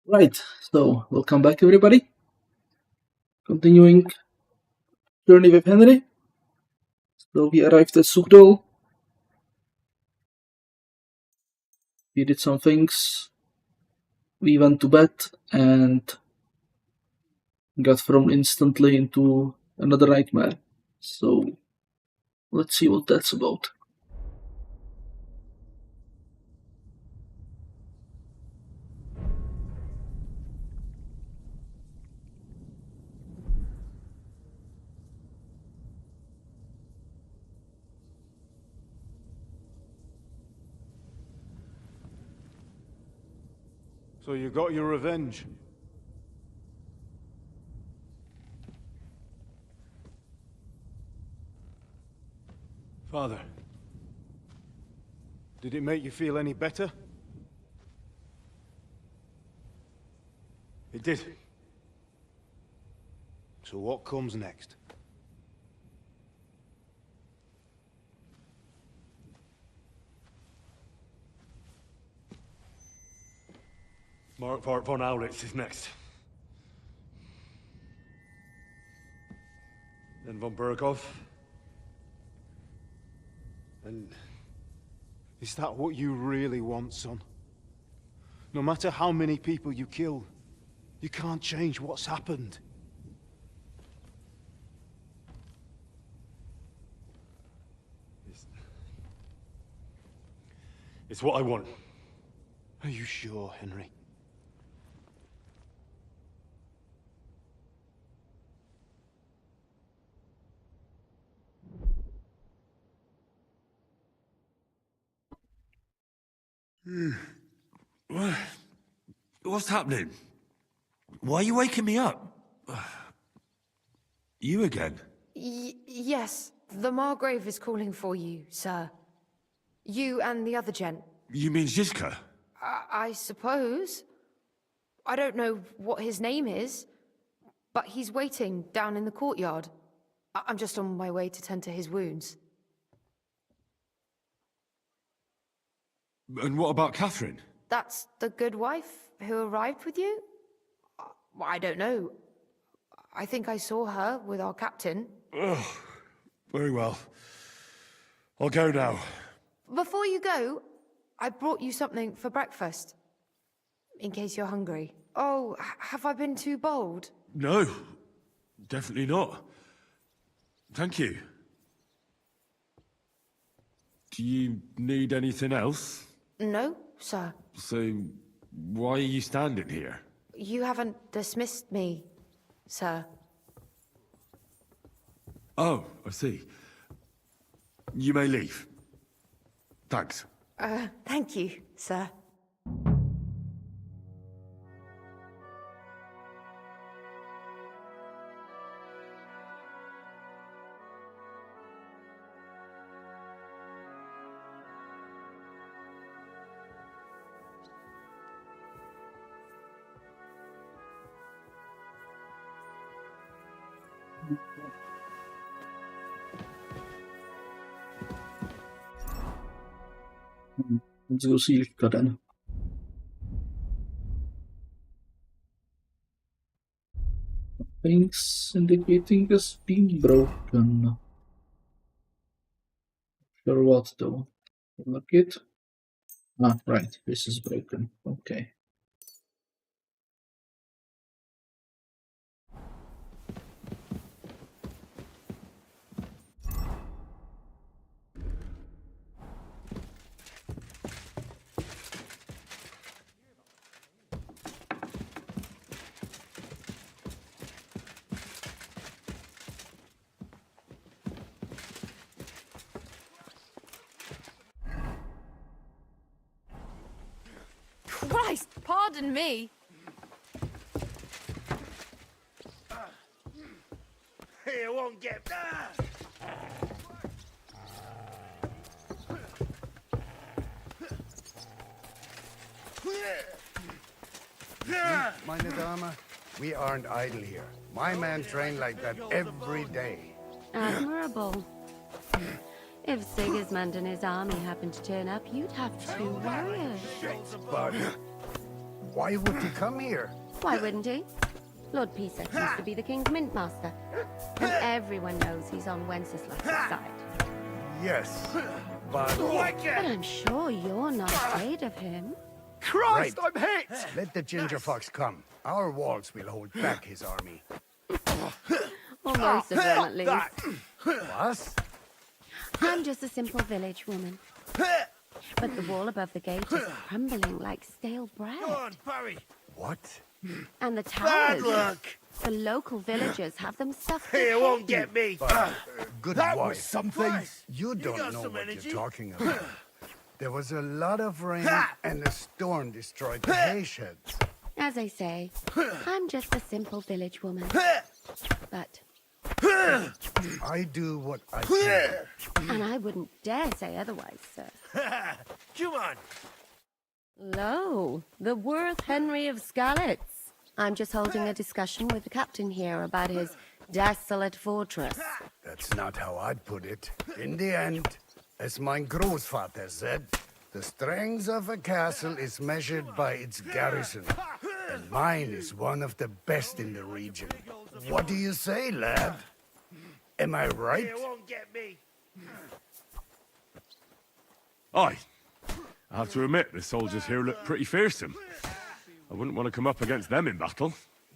Right, so welcome back everybody. Continuing journey with Henry. So we arrived at Sugdol. We did some things. We went to bed and got thrown instantly into another nightmare. So let's see what that's about. So you got your revenge? Father, did it make you feel any better? It did. So what comes next? Mark von Aulitz is next. Then von Burkov. And is that what you really want, son? No matter how many people you kill, you can't change what's happened. It's what I want. Are you sure, Henry? What's happening? Why are you waking me up? You again? Yes, the Margrave is calling for you, sir. You and the other gent. You mean Zizka? I suppose. I don't know what his name is, but he's waiting down in the courtyard. I'm just on my way to tend to his wounds. And what about Catherine? That's the good wife who arrived with you? I don't know. I think I saw her with our captain. Oh, very well. I'll go now. Before you go, I brought you something for breakfast. In case you're hungry. Oh, have I been too bold? No, definitely not. Thank you. Do you need anything else? No, sir. So, why are you standing here? You haven't dismissed me, sir. Oh, I see. You may leave. Thanks. Thank you, sir. Let's go see Ilka then. Things indicating it's been broken. Sure what though? Look it. Ah, right, this is broken. Okay. Christ, pardon me. You won't get. Meine Dame, we aren't idle here. My men train like that every day. Admirable. If Sigismund and his army happened to turn up, you'd have two warriors. But Why would he come here? Why wouldn't he? Lord Pesach used to be the king's mint master. And everyone knows he's on Wenceslas' side. Yes, but... But I'm sure you're not afraid of him. Christ, Right. I'm hit! Let the ginger fox come. Our walls will hold back his army. Or most of them, at least. What? I'm just a simple village woman. But the wall above the gate is crumbling like stale bread. Go on, Barry. What? And the Bad towers, luck. the local villagers have them stuffed He with won't hay. get me. Good That wife. was something. You don't got know some what energy. you're talking about. There was a lot of rain and a storm destroyed the hay sheds. As I say, I'm just a simple village woman. But, I do what I can. and I wouldn't dare say otherwise, sir. Come on. Lo, the worth Henry of Skalitz. I'm just holding a discussion with the captain here about his desolate fortress. That's not how I'd put it. In the end, as my Großvater said, the strength of a castle is measured by its garrison. And mine is one of the best in the region. What do you say, lad? Am I right? He won't get me. Aye. I have to admit, the soldiers here look pretty fearsome. I wouldn't want to come up against them in battle.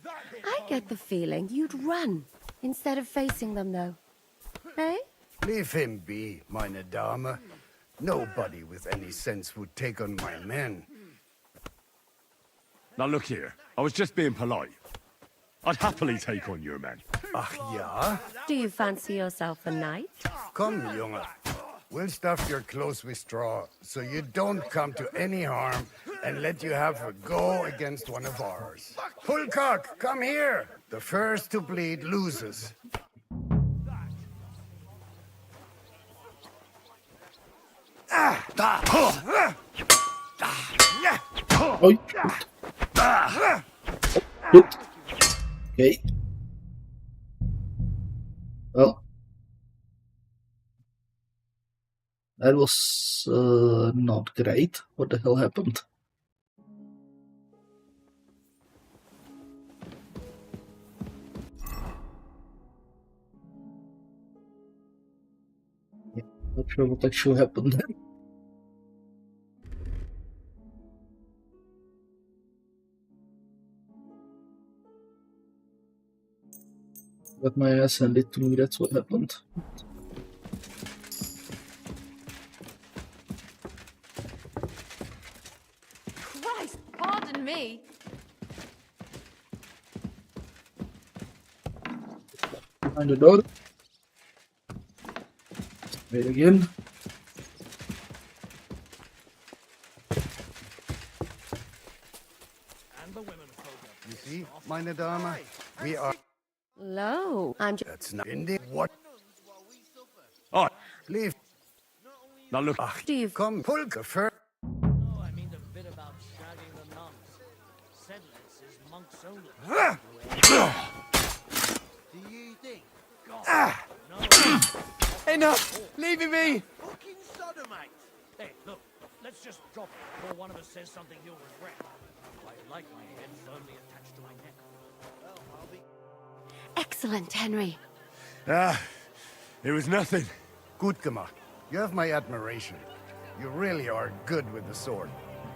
I get the feeling you'd run instead of facing them, though. Eh? Leave him be, meine Dame. Nobody with any sense would take on my men. Now look here, I was just being polite. I'd happily take on your men. Ach ja? Do you fancy yourself a knight? Come, Junge. We'll stuff your clothes with straw, so you don't come to any harm, and let you have a go against one of ours. Hulcock, come here! The first to bleed loses. Oj! Good. Okay. Well. That was not great. What the hell happened? Yeah, not sure what actually happened there. Got my ass handed to me, that's what happened. Christ, pardon me. Behind the door. Wait again. You see, meine Dame? We are... Lo, I'm just... That's not in the... What? Aye. Leave... Now look, Ach, Do you... come, Pulka first. Oh, I mean the bit about shagging the nuns. Sedlitz is monks only. Do you think? No. Enough! Leave him be! Fucking sodomite. Hey, look, let's just drop it before one of us says something you'll regret. I like my head firmly attached to my neck. Well, I'll be... Excellent, Henry. it was nothing. Gut gemacht. You have my admiration. You really are good with the sword.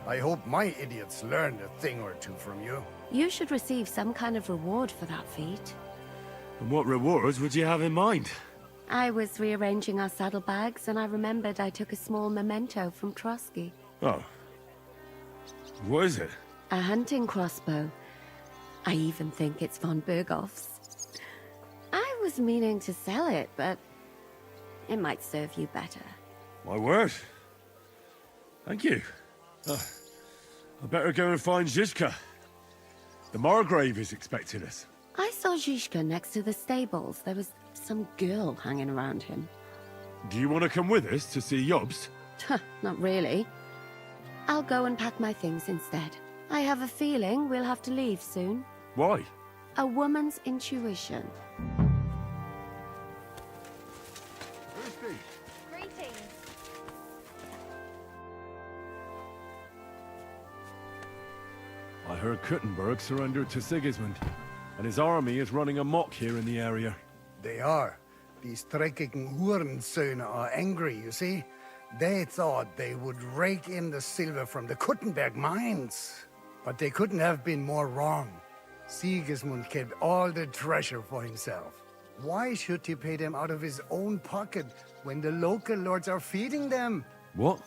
I hope my idiots learned a thing or two from you. You should receive some kind of reward for that feat. And what rewards would you have in mind? I was rearranging our saddlebags, and I remembered I took a small memento from Trosky. Oh. What is it? A hunting crossbow. I even think it's von Berghoff's. I was meaning to sell it, but it might serve you better. My word. Thank you. I better go and find Zizka. The Margrave is expecting us. I saw Zhishka next to the stables. There was some girl hanging around him. Do you want to come with us to see Jobst? Not really. I'll go and pack my things instead. I have a feeling we'll have to leave soon. Why? A woman's intuition. Greetings. I heard Kuttenberg surrendered to Sigismund, and his army is running amok here in the area. They are. These dreckigen Hurensöhne are angry, you see? They thought they would rake in the silver from the Kutenberg mines. But they couldn't have been more wrong. Sigismund kept all the treasure for himself. Why should he pay them out of his own pocket when the local lords are feeding them? What?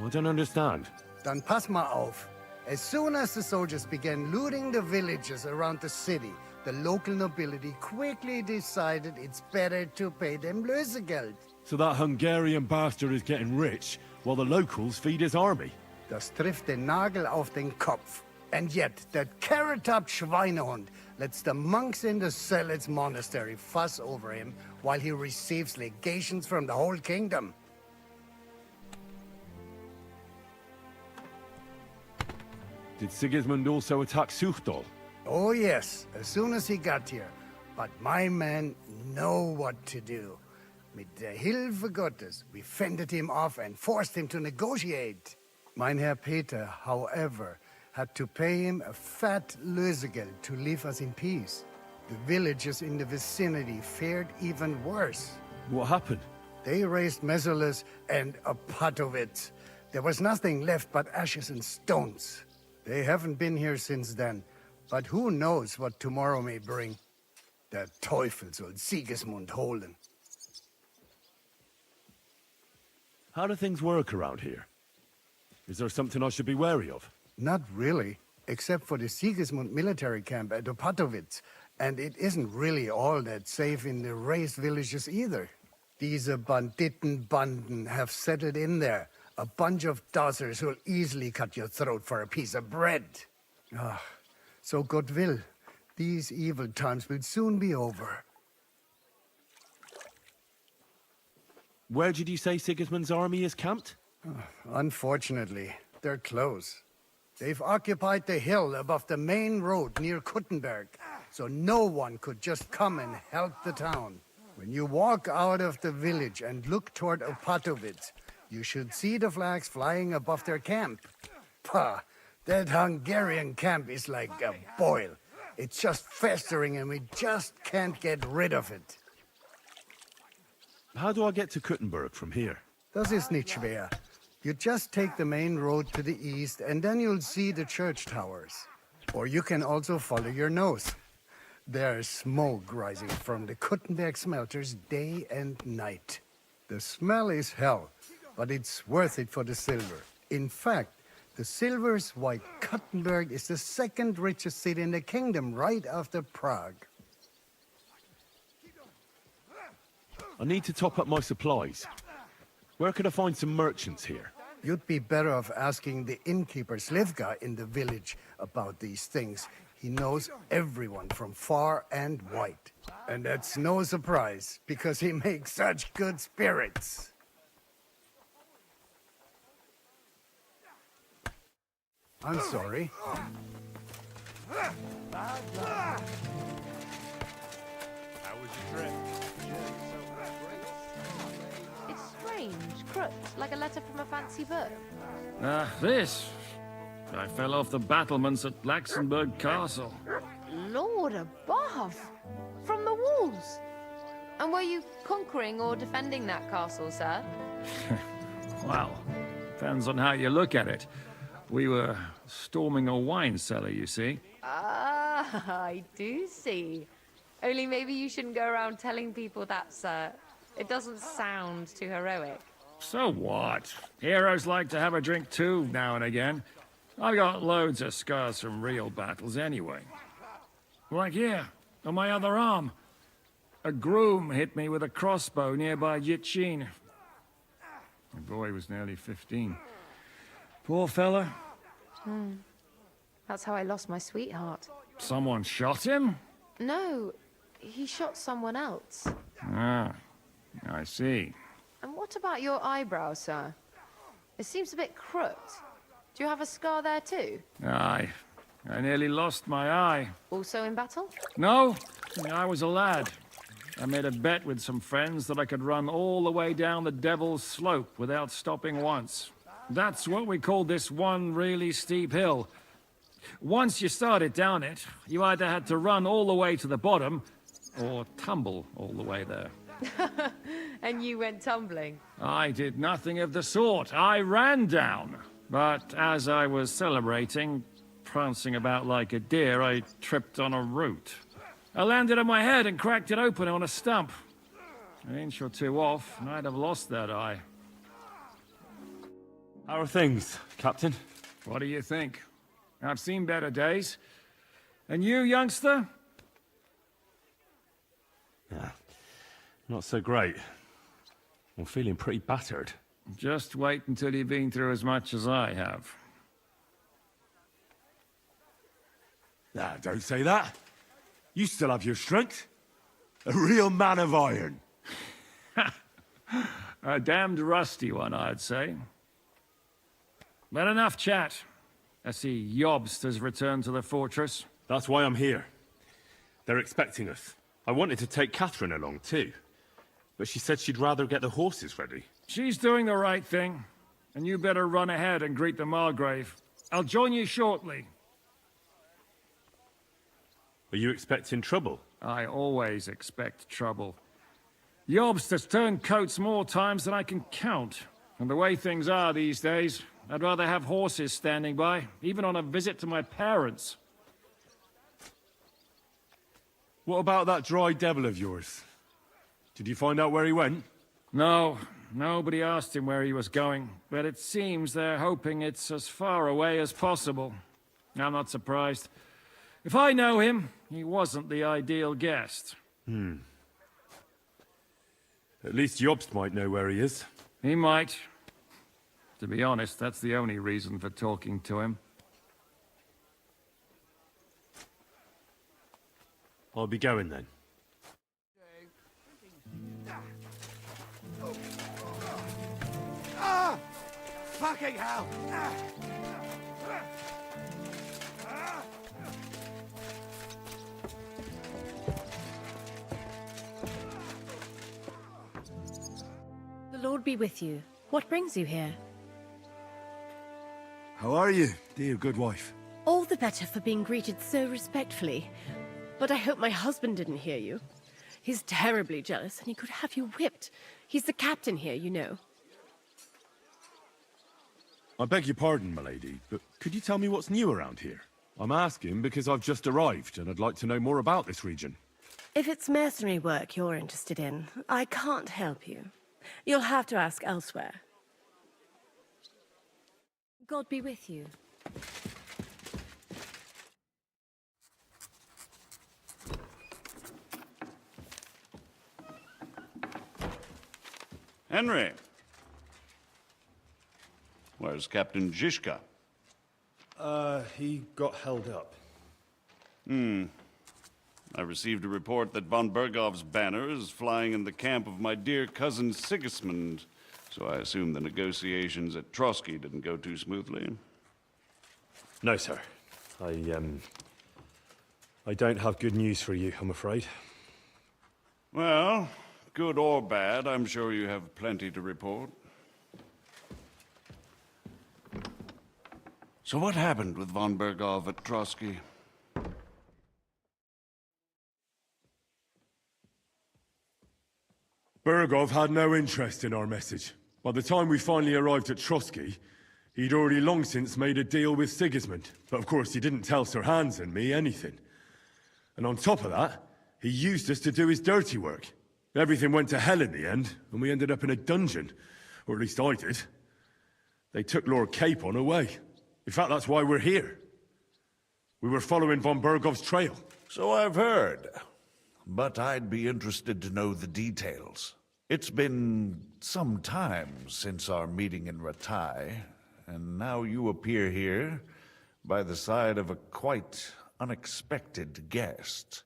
I don't understand. Dann pass mal auf. As soon as the soldiers began looting the villages around the city, the local nobility quickly decided it's better to pay them Lösegeld. So that Hungarian bastard is getting rich, while the locals feed his army? Das trifft den Nagel auf den Kopf. And yet, that carrot-top Schweinehund lets the monks in the Zealots monastery fuss over him while he receives legations from the whole kingdom. Did Sigismund also attack Suchdol? Oh yes, as soon as he got here. But my men know what to do. Mit der Hilfe Gottes, we fended him off and forced him to negotiate. Mein Herr Peter, however, had to pay him a fat Lösegeld to leave us in peace. The villagers in the vicinity fared even worse. What happened? They raised Mesolis and Opatowitz. There was nothing left but ashes and stones. They haven't been here since then, but who knows what tomorrow may bring. Der Teufel soll Sigismund holen. How do things work around here? Is there something I should be wary of? Not really, except for the Sigismund military camp at Opatowitz. And it isn't really all that safe in the raised villages either. These Banditenbanden have settled in there. A bunch of dossers who'll easily cut your throat for a piece of bread. Ah, so God will. These evil times will soon be over. Where did you say Sigismund's army is camped? Unfortunately, they're close. They've occupied the hill above the main road near Kutenberg, so no one could just come and help the town. When you walk out of the village and look toward Opatowitz, you should see the flags flying above their camp. Pah, that Hungarian camp is like a boil. It's just festering and we just can't get rid of it. How do I get to Kutenberg from here? Das ist nicht schwer. You just take the main road to the east and then you'll see the church towers. Or you can also follow your nose. There's smoke rising from the Kutenberg smelters day and night. The smell is hell, but it's worth it for the silver. In fact, the silver's why Kuttenberg is the second richest city in the kingdom, right after Prague. I need to top up my supplies. Where could I find some merchants here? You'd be better off asking the innkeeper Slivka in the village about these things. He knows everyone from far and wide. And that's no surprise, because he makes such good spirits. I'm sorry. How was your trip? It's strange, crooked, like a letter from a fancy book. This. I fell off the battlements at Laxenburg Castle. Lord above! From the walls! And were you conquering or defending that castle, sir? Well, depends on how you look at it. We were storming a wine cellar, you see. Ah, I do see. Only maybe you shouldn't go around telling people that, sir. It doesn't sound too heroic. So what? Heroes like to have a drink too, now and again. I've got loads of scars from real battles anyway. Like here, on my other arm. A groom hit me with a crossbow nearby Yitchin. The boy was nearly 15. Poor fella. That's how I lost my sweetheart. Someone shot him? No, he shot someone else. Ah, I see. And what about your eyebrow, sir? It seems a bit crooked. Do you have a scar there too? I nearly lost my eye. Also in battle? No, I was a lad. I made a bet with some friends that I could run all the way down the Devil's Slope without stopping once. That's what we call this one really steep hill. Once you started down it, you either had to run all the way to the bottom, or tumble all the way there. And you went tumbling. I did nothing of the sort. I ran down. But as I was celebrating, prancing about like a deer, I tripped on a root. I landed on my head and cracked it open on a stump. An inch or two off, and I'd have lost that eye. How are things, Captain? What do you think? I've seen better days. And you, youngster? Yeah, not so great. I'm feeling pretty battered. Just wait until you've been through as much as I have. Nah, don't say that. You still have your strength. A real man of iron. A damned rusty one, I'd say. But enough chat. I see Jobst has returned to the fortress. That's why I'm here. They're expecting us. I wanted to take Catherine along too, but she said she'd rather get the horses ready. She's doing the right thing, and you better run ahead and greet the Margrave. I'll join you shortly. Are you expecting trouble? I always expect trouble. Jobst has turned coats more times than I can count. And the way things are these days, I'd rather have horses standing by, even on a visit to my parents. What about that dry devil of yours? Did you find out where he went? No, nobody asked him where he was going, but it seems they're hoping it's as far away as possible. I'm not surprised. If I know him, he wasn't the ideal guest. At least Jobst might know where he is. He might. To be honest, that's the only reason for talking to him. I'll be going then. Ah! Fucking hell! Ah! The Lord be with you. What brings you here? How are you, dear good wife? All the better for being greeted so respectfully. But I hope my husband didn't hear you. He's terribly jealous, and he could have you whipped. He's the captain here, you know. I beg your pardon, milady, but could you tell me what's new around here? I'm asking because I've just arrived, and I'd like to know more about this region. If it's mercenary work you're interested in, I can't help you. You'll have to ask elsewhere. God be with you. Henry. Where's Captain Zizka? He got held up. I received a report that von Bergov's banner is flying in the camp of my dear cousin Sigismund, so I assume the negotiations at Trosky didn't go too smoothly. No, sir. I don't have good news for you, I'm afraid. Well, good or bad, I'm sure you have plenty to report. So what happened with von Bergov at Trosky? Bergov had no interest in our message. By the time we finally arrived at Trosky, he'd already long since made a deal with Sigismund. But of course, he didn't tell Sir Hans and me anything. And on top of that, he used us to do his dirty work. Everything went to hell in the end, and we ended up in a dungeon. Or at least I did. They took Lord Capon away. In fact, that's why we're here. We were following von Bergov's trail. So I've heard. But I'd be interested to know the details. It's been some time since our meeting in Ratai, and now you appear here by the side of a quite unexpected guest.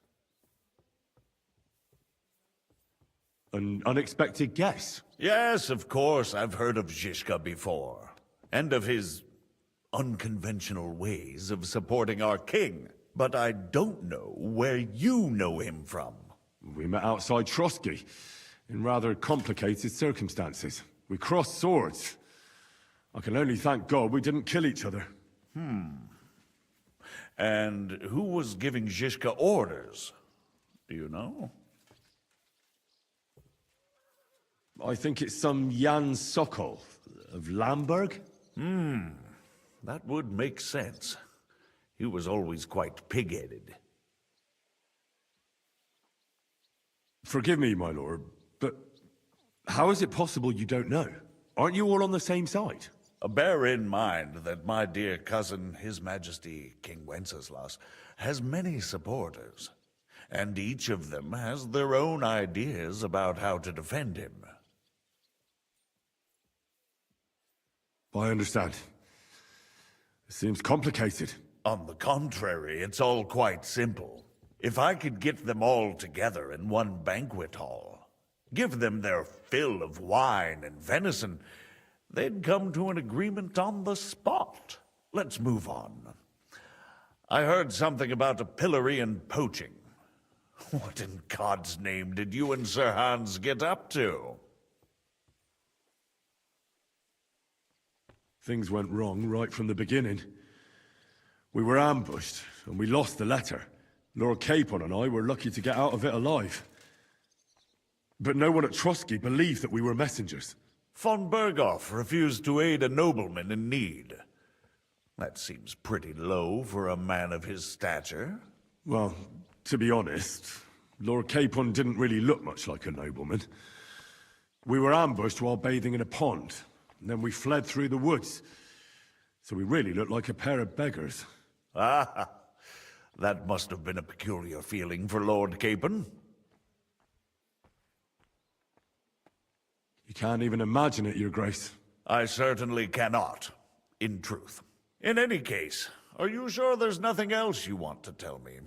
An unexpected guest? Yes, of course, I've heard of Zizka before, and of his unconventional ways of supporting our king. But I don't know where you know him from. We met outside Trosky, in rather complicated circumstances. We crossed swords. I can only thank God we didn't kill each other. And who was giving Zizka orders? Do you know? I think it's some Jan Sokol of Lamberg. That would make sense. He was always quite pig-headed. Forgive me, my lord, but how is it possible you don't know? Aren't you all on the same side? Bear in mind that my dear cousin, His Majesty King Wenceslas, has many supporters, and each of them has their own ideas about how to defend him. I understand. It seems complicated. On the contrary, it's all quite simple. If I could get them all together in one banquet hall, give them their fill of wine and venison, they'd come to an agreement on the spot. Let's move on. I heard something about a pillory and poaching. What in God's name did you and Sir Hans get up to? Things went wrong right from the beginning. We were ambushed, and we lost the letter. Lord Capon and I were lucky to get out of it alive. But no one at Trosky believed that we were messengers. Von Berghoff refused to aid a nobleman in need. That seems pretty low for a man of his stature. Well, to be honest, Lord Capon didn't really look much like a nobleman. We were ambushed while bathing in a pond, and then we fled through the woods. So we really looked like a pair of beggars. Ah, that must have been a peculiar feeling for Lord Capon. You can't even imagine it, Your Grace. I certainly cannot, in truth. In any case, are you sure there's nothing else you want to tell me?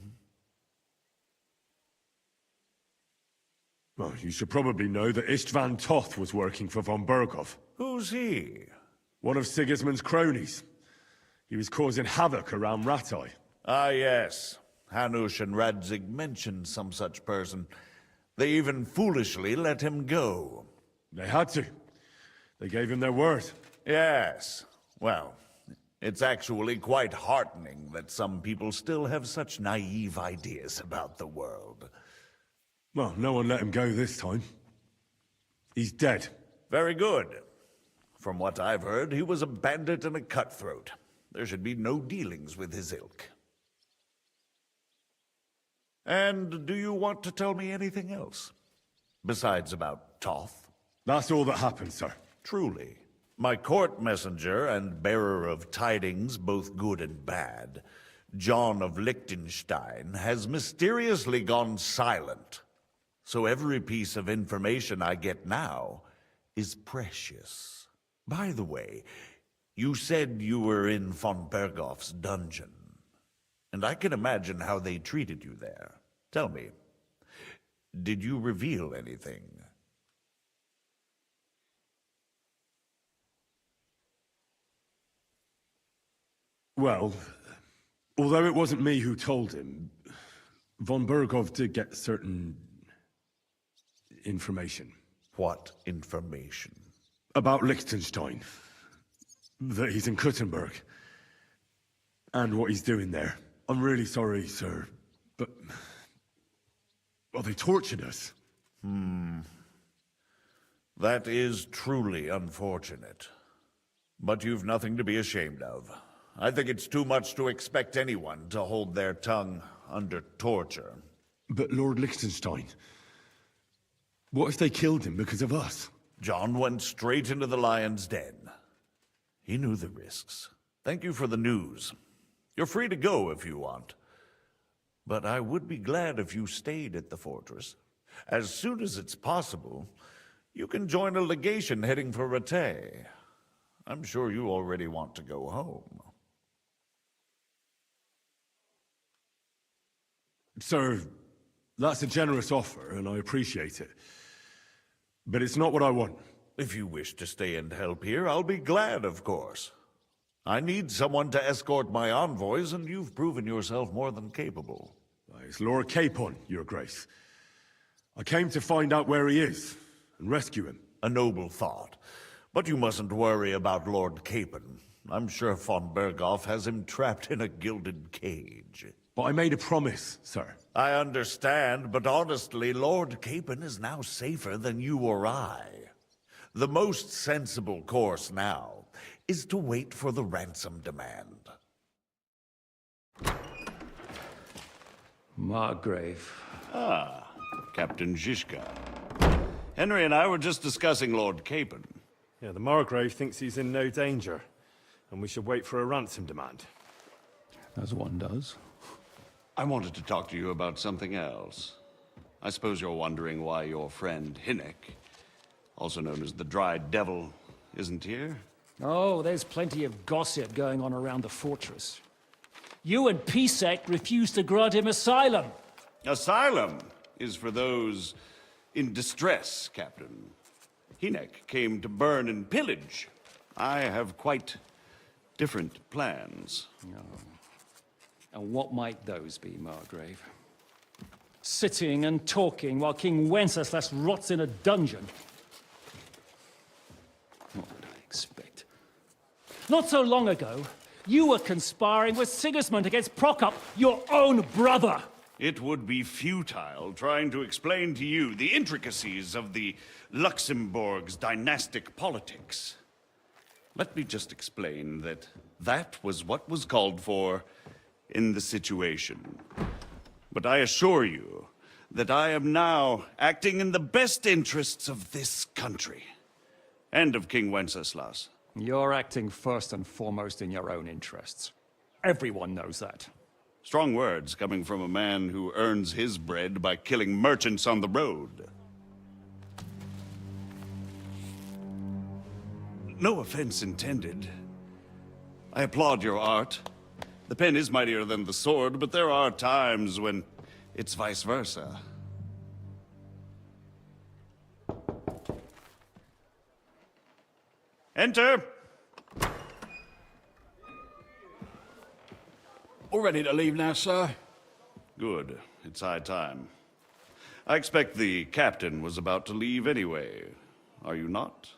Well, you should probably know that Istvan Toth was working for von Berghoff. Who's he? One of Sigismund's cronies. He was causing havoc around Rattay. Ah, yes. Hanush and Radzig mentioned some such person. They even foolishly let him go. They had to. They gave him their word. Yes. Well, it's actually quite heartening that some people still have such naive ideas about the world. Well, no one let him go this time. He's dead. Very good. From what I've heard, he was a bandit and a cutthroat. There should be no dealings with his ilk. And do you want to tell me anything else? Besides about Toth? That's all that happened, sir. Truly. My court messenger and bearer of tidings, both good and bad, John of Liechtenstein, has mysteriously gone silent. So every piece of information I get now is precious. By the way, you said you were in von Berghoff's dungeon, and I can imagine how they treated you there. Tell me, did you reveal anything? Well, although it wasn't me who told him, von Berghoff did get certain information. What information? About Liechtenstein. That he's in Kutenberg. And what he's doing there. I'm really sorry, sir, but... well, they tortured us. That is truly unfortunate. But you've nothing to be ashamed of. I think it's too much to expect anyone to hold their tongue under torture. But Lord Liechtenstein... what if they killed him because of us? John went straight into the lion's den. He knew the risks. Thank you for the news. You're free to go if you want. But I would be glad if you stayed at the fortress. As soon as it's possible, you can join a legation heading for Rattay. I'm sure you already want to go home. Sir, that's a generous offer, and I appreciate it. But it's not what I want. If you wish to stay and help here, I'll be glad, of course. I need someone to escort my envoys, and you've proven yourself more than capable. It's Lord Capon, Your Grace. I came to find out where he is, and rescue him. A noble thought. But you mustn't worry about Lord Capon. I'm sure von Berghoff has him trapped in a gilded cage. But I made a promise, sir. I understand, but honestly, Lord Capon is now safer than you or I. The most sensible course now is to wait for the ransom demand. Margrave. Ah, Captain Zizka. Henry and I were just discussing Lord Capon. Yeah, the Margrave thinks he's in no danger, and we should wait for a ransom demand. As one does. I wanted to talk to you about something else. I suppose you're wondering why your friend Hinnek, also known as the Dried Devil, isn't here? Oh, there's plenty of gossip going on around the fortress. You and Pisek refused to grant him asylum. Asylum is for those in distress, Captain. Hinnek came to burn and pillage. I have quite different plans. And what might those be, Margrave? Sitting and talking while King Wenceslas rots in a dungeon. What would I expect? Not so long ago, you were conspiring with Sigismund against Prokop, your own brother! It would be futile trying to explain to you the intricacies of the Luxembourg's dynastic politics. Let me just explain that that was what was called for in the situation. But I assure you that I am now acting in the best interests of this country and of King Wenceslas. You're acting first and foremost in your own interests. Everyone knows that. Strong words coming from a man who earns his bread by killing merchants on the road. No offense intended. I applaud your art. The pen is mightier than the sword, but there are times when it's vice versa. Enter! All ready to leave now, sir? Good. It's high time. I expect the captain was about to leave anyway. Are you not?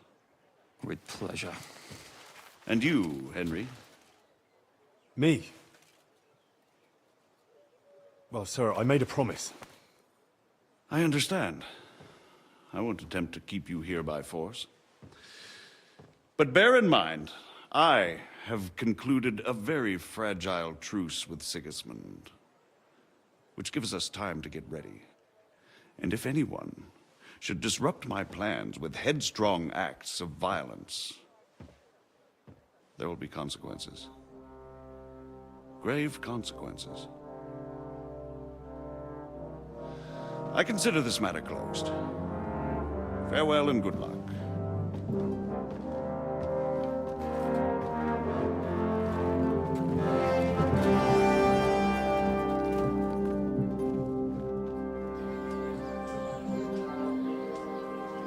With pleasure. And you, Henry? Me? Well, sir, I made a promise. I understand. I won't attempt to keep you here by force. But bear in mind, I have concluded a very fragile truce with Sigismund, which gives us time to get ready. And if anyone should disrupt my plans with headstrong acts of violence, there will be consequences. Grave consequences. I consider this matter closed. Farewell and good luck.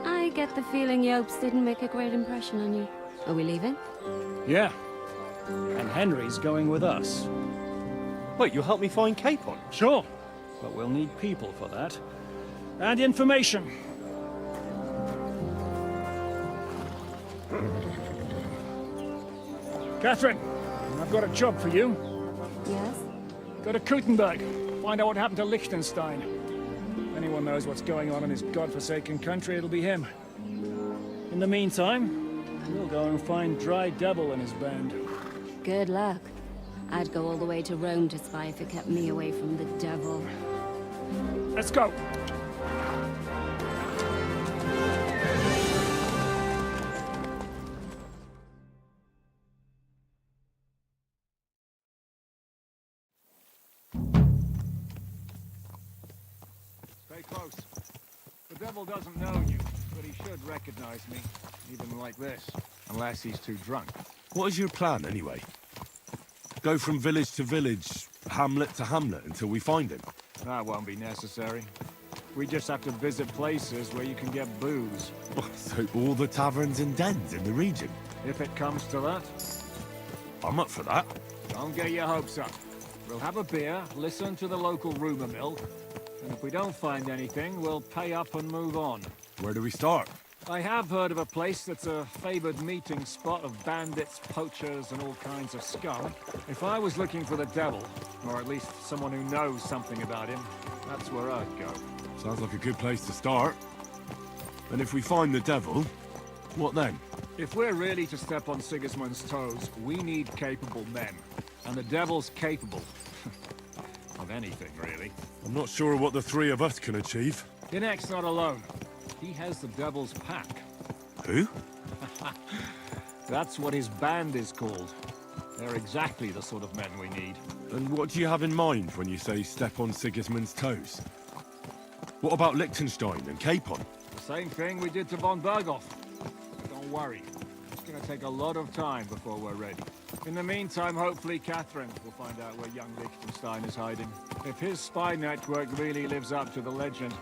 I get the feeling Yopes didn't make a great impression on you. Are we leaving? Yeah. And Henry's going with us. Wait, you'll help me find Capon? Sure. But we'll need people for that. And information. Catherine, I've got a job for you. Yes? Go to Kutenberg. Find out what happened to Liechtenstein. If anyone knows what's going on in his godforsaken country, it'll be him. In the meantime, we'll go and find Dry Devil and his band. Good luck. I'd go all the way to Rome to spy if it kept me away from the devil. Let's go! Stay close. The devil doesn't know you, but he should recognize me, even like this, unless he's too drunk. What is your plan, anyway? Go from village to village, hamlet to hamlet, until we find him? That won't be necessary. We just have to visit places where you can get booze. So all the taverns and dens in the region? If it comes to that. I'm up for that. Don't get your hopes up. We'll have a beer, listen to the local rumor mill, and if we don't find anything, we'll pay up and move on. Where do we start? I have heard of a place that's a favored meeting spot of bandits, poachers, and all kinds of scum. If I was looking for the devil, or at least someone who knows something about him, that's where I'd go. Sounds like a good place to start. And if we find the devil, what then? If we're really to step on Sigismund's toes, we need capable men. And the devil's capable. Of anything, really. I'm not sure what the three of us can achieve. Inek's not alone. He has the devil's pack. Who? That's what his band is called. They're exactly the sort of men we need. And what do you have in mind when you say step on Sigismund's toes? What about Liechtenstein and Capon? The same thing we did to von Berghoff. But don't worry. It's gonna take a lot of time before we're ready. In the meantime, hopefully Catherine will find out where young Liechtenstein is hiding. If his spy network really lives up to the legend,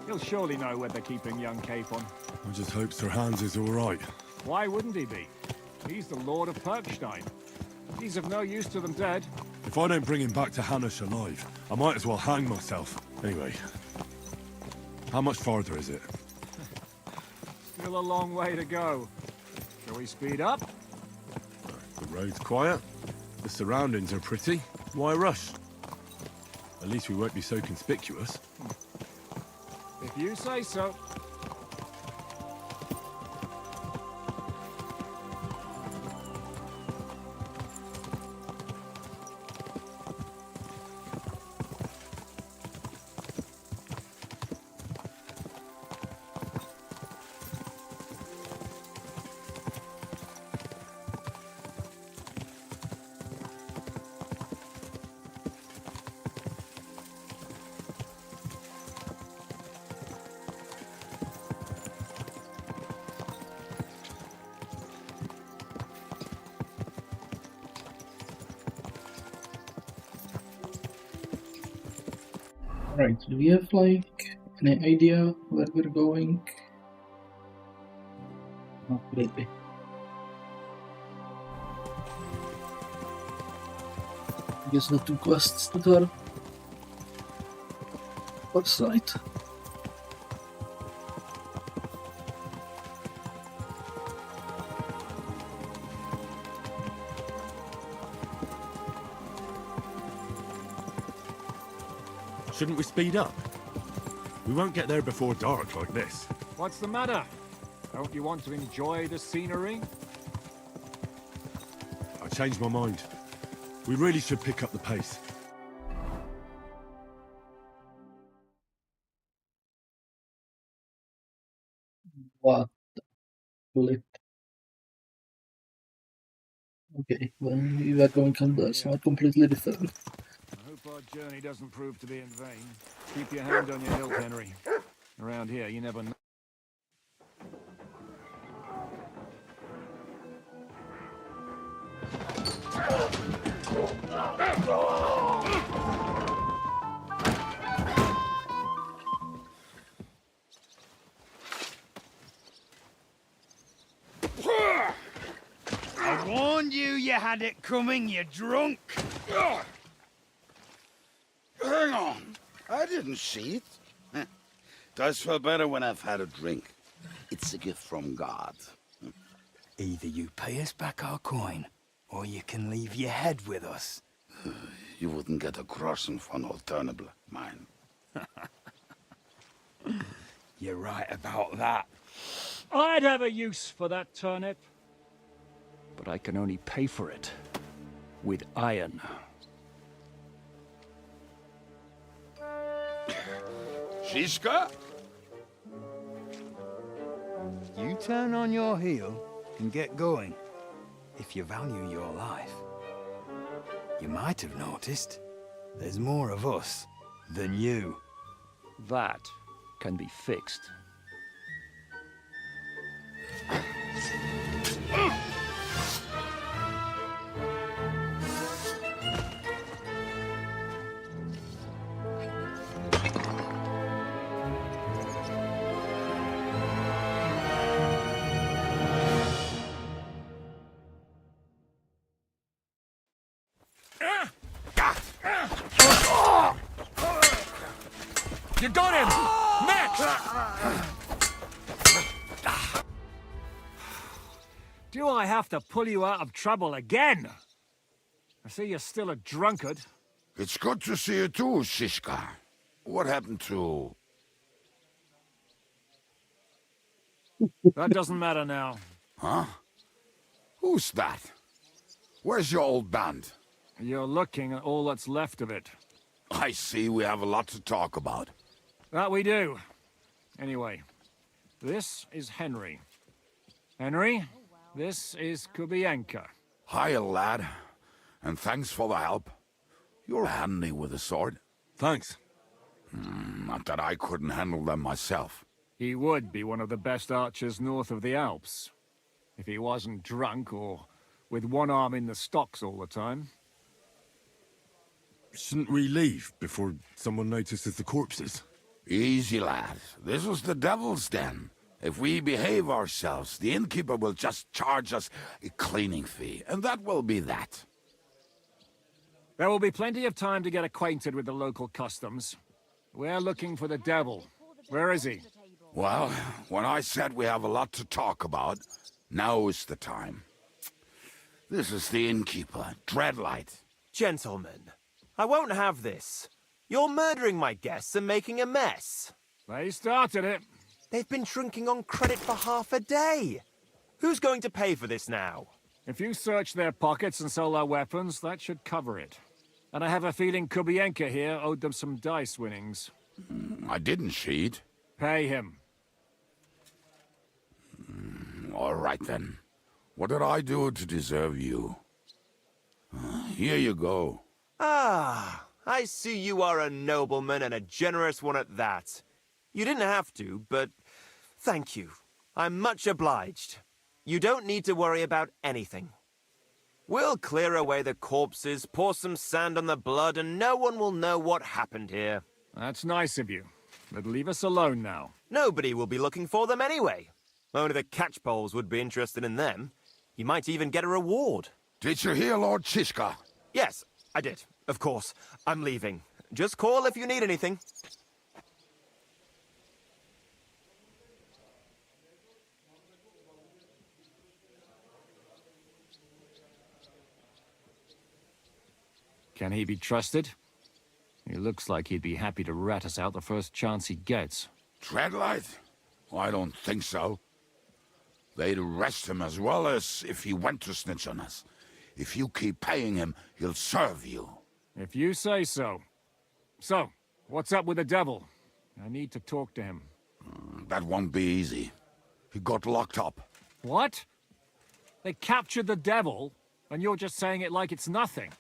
he'll surely know where they're keeping young Capon. I just hope Sir Hans is all right. Why wouldn't he be? He's the Lord of Perkstein. He's of no use to them dead. If I don't bring him back to Hanush alive, I might as well hang myself. Anyway, how much farther is it? Still a long way to go. Shall we speed up? The road's quiet. The surroundings are pretty. Why rush? At least we won't be so conspicuous. If you say so. Right, do we have like any idea where we're going? Not really. I guess the two quests that are outside. Shouldn't we speed up? We won't get there before dark like this. What's the matter? Don't you want to enjoy the scenery? I changed my mind. We really should pick up the pace. What the flip? Okay, well, we were going on there, so I completely different. I hope our journey doesn't prove to be in vain. Keep your hand on your hilt, Henry. Around here, you never know. I warned you you had it coming, you drunk. Hang on. I didn't see it. Does feel better when I've had a drink. It's a gift from God. Either you pay us back our coin, or you can leave your head with us. You wouldn't get a groschen for an alternative, mine. You're right about that. I'd have a use for that turnip. But I can only pay for it with iron. Shiska? You turn on your heel and get going. If you value your life. You might have noticed there's more of us than you. That can be fixed. You got him! Next! Do I have to pull you out of trouble again? I see you're still a drunkard. It's good to see you too, Shishka. What happened to... That doesn't matter now. Huh? Who's that? Where's your old band? You're looking at all that's left of it. I see we have a lot to talk about. That we do. Anyway, this is Henry. Henry, this is Kubienka. Hiya, lad. And thanks for the help. You're handy with a sword. Thanks. Not that I couldn't handle them myself. He would be one of the best archers north of the Alps. If he wasn't drunk or with one arm in the stocks all the time. Shouldn't we leave before someone notices the corpses? Easy, lad. This was the devil's den. If we behave ourselves, the innkeeper will just charge us a cleaning fee, and that will be that. There will be plenty of time to get acquainted with the local customs. We're looking for the devil. Where is he? Well, when I said we have a lot to talk about, now is the time. This is the innkeeper, Dreadlight. Gentlemen, I won't have this. You're murdering my guests and making a mess. They started it. They've been drinking on credit for half a day. Who's going to pay for this now? If you search their pockets and sell their weapons, that should cover it. And I have a feeling Kubienka here owed them some dice winnings. I didn't cheat. Pay him. All right, then. What did I do to deserve you? Here you go. Ah, I see you are a nobleman and a generous one at that. You didn't have to, but thank you. I'm much obliged. You don't need to worry about anything. We'll clear away the corpses, pour some sand on the blood, and no one will know what happened here. That's nice of you. But leave us alone now. Nobody will be looking for them anyway. Only the catchpoles would be interested in them. You might even get a reward. Did you hear Lord Shishka? Yes, I did. Of course. I'm leaving. Just call if you need anything. Can he be trusted? He looks like he'd be happy to rat us out the first chance he gets. Dreadlight? I don't think so. They'd arrest him as well as if he went to snitch on us. If you keep paying him, he'll serve you. If you say so. So, what's up with the devil? I need to talk to him. That won't be easy. He got locked up. What? They captured the devil, and you're just saying it like it's nothing.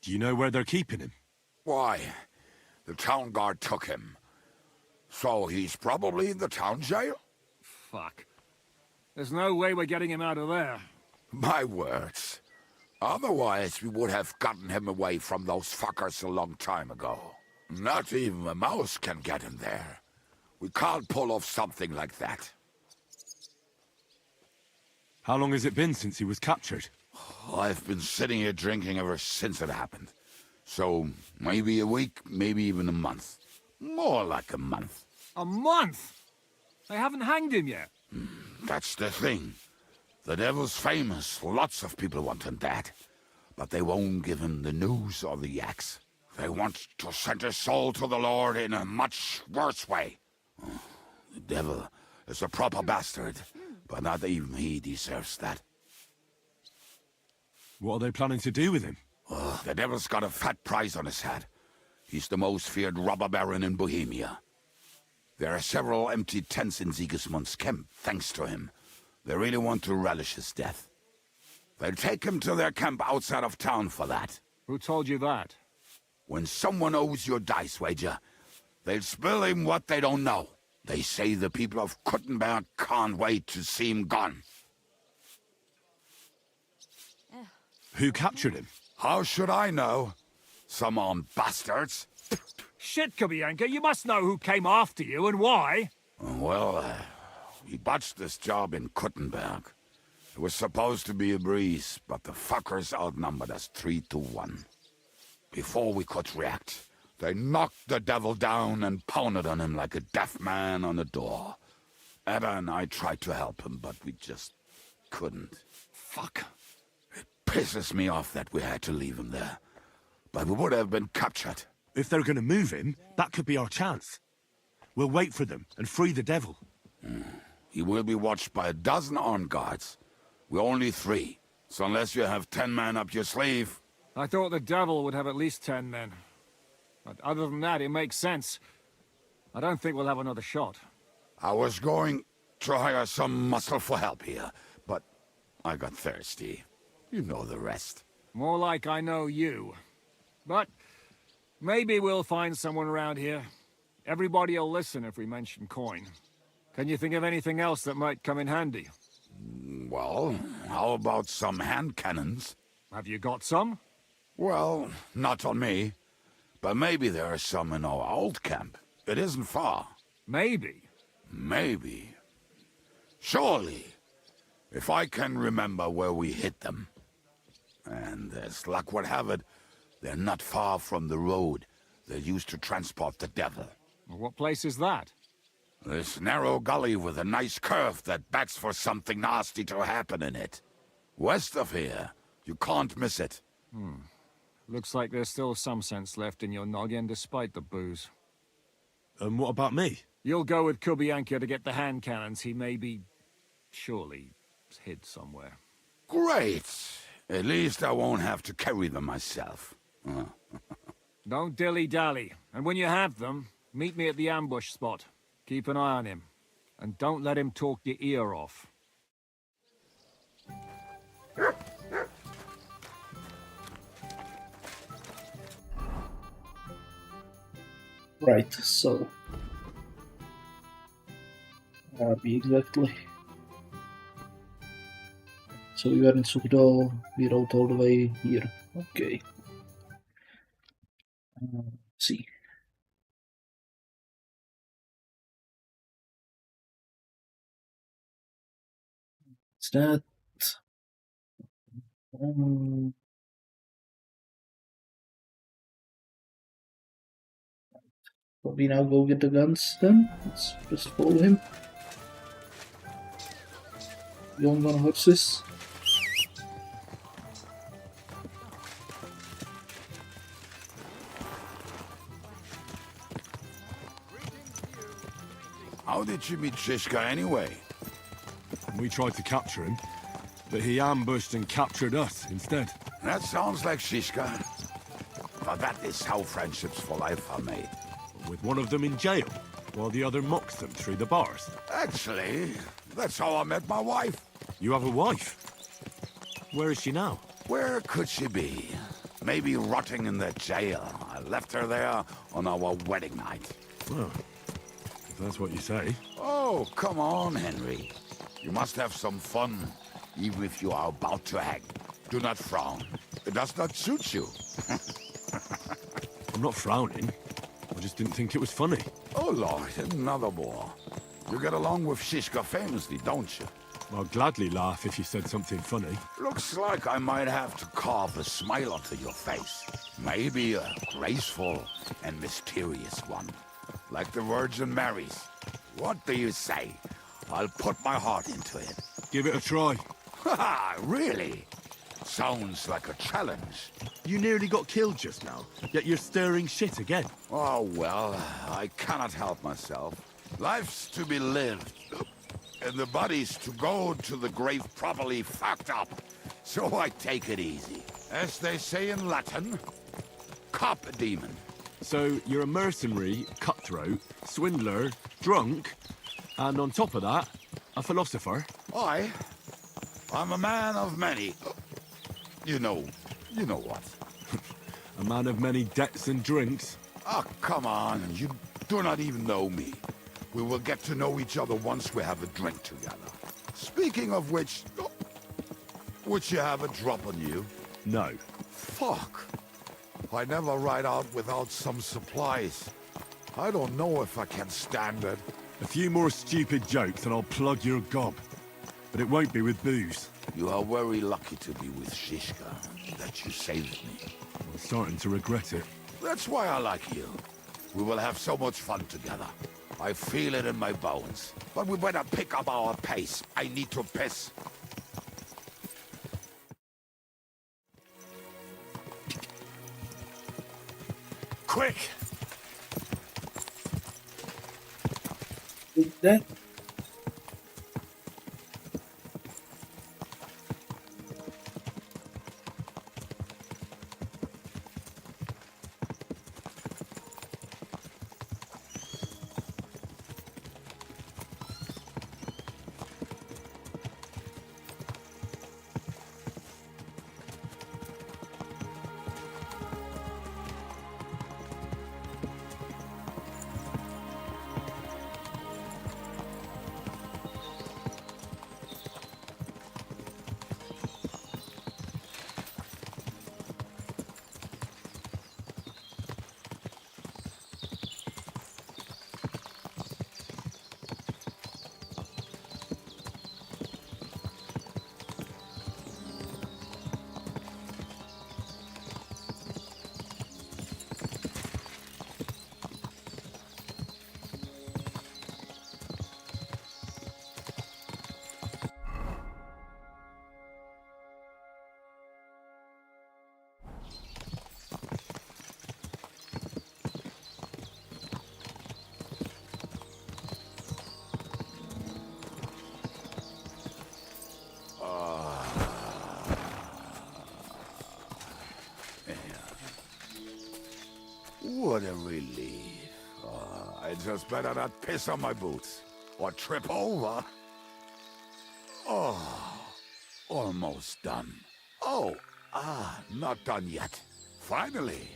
Do you know where they're keeping him? Why? The town guard took him. So he's probably in the town jail? Fuck. There's no way we're getting him out of there. My words. Otherwise, we would have gotten him away from those fuckers a long time ago. Not even a mouse can get him there. We can't pull off something like that. How long has it been since he was captured? I've been sitting here drinking ever since it happened. So, maybe a week, maybe even a month. More like a month. A month? They haven't hanged him yet. That's the thing. The devil's famous. Lots of people want him dead. But they won't give him the news or the axe. They want to send his soul to the Lord in a much worse way. The devil is a proper bastard, but not even he deserves that. What are they planning to do with him? The devil's got a fat price on his head. He's the most feared robber baron in Bohemia. There are several empty tents in Sigismund's camp, thanks to him. They really want to relish his death. They'll take him to their camp outside of town for that. Who told you that? When someone owes you a dice wager, they'll spill him what they don't know. They say the people of Kuttenberg can't wait to see him gone. Who captured him? How should I know? Some armed bastards. Shit, Kubienka, you must know who came after you and why. Well, we botched this job in Kuttenberg. It was supposed to be a breeze, but the fuckers outnumbered us 3-1. Before we could react, They knocked the devil down and pounded on him like a deaf man on a door. Etta and I tried to help him, but we just couldn't. Fuck. It pisses me off that we had to leave him there. But we would have been captured. If they're gonna move him, that could be our chance. We'll wait for them and free the devil. He will be watched by a dozen armed guards. We're only 3. So unless you have 10 men up your sleeve... I thought the devil would have at least 10 men. But other than that, it makes sense. I don't think we'll have another shot. I was going to hire some muscle for help here, but I got thirsty. You know the rest. More like I know you. But maybe we'll find someone around here. Everybody will listen if we mention coin. Can you think of anything else that might come in handy? Well, how about some hand cannons? Have you got some? Well, not on me. But maybe there are some in our old camp. It isn't far. Maybe? Maybe. Surely. If I can remember where we hid them. And as luck would have it, they're not far from the road they used to transport the devil. Well, what place is that? This narrow gully with a nice curve that begs for something nasty to happen in it. West of here. You can't miss it. Looks like there's still some sense left in your noggin despite the booze. And what about me? You'll go with Kubianka to get the hand cannons. He may be... surely hid somewhere. Great! At least I won't have to carry them myself. Don't dilly-dally. And when you have them, meet me at the ambush spot. Keep an eye on him. And don't let him talk your ear off. Right, so... where are we exactly? So we were in Sukdal, we rode all the way here. Okay. Let's see. What's that? Probably now go get the guns then. Let's just follow him. Going on horses. How did you meet Shishka anyway? We tried to capture him, but he ambushed and captured us instead. That sounds like Shishka. But that is how friendships for life are made. With one of them in jail, while the other mocks them through the bars. Actually, that's how I met my wife. You have a wife? Where is she now? Where could she be? Maybe rotting in the jail. I left her there on our wedding night. Well, if that's what you say. Oh, come on, Henry. You must have some fun, even if you are about to hang. Do not frown. It does not suit you. I'm not frowning. I just didn't think it was funny. Oh, Lord, another more. You get along with Shishka famously, don't you? I'll gladly laugh if you said something funny. Looks like I might have to carve a smile onto your face. Maybe a graceful and mysterious one. Like the Virgin Mary's. What do you say? I'll put my heart into it. Give it a try. Haha, really? Sounds like a challenge. You nearly got killed just now, yet you're stirring shit again. Oh, well, I cannot help myself. Life's to be lived. And the body's to go to the grave properly fucked up. So I take it easy. As they say in Latin, cop a demon. So you're a mercenary, cutthroat, swindler, drunk, and on top of that, a philosopher? I'm a man of many... You know what. A man of many debts and drinks? Oh, come on. You do not even know me. We will get to know each other once we have a drink together. Speaking of which... Would you have a drop on you? No. Fuck. I never ride out without some supplies. I don't know if I can stand it. A few more stupid jokes and I'll plug your gob. But it won't be with booze. You are very lucky to be with Shishka, that you saved me. I'm starting to regret it. That's why I like you. We will have so much fun together. I feel it in my bones. But we better pick up our pace. I need to piss. Quick! That What a relief. I just better not piss on my boots. Or trip over. Oh, almost done. Oh, not done yet. Finally.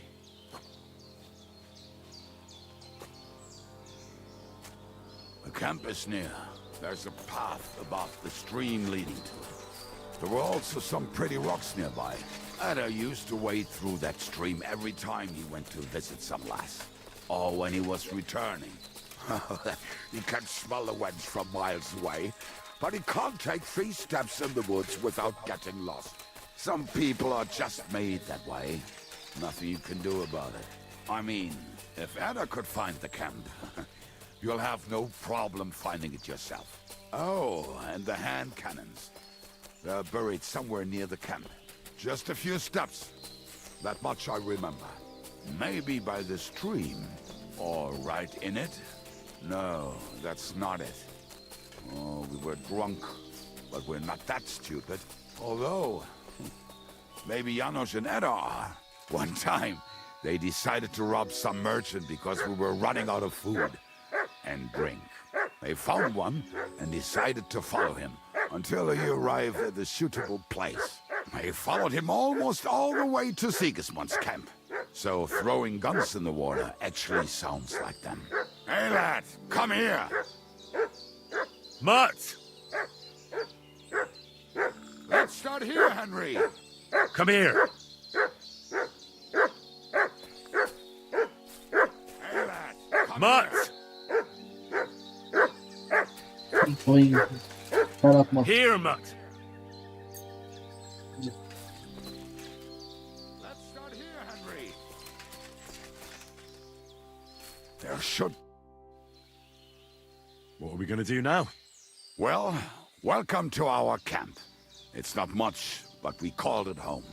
The camp is near. There's a path above the stream leading to it. There were also some pretty rocks nearby. Ada used to wade through that stream every time he went to visit some lass. Or when he was returning. He can smell the wench from miles away, but he can't take 3 steps in the woods without getting lost. Some people are just made that way. Nothing you can do about it. I mean, if Ada could find the camp, you'll have no problem finding it yourself. Oh, and the hand cannons. They're buried somewhere near the camp. Just a few steps. That much I remember. Maybe by the stream. Or right in it? No, that's not it. Oh, we were drunk. But we're not that stupid. Although, maybe Janos and Edda are. One time, they decided to rob some merchant because we were running out of food and drink. They found one and decided to follow him until he arrived at the suitable place. They followed him almost all the way to Sigismund's camp. So throwing guns in the water actually sounds like them. Hey lad, come here! Mutt! Let's start here, Henry! Come here! Hey lad, come Mutt! Here, Mutt! Let's start here, Henry! There should... What are we gonna do now? Well, welcome to our camp. It's not much, but we called it home.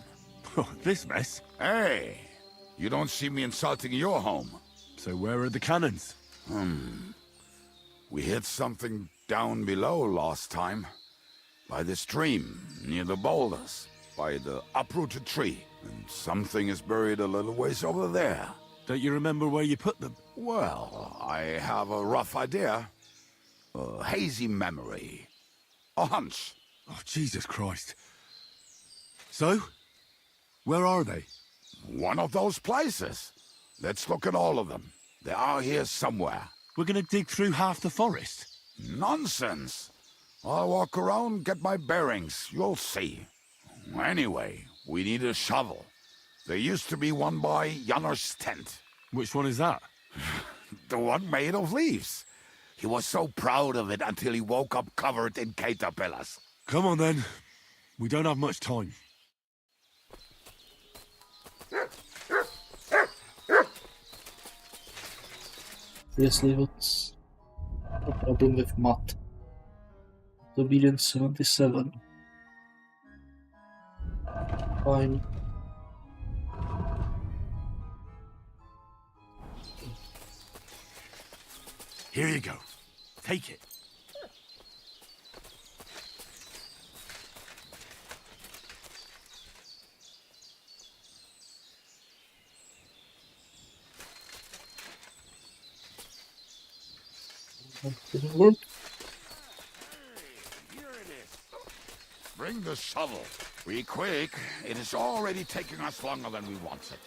This mess? Hey, you don't see me insulting your home. So where are the cannons? We hit something down below last time. By the stream, near the boulders, by the uprooted tree. And something is buried a little ways over there. Don't you remember where you put them? Well, I have a rough idea. A hazy memory. A hunch. Oh, Jesus Christ. So? Where are they? One of those places. Let's look at all of them. They are here somewhere. We're gonna dig through half the forest. Nonsense. I'll walk around, get my bearings. You'll see. Anyway, we need a shovel. There used to be one by Janos' tent. Which one is that? The one made of leaves. He was so proud of it until he woke up covered in caterpillars. Come on then. We don't have much time. Seriously, what's the problem with math? Obedience 77. Fine. Here you go. Take it. Didn't work. Here it is. Bring the shovel. Be quick. It is already taking us longer than we wanted.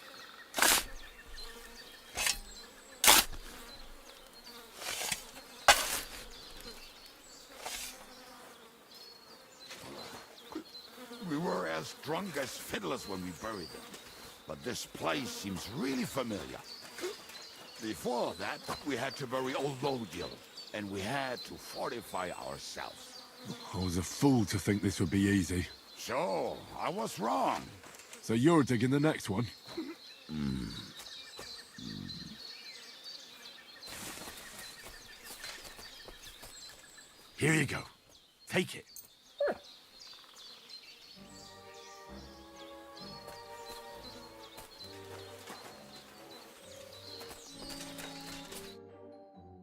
We were as drunk as fiddlers when we buried them. But this place seems really familiar. Before that, we had to bury old Lodiel, and we had to fortify ourselves. I was a fool to think this would be easy. So, I was wrong. So you're digging the next one? Here you go. Take it.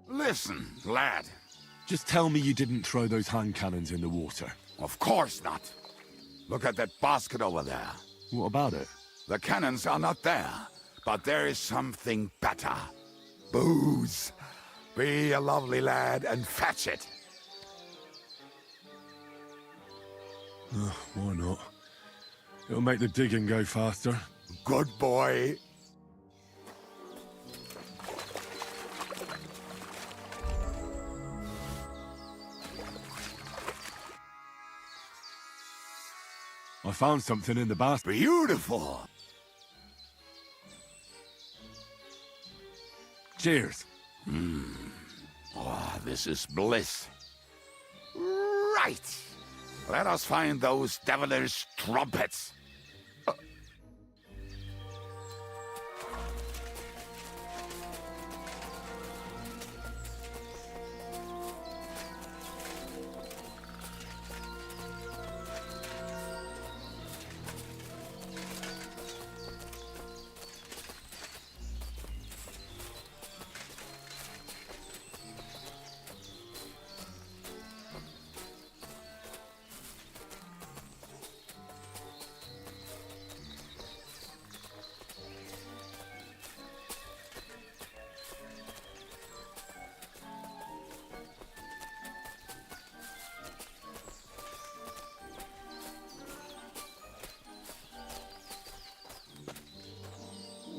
Listen, lad. Just tell me you didn't throw those hand cannons in the water. Of course not. Look at that basket over there. What about it? The cannons are not there, but there is something better. Booze. Be a lovely lad and fetch it. Why not? It'll make the digging go faster. Good boy. I found something in the basket. Beautiful. Cheers. Oh, this is bliss. Right. Let us find those devilish trumpets.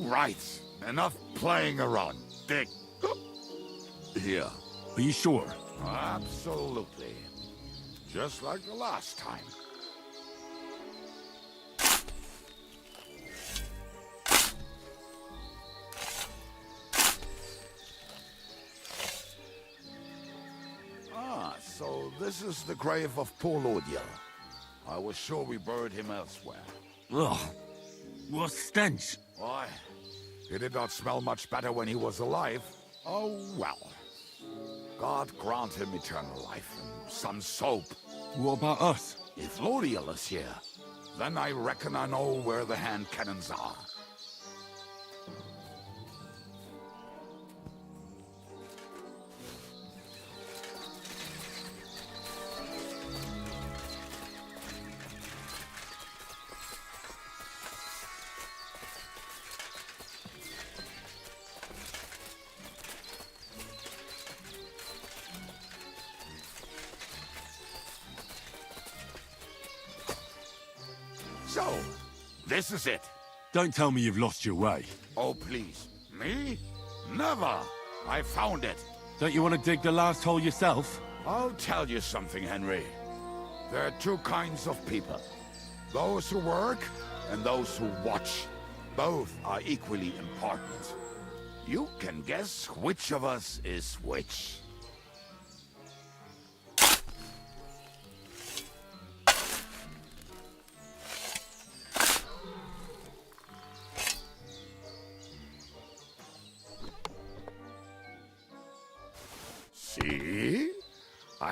Right. Enough playing around. Dig. Here. Are you sure? Absolutely. Just like the last time. Ah, so this is the grave of poor Lodiel. I was sure we buried him elsewhere. Ugh. What stench. Why? He did not smell much better when he was alive. Oh, well. God grant him eternal life and some soap. What about us? If Lodiel is here, then I reckon I know where the hand cannons are. So, this is it. Don't tell me you've lost your way. Oh, please. Me? Never. I found it. Don't you want to dig the last hole yourself? I'll tell you something, Henry. There are two kinds of people. Those who work and those who watch. Both are equally important. You can guess which of us is which.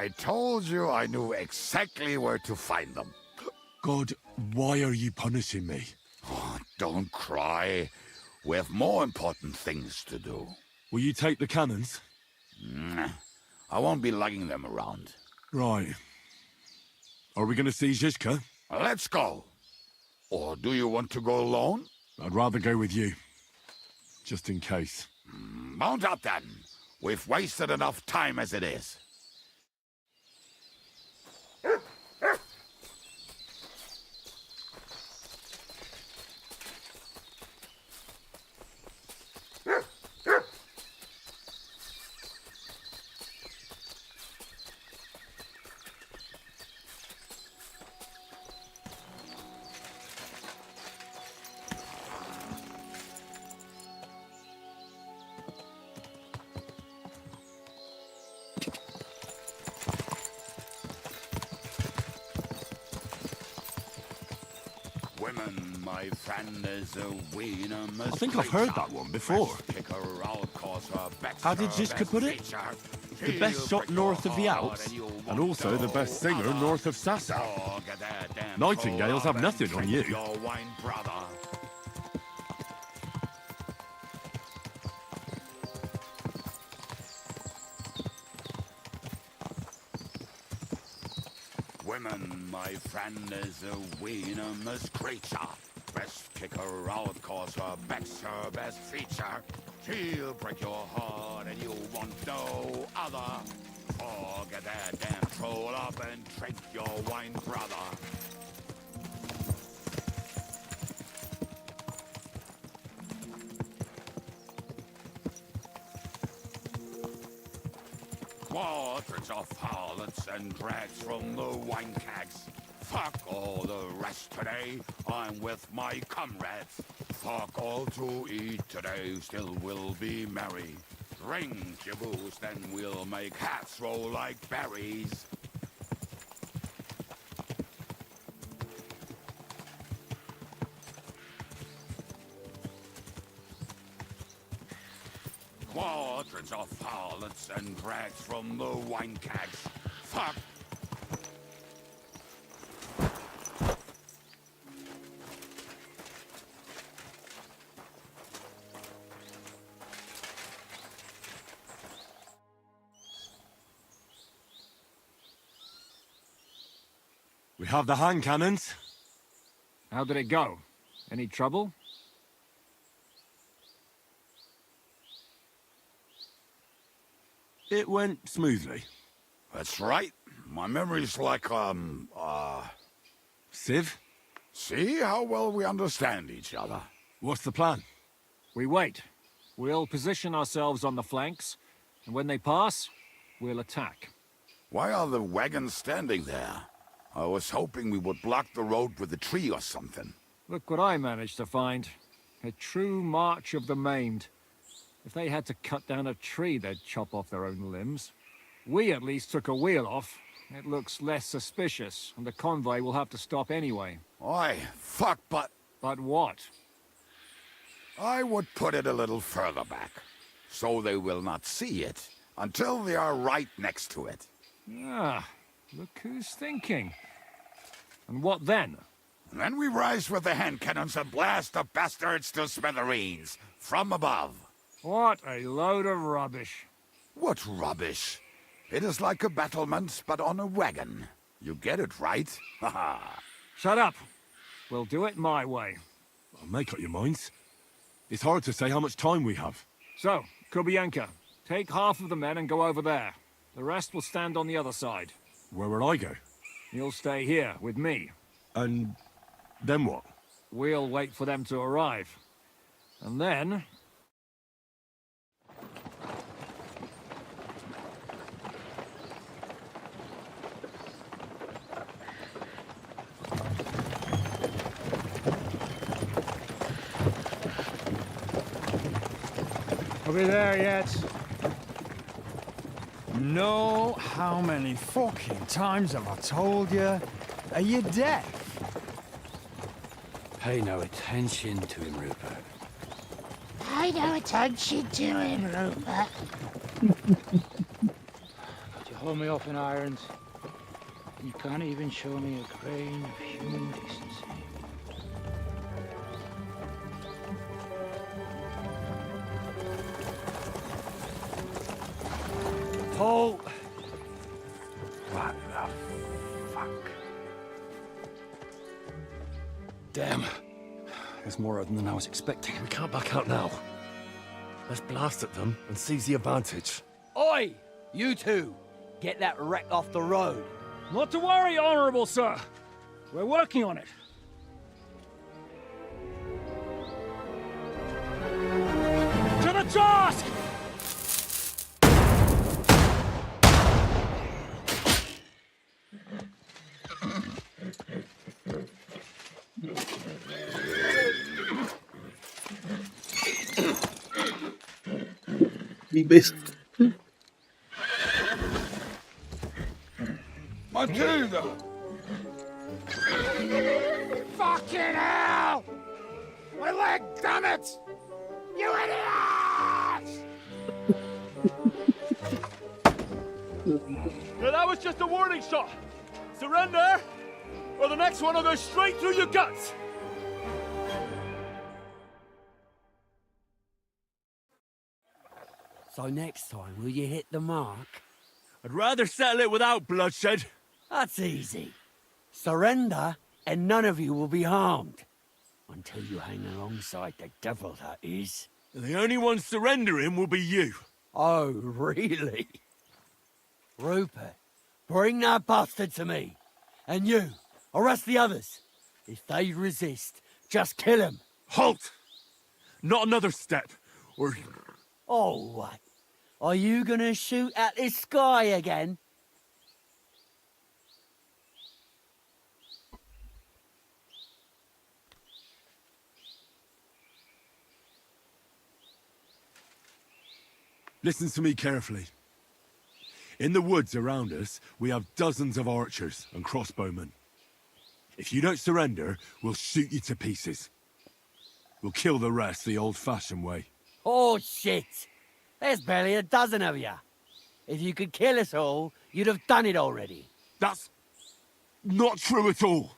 I told you I knew exactly where to find them. God, why are you punishing me? Oh, don't cry. We have more important things to do. Will you take the cannons? I won't be lugging them around. Right. Are we going to see Zizka? Let's go. Or do you want to go alone? I'd rather go with you. Just in case. Mount up then. We've wasted enough time as it is. Women, my friend, is a I think I've heard that one before. How did Zizka put it? The best shot north of the Alps, and also the best singer north of Sassa. Nightingales have nothing on you. Women, my friend, is a venomous creature. Best kicker out, cause her back's her best feature. She'll break your heart and you want no other. Forget that damn troll up and drink your wine, brother. Quadrants of harlots and drags from the wine kegs. Fuck all the rest today, I'm with my comrades. Fuck all to eat today, still we'll be merry. Drink your booze, then we'll make hats roll like berries. Quadrants of harlots and drags from the wine kegs. Fuck. We have the hand cannons. How did it go? Any trouble? It went smoothly. That's right. My memory's like, Civ? See how well we understand each other. What's the plan? We wait. We'll position ourselves on the flanks, and when they pass, we'll attack. Why are the wagons standing there? I was hoping we would block the road with a tree or something. Look what I managed to find. A true march of the maimed. If they had to cut down a tree, they'd chop off their own limbs. We at least took a wheel off. It looks less suspicious, and the convoy will have to stop anyway. Oi, fuck, but... But what? I would put it a little further back, so they will not see it, until they are right next to it. Ah, look who's thinking. And what then? Then we rise with the hand cannons and blast the bastards to smithereens, from above. What a load of rubbish. What rubbish? It is like a battlement, but on a wagon. You get it, right? Haha. Shut up. We'll do it my way. Well, make up your minds. It's hard to say how much time we have. So, Kubienka, take half of the men and go over there. The rest will stand on the other side. Where will I go? You'll stay here with me. And then what? We'll wait for them to arrive. And then... Are we there yet? No, how many fucking times have I told you? Are you deaf? Pay no attention to him, Rupert. Pay no attention to him, Rupert. pull me up in irons. You can't even show me a grain of human decency. Paul! What the fuck? Damn. There's more of them than I was expecting. We can't back out now. Let's blast at them and seize the advantage. Oi! You two! Get that wreck off the road. Not to worry, Honorable Sir. We're working on it. To the task! Wie Matilda! Fucking hell! My leg, damn it! You idiots! No, that was just a warning shot. Surrender, or the next one will go straight through your guts. So next time, will you hit the mark? I'd rather settle it without bloodshed. That's easy. Surrender, and none of you will be harmed. Until you hang alongside the devil, that is. The only one surrendering will be you. Oh, really? Rupert, bring that bastard to me. And you, arrest the others. If they resist, just kill them. Halt! Not another step, or... Oh, what? Are you gonna shoot at the sky again? Listen to me carefully. In the woods around us, we have dozens of archers and crossbowmen. If you don't surrender, we'll shoot you to pieces. We'll kill the rest the old-fashioned way. Oh, shit! There's barely a dozen of you. If you could kill us all, you'd have done it already. That's not true at all.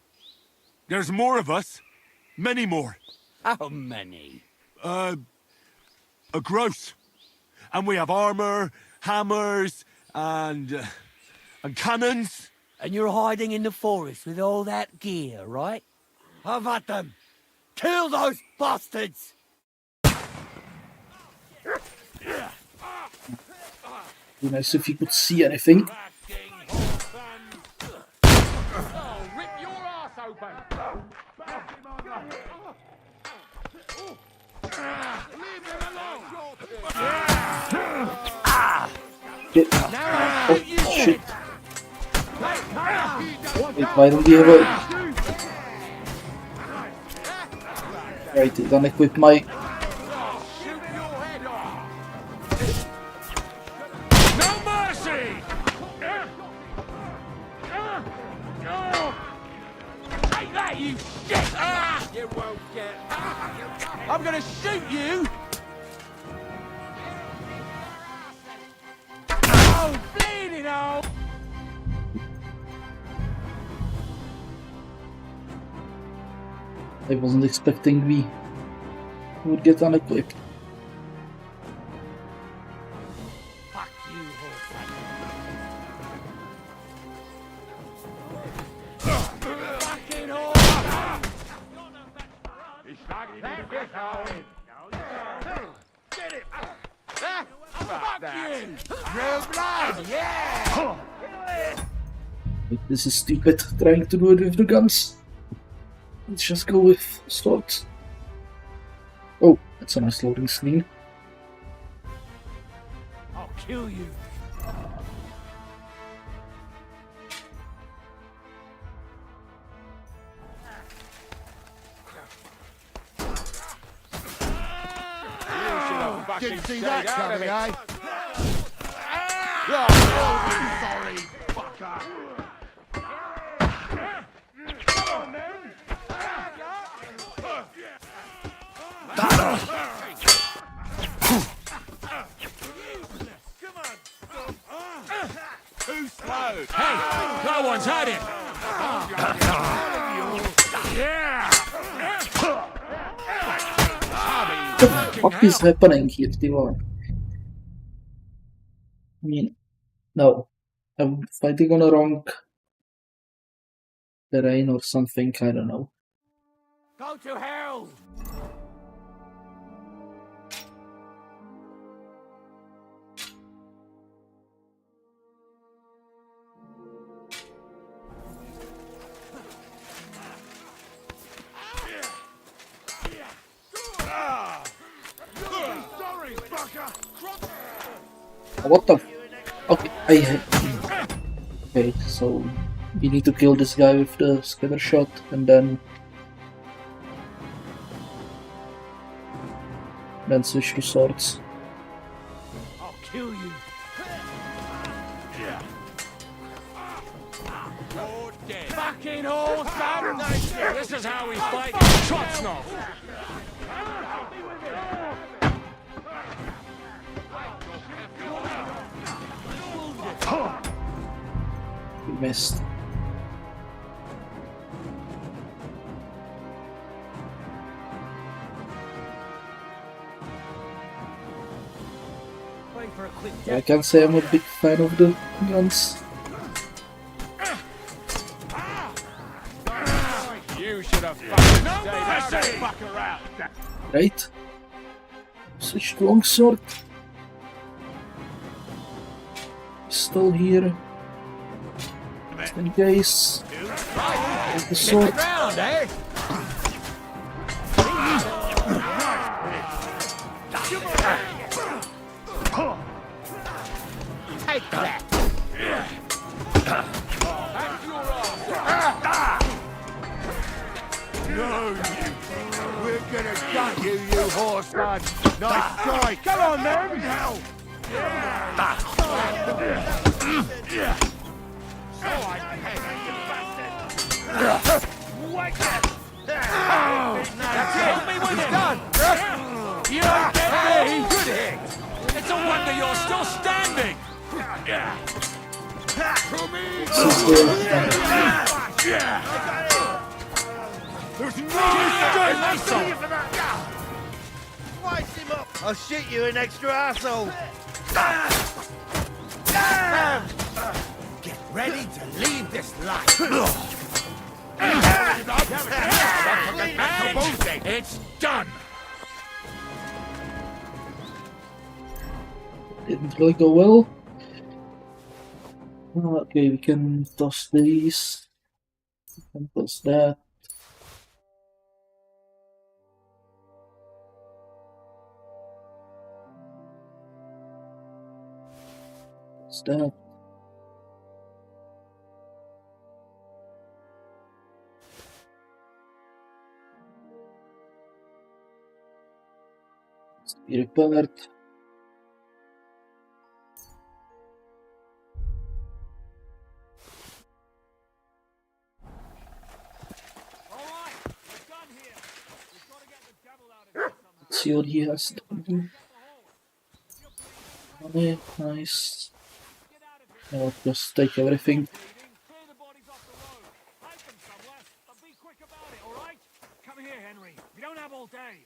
There's more of us. Many more. How many? A gross. And we have armor, hammers, and cannons. And you're hiding in the forest with all that gear, right? Have at them! Kill those bastards! Be nice if you could see anything. Oh shit. Wait, why don't we have a... Right, then equip my... No mercy! Take that, you shit! You won't get... I'm gonna shoot you! Oh, bleeding out! I wasn't expecting we would get unequipped. Fuck you, Fucking Hora! Ich schlage ihn in die Fresse hauen! Get it! Fuck you! Real blood, yeah! This is stupid, trying to do it with the guns. Let's just go with swords. Oh, that's a nice loading screen. I'll kill you. Didn't see that coming, eh? Oh, sorry, fucker! Come on, man! Who's Hey, that one's had it! Yeah! What is happening here, Divan? I mean, no. I'm fighting on a wrong terrain or something, I don't know. Go to hell! What the? Okay, okay, so we need to kill this guy with the scatter shot and then switch to swords. I'll kill you. Fucking horse, man! This is how we fight Trosky! We missed. I can't say I'm a big fan of the guns. You should have fucking around. Right? Switch to longsword. Still here. Just in case. With the sword. Take that! No, we're gonna gut you, you horse lad. Nice try. Come on, man. Hell. Help me with it! Done! You don't get me! Good hit! It's a wonder you're still standing! There's no escape for that. Slice him up. I'll shoot you an extra asshole. Get ready to leave this life. And it's done! Didn't really go well. Okay, we can toss these. We can toss that. What's that? It's to be repaired. Let's see what he has to do. Money, nice. I'll just take everything. Come here, Henry. We don't have all day.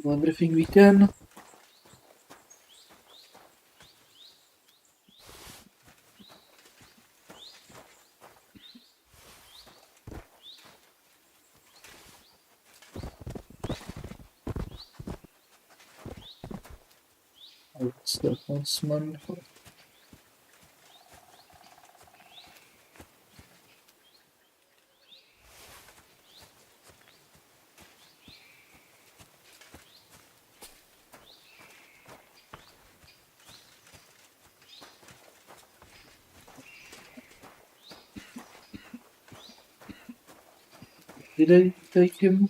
Do everything we can. It's the huntsman. Did I take him?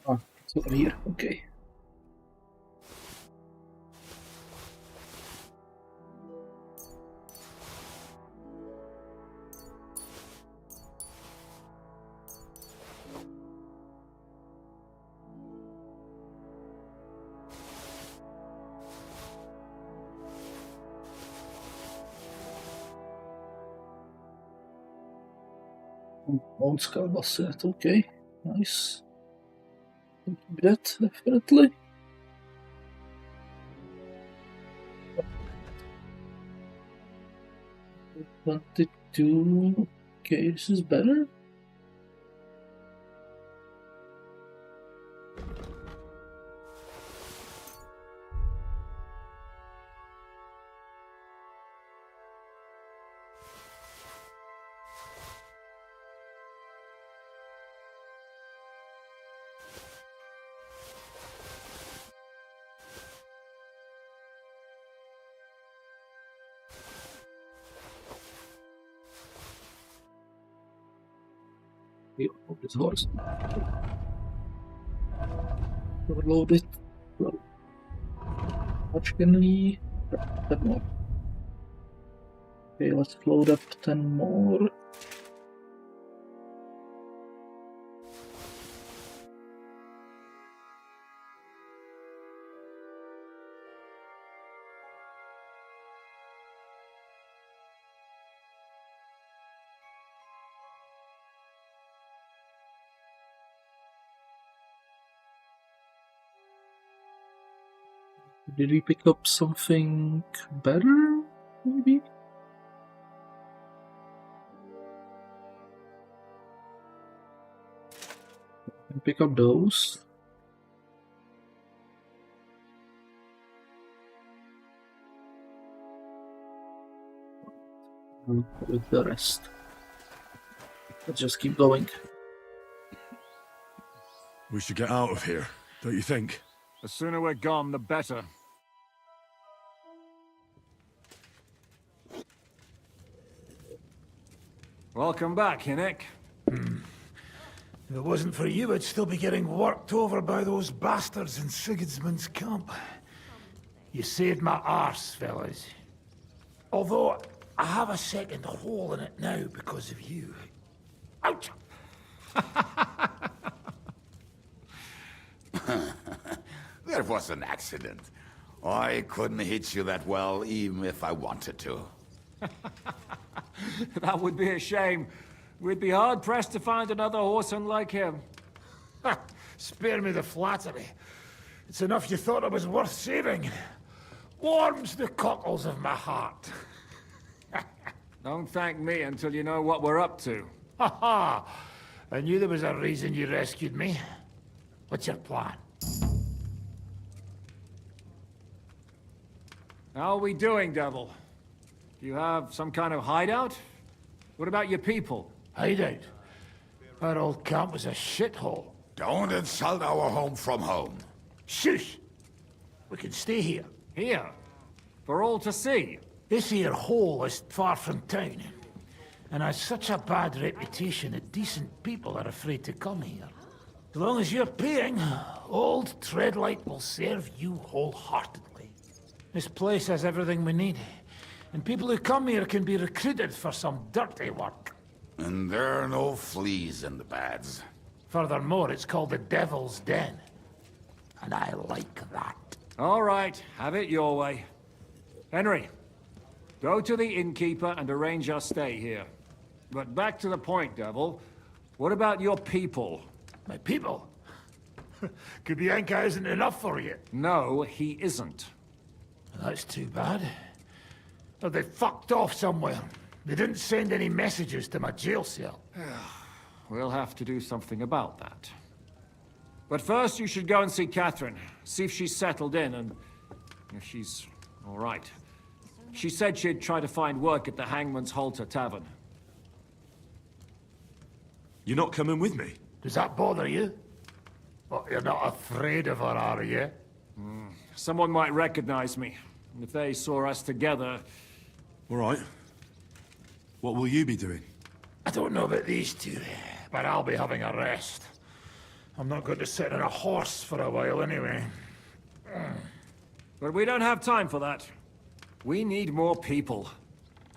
Ah, it's over here. Okay. Old skull was set, okay. Nice. Keep that, definitely. Wanted to... Okay, this is better. Of this horse. Overload it. Much can we? 10 more. Okay, let's load up 10 more. Did we pick up something better, maybe? And pick up those. And with the rest. Let's just keep going. We should get out of here, don't you think? The sooner we're gone, the better. Welcome back, Hinnick. If it wasn't for you, I'd still be getting worked over by those bastards in Sigismund's camp. You saved my arse, fellas. Although, I have a second hole in it now because of you. Ouch! There was an accident. I couldn't hit you that well, even if I wanted to. That would be a shame. We'd be hard-pressed to find another horseman like him. Spare me the flattery. It's enough you thought it was worth saving. Warms the cockles of my heart. Don't thank me until you know what we're up to. Ha ha! I knew there was a reason you rescued me. What's your plan? How are we doing, Devil? Do you have some kind of hideout? What about your people? Hideout? Our old camp was a shithole. Don't insult our home from home. Shush! We can stay here. Here? For all to see? This here hole is far from town, and has such a bad reputation that decent people are afraid to come here. As long as you're paying, old Treadlight will serve you wholeheartedly. This place has everything we need, and people who come here can be recruited for some dirty work. And there are no fleas in the beds. Furthermore, it's called the Devil's Den, and I like that. All right, have it your way. Henry, go to the innkeeper and arrange our stay here. But back to the point, Devil. What about your people? My people? Kubianka isn't enough for you. No, he isn't. That's too bad. Or they fucked off somewhere. They didn't send any messages to my jail cell. We'll have to do something about that. But first, you should go and see Catherine. See if she's settled in and if she's all right. She said she'd try to find work at the Hangman's Halter Tavern. You're not coming with me? Does that bother you? But you're not afraid of her, are you? Someone might recognize me. And if they saw us together... All right. What will you be doing? I don't know about these two, but I'll be having a rest. I'm not going to sit on a horse for a while anyway. But we don't have time for that. We need more people.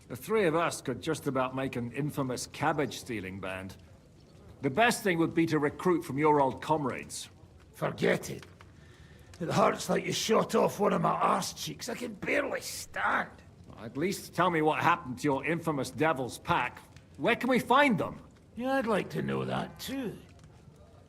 The three of us could just about make an infamous cabbage-stealing band. The best thing would be to recruit from your old comrades. Forget it. It hurts like you shot off one of my arse cheeks. I can barely stand. At least tell me what happened to your infamous Devil's Pack. Where can we find them? Yeah, I'd like to know that too.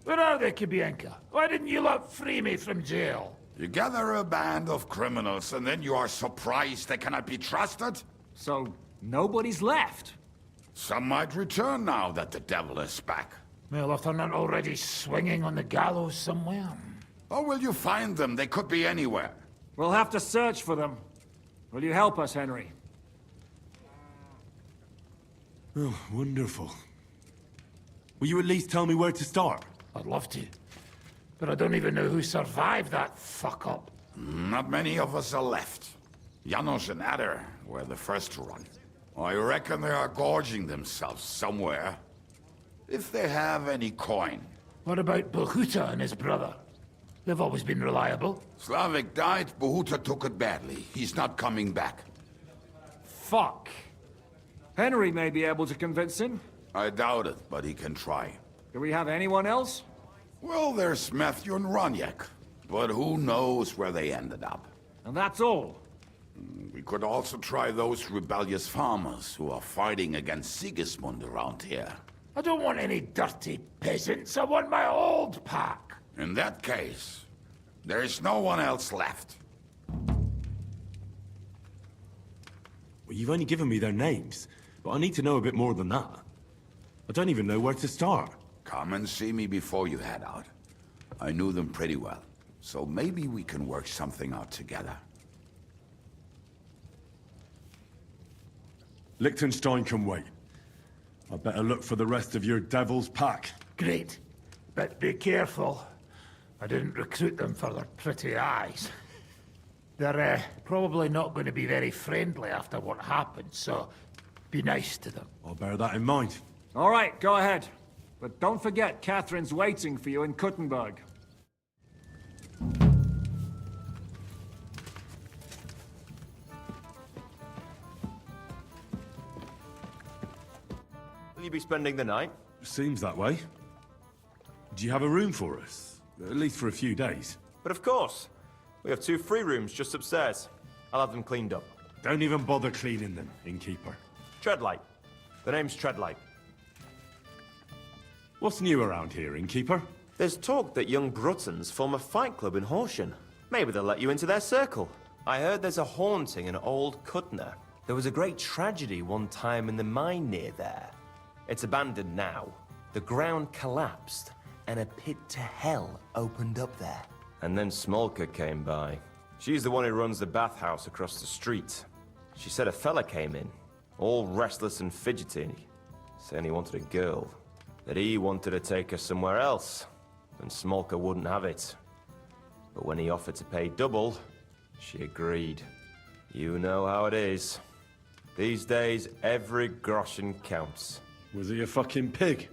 Where are they, Kubienka? Why didn't you lot free me from jail? You gather a band of criminals and then you are surprised they cannot be trusted? So, nobody's left? Some might return now that the devil is back. Well, if they're not already swinging on the gallows somewhere. Or will you find them? They could be anywhere. We'll have to search for them. Will you help us, Henry? Oh, wonderful. Will you at least tell me where to start? I'd love to. But I don't even know who survived that fuck-up. Not many of us are left. Janos and Adder were the first to run. I reckon they are gorging themselves somewhere. If they have any coin. What about Bohuta and his brother? They've always been reliable. Slavik died, Bohuta took it badly. He's not coming back. Fuck. Henry may be able to convince him. I doubt it, but he can try. Do we have anyone else? Well, there's Matthew and Roniak. But who knows where they ended up. And that's all? We could also try those rebellious farmers who are fighting against Sigismund around here. I don't want any dirty peasants. I want my old pack. In that case, there's no one else left. Well, you've only given me their names, but I need to know a bit more than that. I don't even know where to start. Come and see me before you head out. I knew them pretty well, so maybe we can work something out together. Liechtenstein can wait. I better look for the rest of your devil's pack. Great. But be careful. I didn't recruit them for their pretty eyes. They're probably not going to be very friendly after what happened, so be nice to them. I'll bear that in mind. All right, go ahead. But don't forget, Catherine's waiting for you in Kutenberg. Will you be spending the night? Seems that way. Do you have a room for us? At least for a few days. But of course. We have 2 free rooms just upstairs. I'll have them cleaned up. Don't even bother cleaning them, innkeeper. Treadlight. The name's Treadlight. What's new around here, innkeeper? There's talk that young Bruttons form a fight club in Horsham. Maybe they'll let you into their circle. I heard there's a haunting in old Kutná. There was a great tragedy one time in the mine near there. It's abandoned now. The ground collapsed, and a pit to hell opened up there. And then Smolka came by. She's the one who runs the bathhouse across the street. She said a fella came in, all restless and fidgety, saying he wanted a girl. That he wanted to take her somewhere else, and Smolka wouldn't have it. But when he offered to pay double, she agreed. You know how it is. These days, every groschen counts. Was he a fucking pig?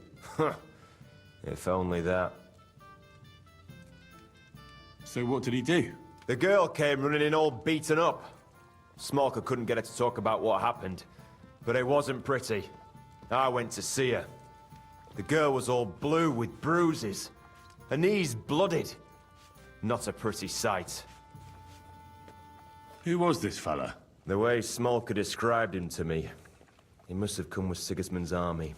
If only that. So what did he do? The girl came running in all beaten up. Smolka couldn't get her to talk about what happened, but it wasn't pretty. I went to see her. The girl was all blue with bruises. Her knees blooded. Not a pretty sight. Who was this fella? The way Smolka described him to me, he must have come with Sigismund's army.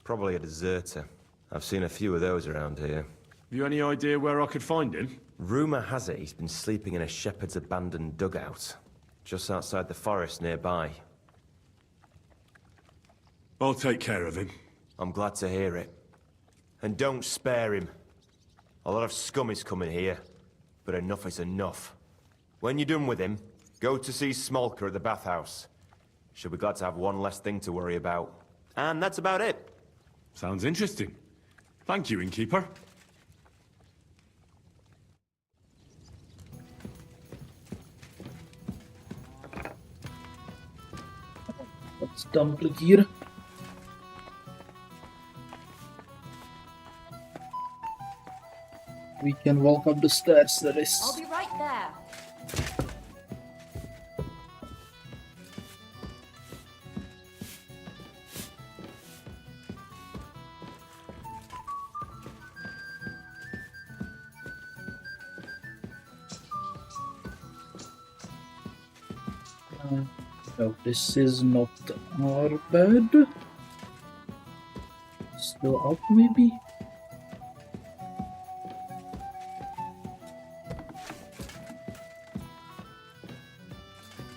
Probably a deserter. I've seen a few of those around here. Have you any idea where I could find him? Rumour has it he's been sleeping in a shepherd's abandoned dugout, just outside the forest nearby. I'll take care of him. I'm glad to hear it. And don't spare him. A lot of scum is coming here, but enough is enough. When you're done with him, go to see Smolka at the bathhouse. She'll be glad to have one less thing to worry about. And that's about it. Sounds interesting. Thank you, innkeeper. Let's dump it here. We can walk up the stairs, that is. I'll be right there. No, this is not our bed. Still up, maybe?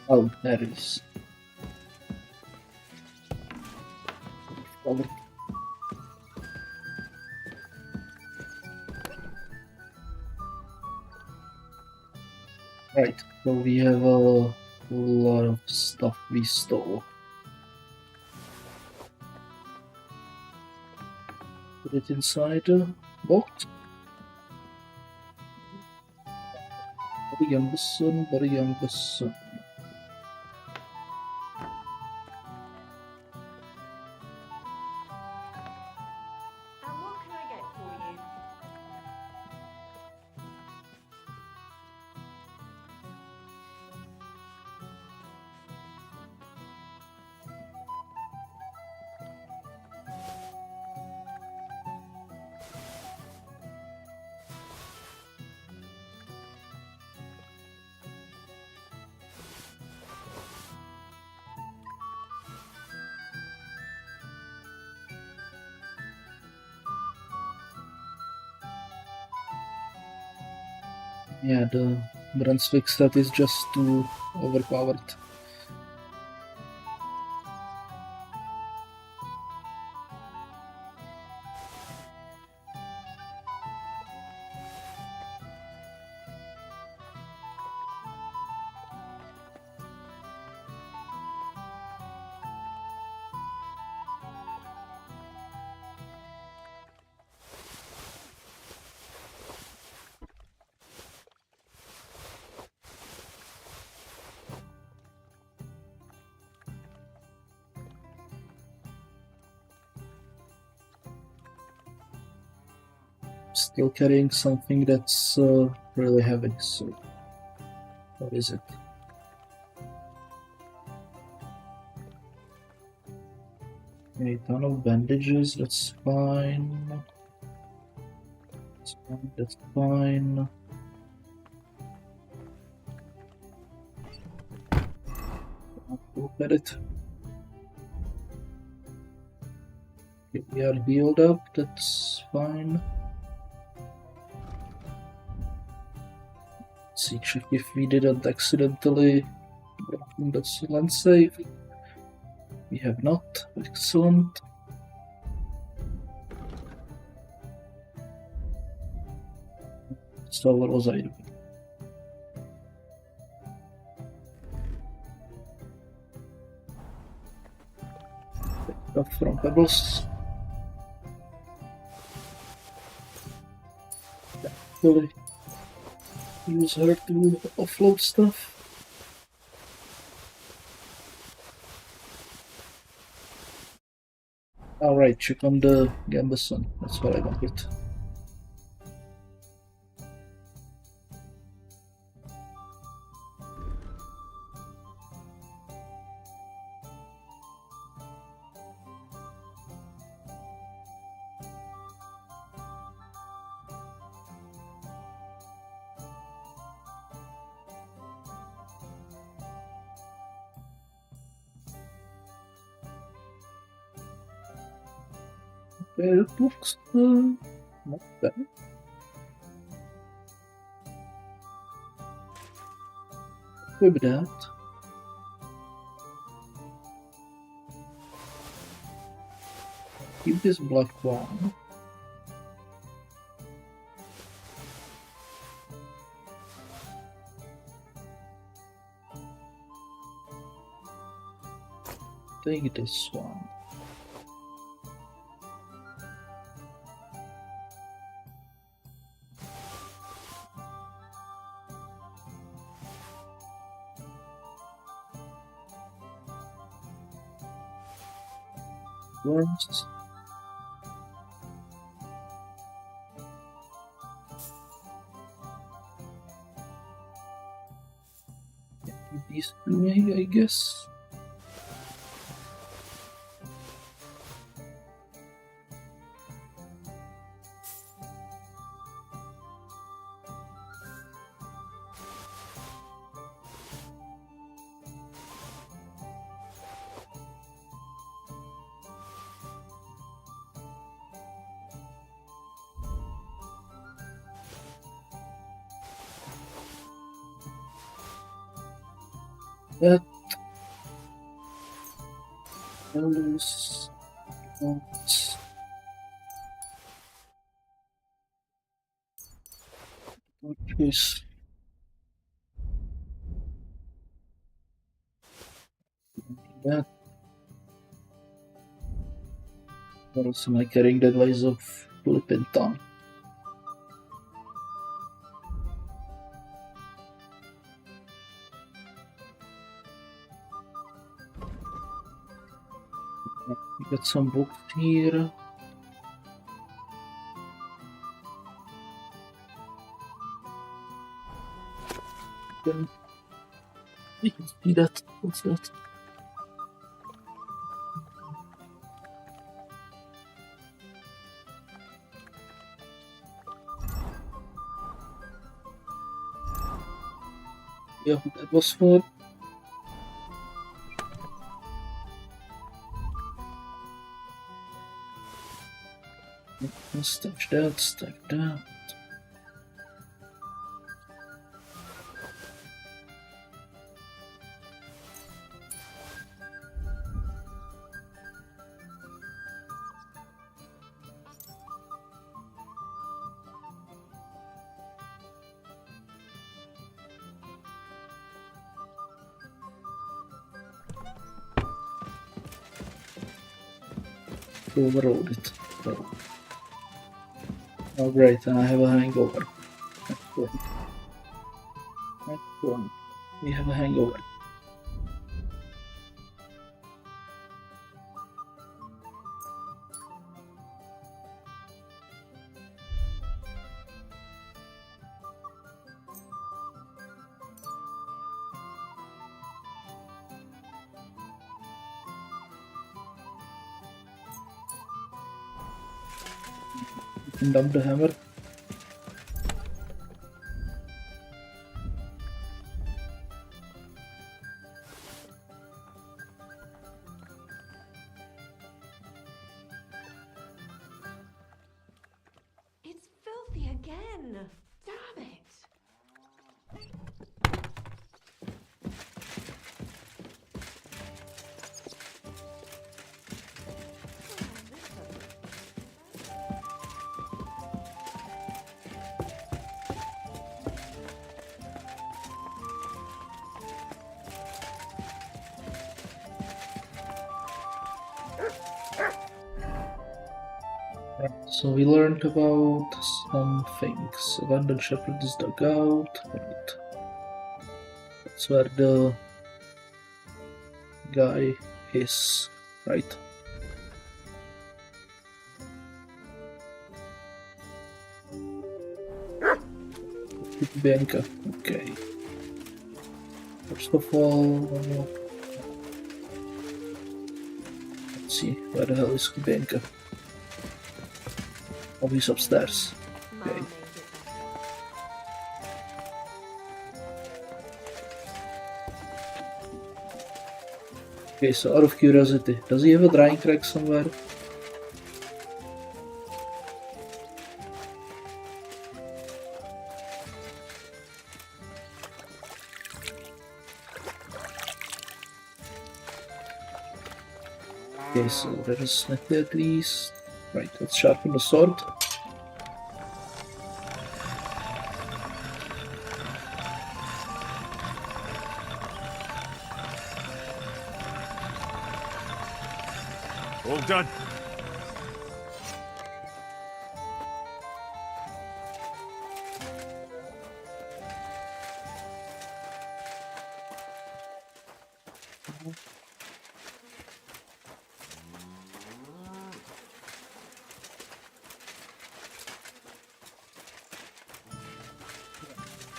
Oh, there it is. Covered. Right, so we have a lot of stuff we stole. Put it inside a box. Very youngest son, very youngest son. And what can I get for you? Yeah, the Brunswick stat is just too overpowered. Still carrying something that's really heavy, so what is it? A ton of bandages, that's fine. That's fine, that's fine. Look at it. Okay, we are healed up, that's fine. Let's see, check if we didn't accidentally broken the land save. We have not. Excellent. So what was I doing? Stuff from Pebbles. Actually, use her to offload stuff. Alright, check on the Gambison. That's what I wanted. It looks not bad. Maybe that. Keep this black one. Take this one. Worms. These two, maybe, I guess. That those not what is that? What else am I carrying the advice of flipping tongue? We got some books here. Then we can see that. What's that? Yeah, that was for. Stuff that, stuff that. Overrode it. So. Oh great, and I have a hangover. Excellent. Excellent. We have a hangover. You can dump the hammer. It's filthy again. Damn it. So we learned about some things. Abandoned shepherd is dug out. Right. That's where the guy is, right? Kutenberg. Okay. First of all, let's see, where the hell is Kutenberg? Oh, he's upstairs. Okay. Okay, so out of curiosity, does he have a drying rack somewhere? Okay, so there is smithy at least. Right, let's sharpen the sword. All done.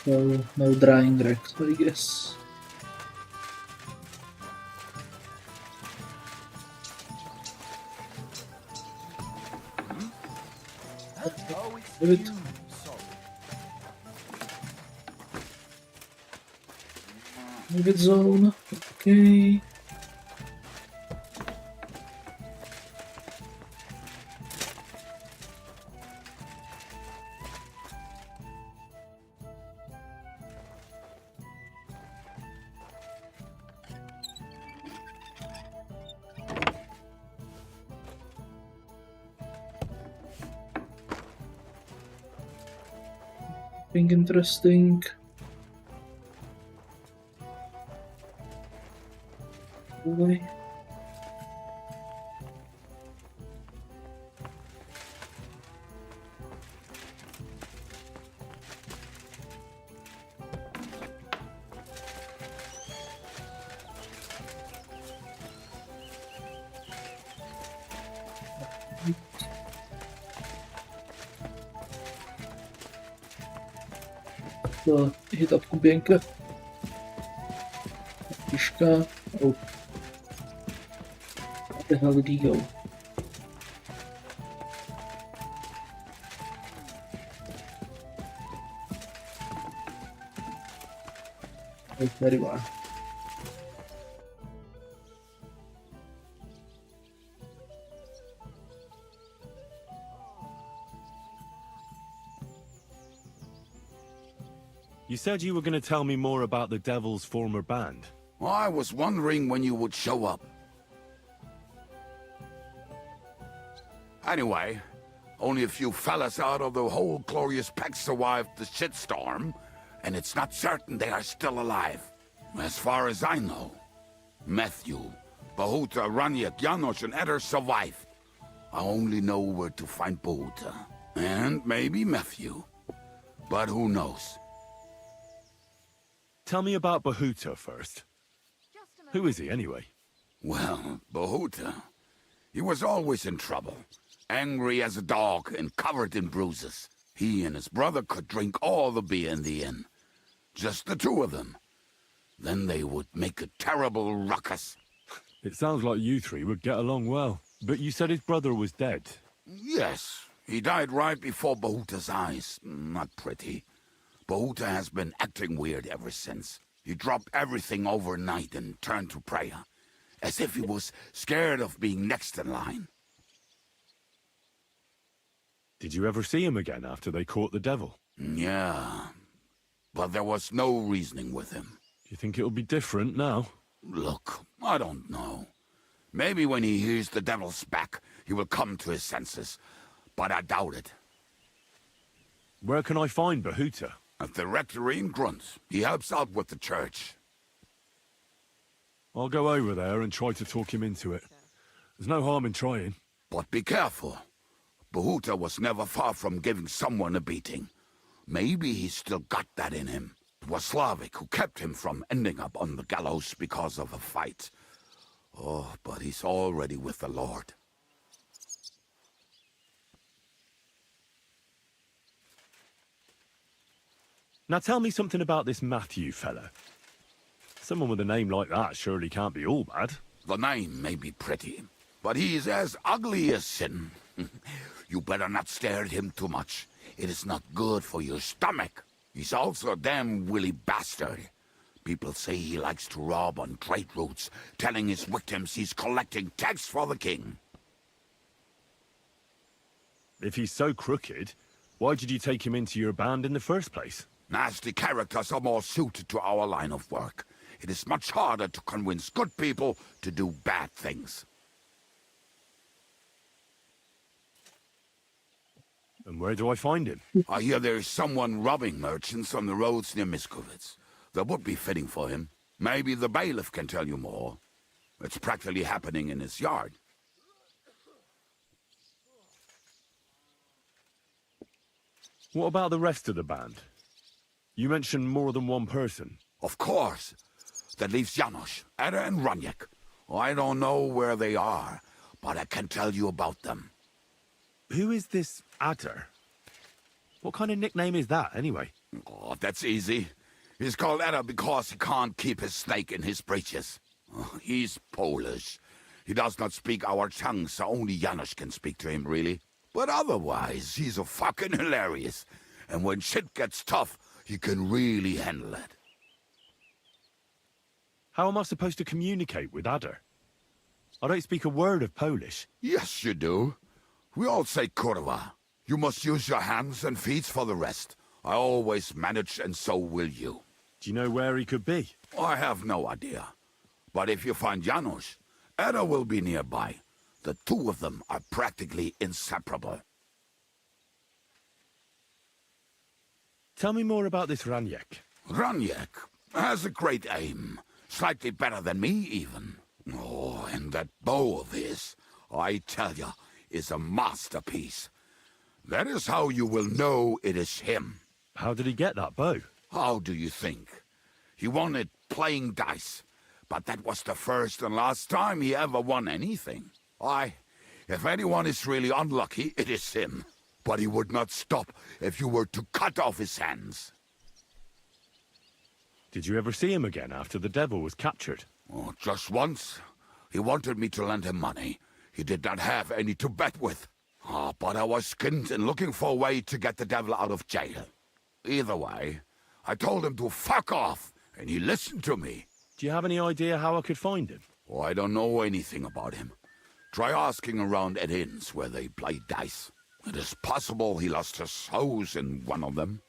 So, no drying racks, I guess. Do it. Move it zone. Okay. Anything interesting? Really? So, hit up kuběnka. Tiška. Oh. Where the hell did he go? Oh, very well. You said you were going to tell me more about the Devil's former band. I was wondering when you would show up. Anyway, only a few fellas out of the whole glorious pack survived the shitstorm, and it's not certain they are still alive. As far as I know, Matthew, Bahuta, Raniak, Janos, and Eder survived. I only know where to find Bahuta, and maybe Matthew. But who knows? Tell me about Bahuta first. Who is he, anyway? Well, Bahuta, he was always in trouble. Angry as a dog and covered in bruises. He and his brother could drink all the beer in the inn. Just the two of them. Then they would make a terrible ruckus. It sounds like you three would get along well. But you said his brother was dead. Yes, he died right before Bahuta's eyes. Not pretty. Bahuta has been acting weird ever since. He dropped everything overnight and turned to prayer. As if he was scared of being next in line. Did you ever see him again after they caught the devil? Yeah, but there was no reasoning with him. Do you think it'll be different now? Look, I don't know. Maybe when he hears the devil's back, he will come to his senses. But I doubt it. Where can I find Bahuta? At the rectory in Grunt. He helps out with the church. I'll go over there and try to talk him into it. There's no harm in trying. But be careful. Bahuta was never far from giving someone a beating. Maybe he's still got that in him. It was Slavic who kept him from ending up on the gallows because of a fight. Oh, but he's already with the Lord. Now tell me something about this Matthew fella. Someone with a name like that surely can't be all bad. The name may be pretty, but he's as ugly as sin. You better not stare at him too much. It is not good for your stomach. He's also a damn willy bastard. People say he likes to rob on trade routes, telling his victims he's collecting tax for the king. If he's so crooked, why did you take him into your band in the first place? Nasty characters are more suited to our line of work. It is much harder to convince good people to do bad things. And where do I find him? I hear there is someone robbing merchants on the roads near Miskovitz. That would be fitting for him. Maybe the bailiff can tell you more. It's practically happening in his yard. What about the rest of the band? You mentioned more than one person. Of course. That leaves Janos, Eder and Raniak. I don't know where they are, but I can tell you about them. Who is this Eder? What kind of nickname is that, anyway? Oh, that's easy. He's called Eder because he can't keep his snake in his breeches. He's Polish. He does not speak our tongue, so only Janos can speak to him, really. But otherwise, he's a fucking hilarious. And when shit gets tough, he can really handle it. How am I supposed to communicate with Eder? I don't speak a word of Polish. Yes, you do. We all say kurwa. You must use your hands and feet for the rest. I always manage, and so will you. Do you know where he could be? I have no idea. But if you find Janos, Eder will be nearby. The two of them are practically inseparable. Tell me more about this Ranyek. Ranyek has a great aim. Slightly better than me, even. Oh, and that bow of his, I tell ya, is a masterpiece. That is how you will know it is him. How did he get that bow? How do you think? He won it playing dice. But that was the first and last time he ever won anything. If anyone is really unlucky, it is him. But he would not stop if you were to cut off his hands. Did you ever see him again after the devil was captured? Oh, just once. He wanted me to lend him money. He did not have any to bet with. But I was skinned and looking for a way to get the devil out of jail. Either way, I told him to fuck off, and he listened to me. Do you have any idea how I could find him? Oh, I don't know anything about him. Try asking around at inns where they play dice. It is possible he lost his hose in one of them.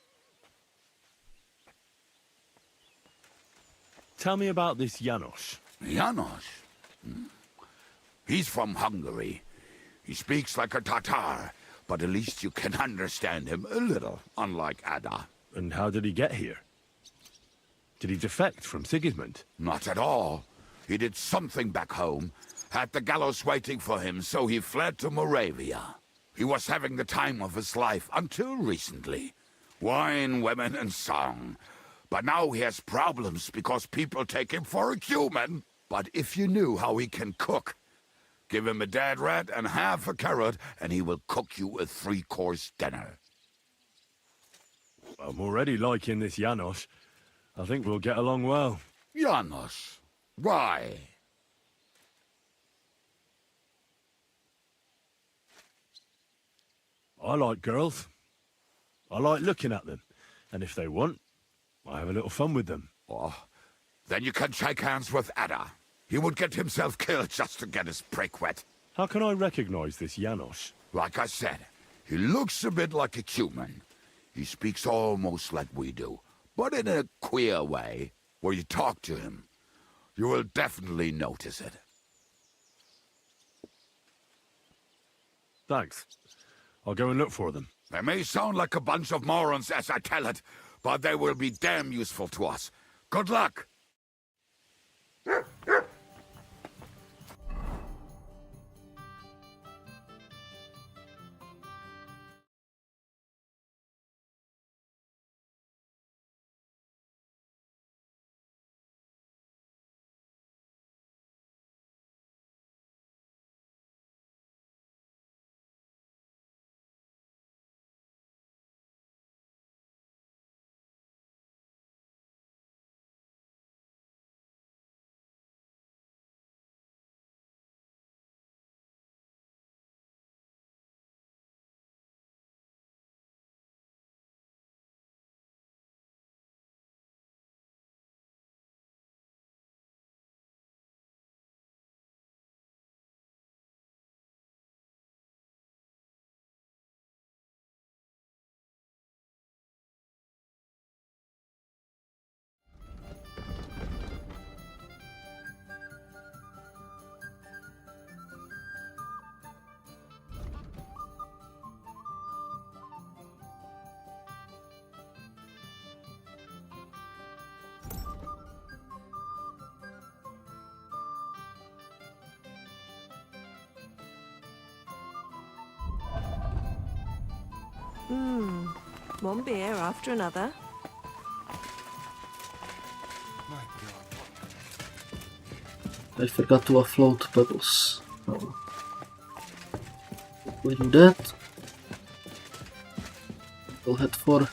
Tell me about this Janos. Janos? He's from Hungary. He speaks like a Tatar, but at least you can understand him a little, unlike Ada. And how did he get here? Did he defect from Sigismund? Not at all. He did something back home, had the gallows waiting for him, so he fled to Moravia. He was having the time of his life until recently. Wine, women, and song. But now he has problems because people take him for a human. But if you knew how he can cook, give him a dead rat and half a carrot, and he will cook you a 3-course dinner. I'm already liking this Janos. I think we'll get along well. Janos? Why? I like girls. I like looking at them. And if they want, I have a little fun with them. Oh, then you can shake hands with Ada. He would get himself killed just to get his prick wet. How can I recognize this Janos? Like I said, he looks a bit like a human. He speaks almost like we do, but in a queer way. Where you talk to him, you will definitely notice it. Thanks. I'll go and look for them. They may sound like a bunch of morons as I tell it, but they will be damn useful to us. Good luck! One beer after another. I forgot to offload pebbles. Oh. We do that. We'll head for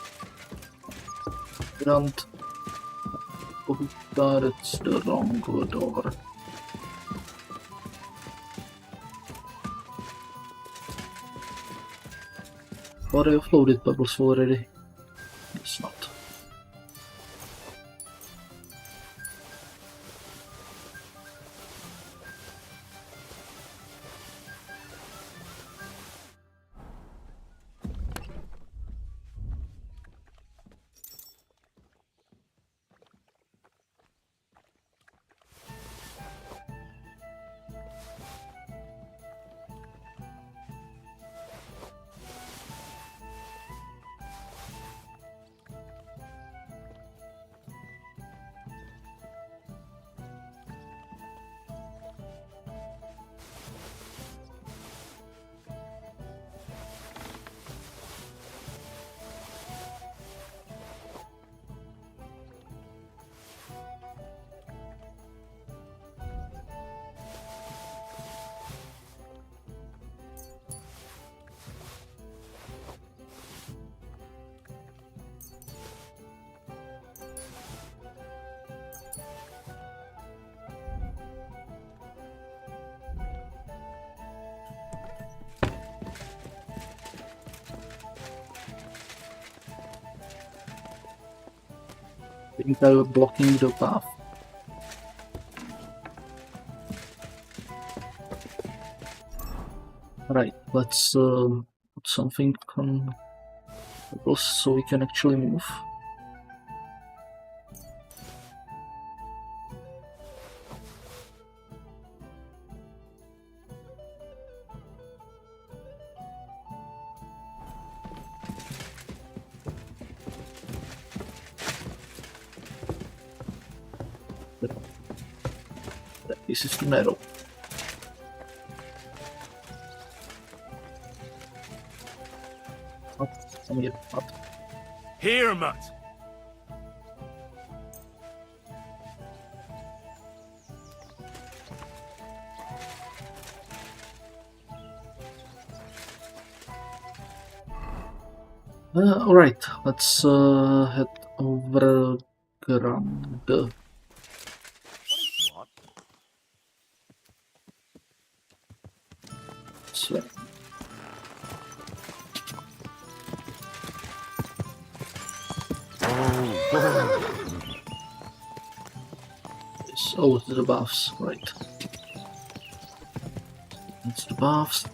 Grand. Oh, that's the wrong door. Or I offloaded pebbles already. It's not. think they were blocking the path. Right, let's put something on the so we can actually move. This is too narrow. Up, come here, up. Here, Mutt. Alright, let's head over ground. What? So. Oh, the buffs, right. That's the buffs.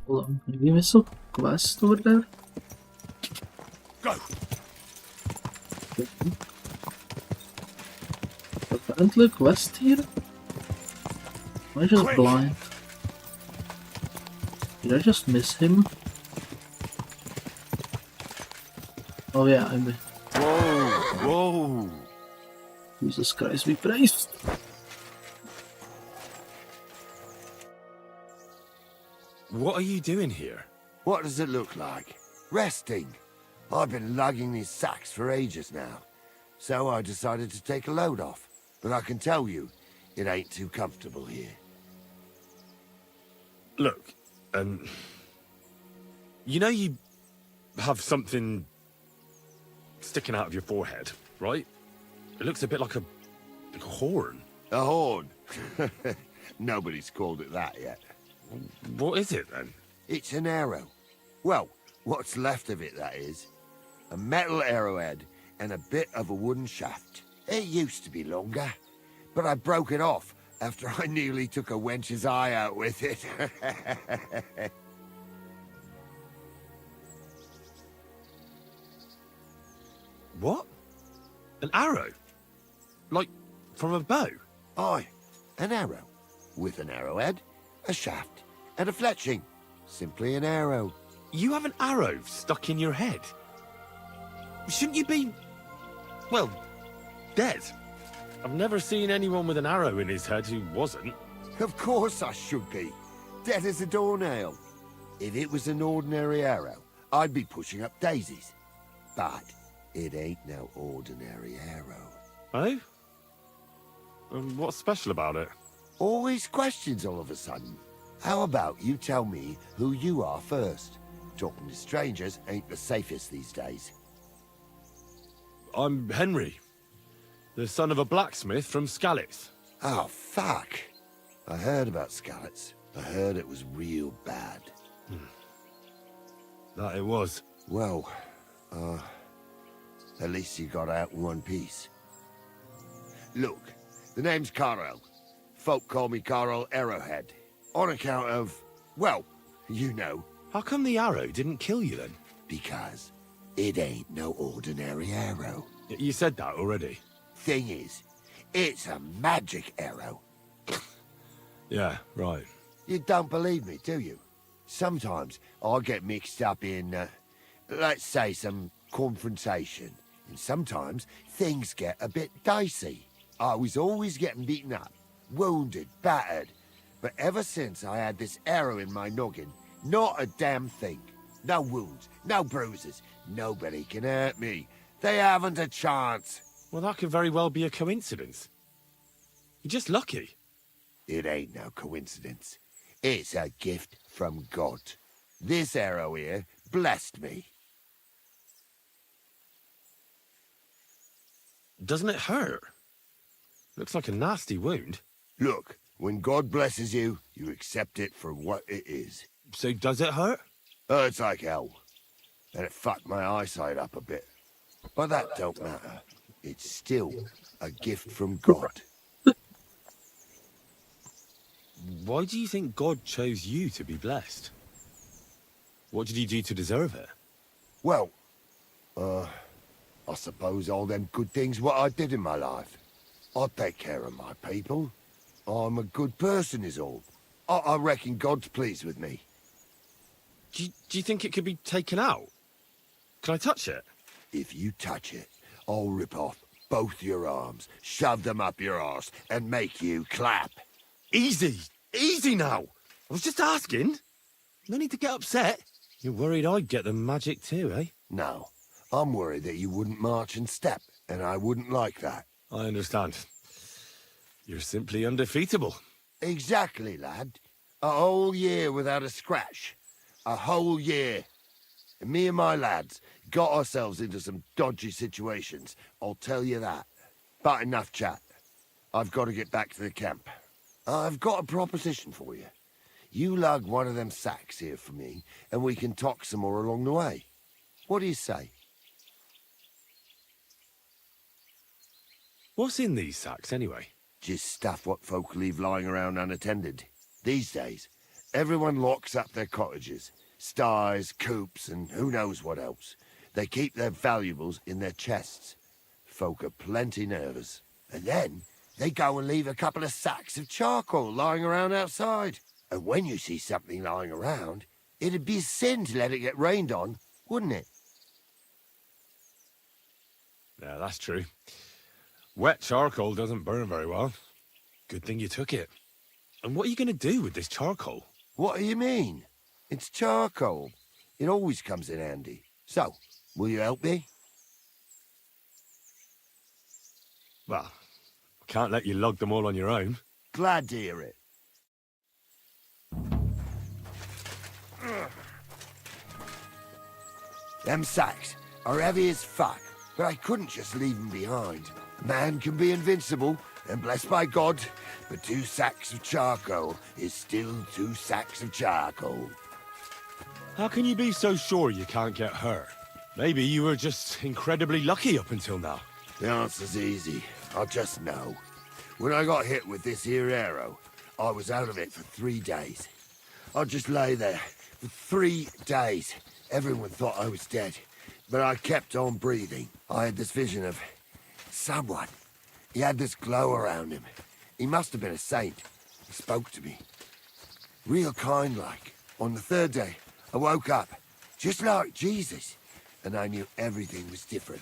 Hold on, did we miss a quest over there? Go! Apparently a quest here? Am I just blind? Did I just miss him? Oh yeah, I missed. Whoa! Whoa! Jesus Christ, be praised! What are you doing here? What does it look like? Resting. I've been lugging these sacks for ages now. So I decided to take a load off. But I can tell you, it ain't too comfortable here. Look, you know you have something sticking out of your forehead, right? It looks a bit like a horn. A horn? Nobody's called it that yet. What is it, then? It's an arrow. Well, what's left of it, that is. A metal arrowhead and a bit of a wooden shaft. It used to be longer, but I broke it off after I nearly took a wench's eye out with it. What? An arrow? Like, from a bow? Aye, an arrow. With an arrowhead, a shaft, and a fletching. Simply an arrow. You have an arrow stuck in your head? Shouldn't you be, well, dead? I've never seen anyone with an arrow in his head who wasn't. Of course I should be. Dead as a doornail. If it was an ordinary arrow, I'd be pushing up daisies. But it ain't no ordinary arrow. Oh? And what's special about it? Always questions all of a sudden. How about you tell me who you are first? Talking to strangers ain't the safest these days. I'm Henry, the son of a blacksmith from Skalitz. Oh, fuck. I heard about Skalitz. I heard it was real bad. That it was. Well, at least you got out in one piece. Look, the name's Carl. Folk call me Carl Arrowhead. On account of, well, you know. How come the arrow didn't kill you then? Because it ain't no ordinary arrow. You said that already. Thing is, it's a magic arrow. Yeah, right. You don't believe me, do you? Sometimes I get mixed up in, let's say, some confrontation. And sometimes things get a bit dicey. I was always getting beaten up, wounded, battered. But ever since I had this arrow in my noggin, not a damn thing. No wounds, no bruises. Nobody can hurt me. They haven't a chance. Well, that could very well be a coincidence. You're just lucky. It ain't no coincidence. It's a gift from God. This arrow here blessed me. Doesn't it hurt? Looks like a nasty wound. Look, when God blesses you, you accept it for what it is. So does it hurt? Hurts like hell. And it fucked my eyesight up a bit. But that don't matter. It's still a gift from God. Why do you think God chose you to be blessed? What did you do to deserve it? Well, I suppose all them good things what I did in my life. I take care of my people. I'm a good person is all. I reckon God's pleased with me. Do you think it could be taken out? Can I touch it? If you touch it, I'll rip off both your arms, shove them up your arse, and make you clap. Easy! Easy now! I was just asking. No need to get upset. You're worried I'd get the magic too, eh? No. I'm worried that you wouldn't march and step, and I wouldn't like that. I understand. You're simply undefeatable. Exactly, lad. A whole year without a scratch. A whole year. And me and my lads got ourselves into some dodgy situations, I'll tell you that. But enough chat. I've got to get back to the camp. I've got a proposition for you. You lug one of them sacks here for me, and we can talk some more along the way. What do you say? What's in these sacks, anyway? Just stuff what folk leave lying around unattended. These days, everyone locks up their cottages, sties, coops, and who knows what else. They keep their valuables in their chests. Folk are plenty nervous. And then they go and leave a couple of sacks of charcoal lying around outside. And when you see something lying around, it'd be a sin to let it get rained on, wouldn't it? Yeah, that's true. Wet charcoal doesn't burn very well. Good thing you took it. And what are you going to do with this charcoal? What do you mean? It's charcoal. It always comes in handy. So, will you help me? Well, I can't let you lug them all on your own. Glad to hear it. Them sacks are heavy as fuck, but I couldn't just leave them behind. A man can be invincible and blessed by God, but 2 sacks of charcoal is still 2 sacks of charcoal. How can you be so sure you can't get hurt? Maybe you were just incredibly lucky up until now. The answer's easy. I just know. When I got hit with this here arrow, I was out of it for 3 days. I just lay there for 3 days. Everyone thought I was dead, but I kept on breathing. I had this vision of someone. He had this glow around him. He must have been a saint. He spoke to me. Real kind-like. On the 3rd day, I woke up, just like Jesus, and I knew everything was different.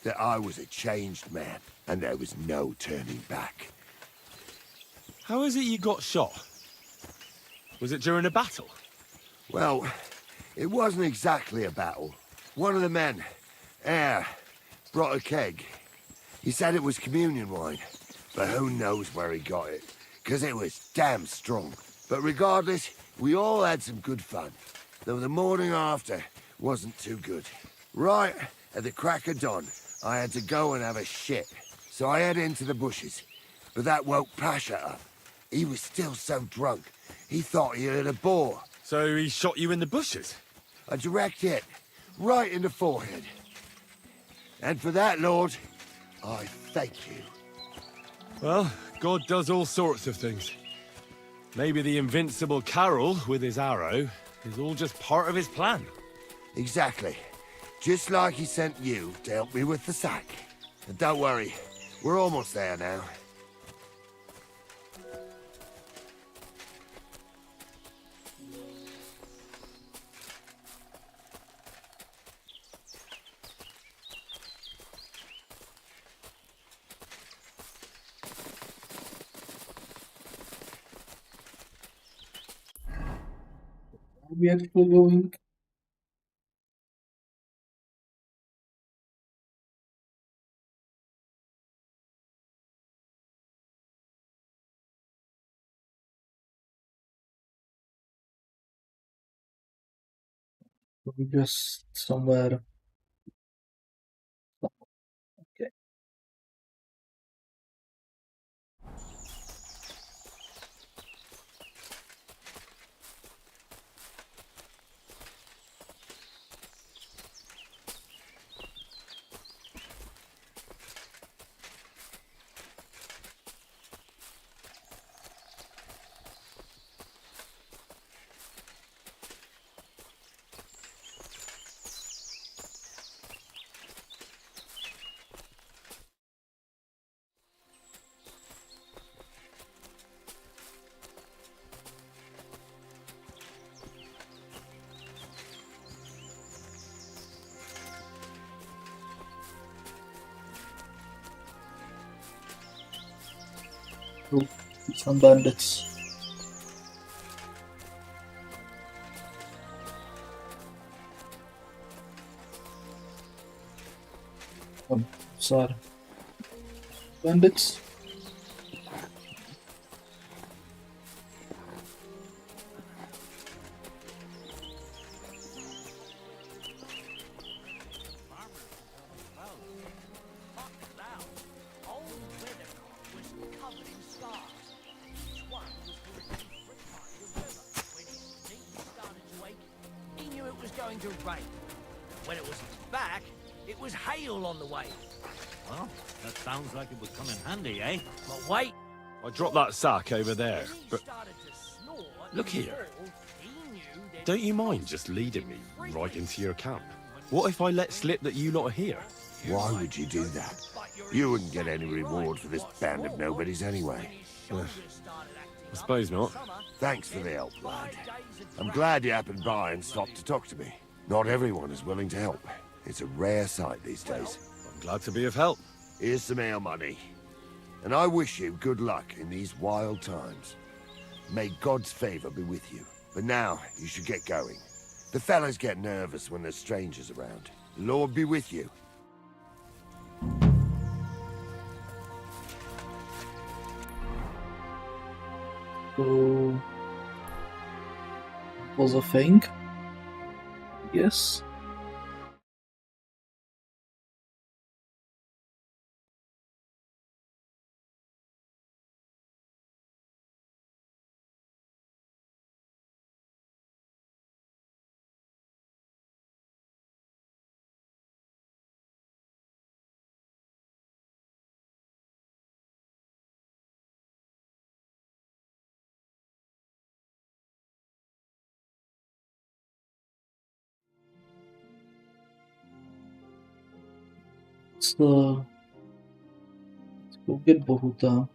That I was a changed man, and there was no turning back. How is it you got shot? Was it during a battle? Well, it wasn't exactly a battle. One of the men, brought a keg. He said it was communion wine, but who knows where he got it, because it was damn strong. But regardless, we all had some good fun, though the morning after wasn't too good. Right at the crack of dawn, I had to go and have a shit, so I head into the bushes. But that woke Pasha up, He was still so drunk, he thought he heard a boar. So he shot you in the bushes? A direct hit, right in the forehead. And for that, Lord, I thank you. Well, God does all sorts of things. Maybe the invincible Carol, with his arrow, is all just part of his plan. Exactly. Just like he sent you to help me with the sack. And don't worry, we're almost there now. Are we actually going? We just somewhere. Okay. Oh, some bandits. Sorry. Bandits. Going to rain. When it was back, it was hail on the way. Well, that sounds like it would come in handy, eh? But wait. I dropped that sack over there, but... Look here. Don't you mind just leading me right into your camp? What if I let slip that you lot are here? Why would you do that? You wouldn't get any reward for this band of nobodies anyway. I suppose not. Thanks for the help, lad. I'm glad you happened by and stopped to talk to me. Not everyone is willing to help. It's a rare sight these days. I'm glad to be of help. Here's some ale money. And I wish you good luck in these wild times. May God's favor be with you. But now, you should get going. The fellas get nervous when there's strangers around. The Lord be with you. So... was a thing? Yes. Let's go get Bohuta.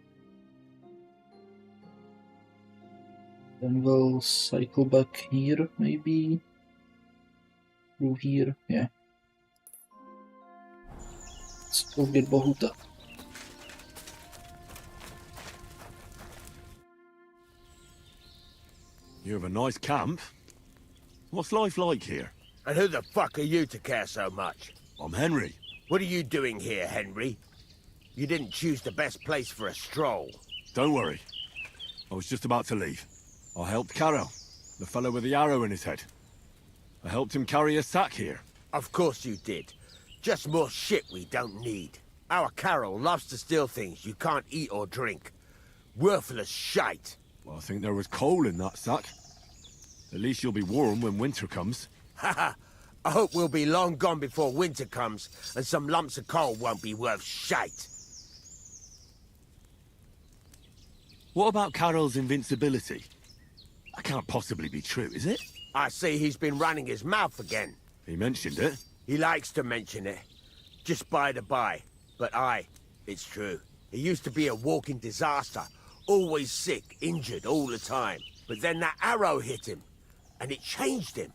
Then we'll cycle back here, maybe? Through here, yeah. Let's go get Bohuta. You have a nice camp. What's life like here? And who the fuck are you to care so much? I'm Henry. What are you doing here, Henry? You didn't choose the best place for a stroll. Don't worry. I was just about to leave. I helped Carol, the fellow with the arrow in his head. I helped him carry a sack here. Of course you did. Just more shit we don't need. Our Carol loves to steal things you can't eat or drink. Worthless shite. Well, I think there was coal in that sack. At least you'll be warm when winter comes. Haha. I hope we'll be long gone before winter comes, and some lumps of coal won't be worth shite. What about Carol's invincibility? That can't possibly be true, is it? I see he's been running his mouth again. He mentioned it. He likes to mention it. Just by the by. But it's true. He used to be a walking disaster. Always sick, injured all the time. But then that arrow hit him, and it changed him.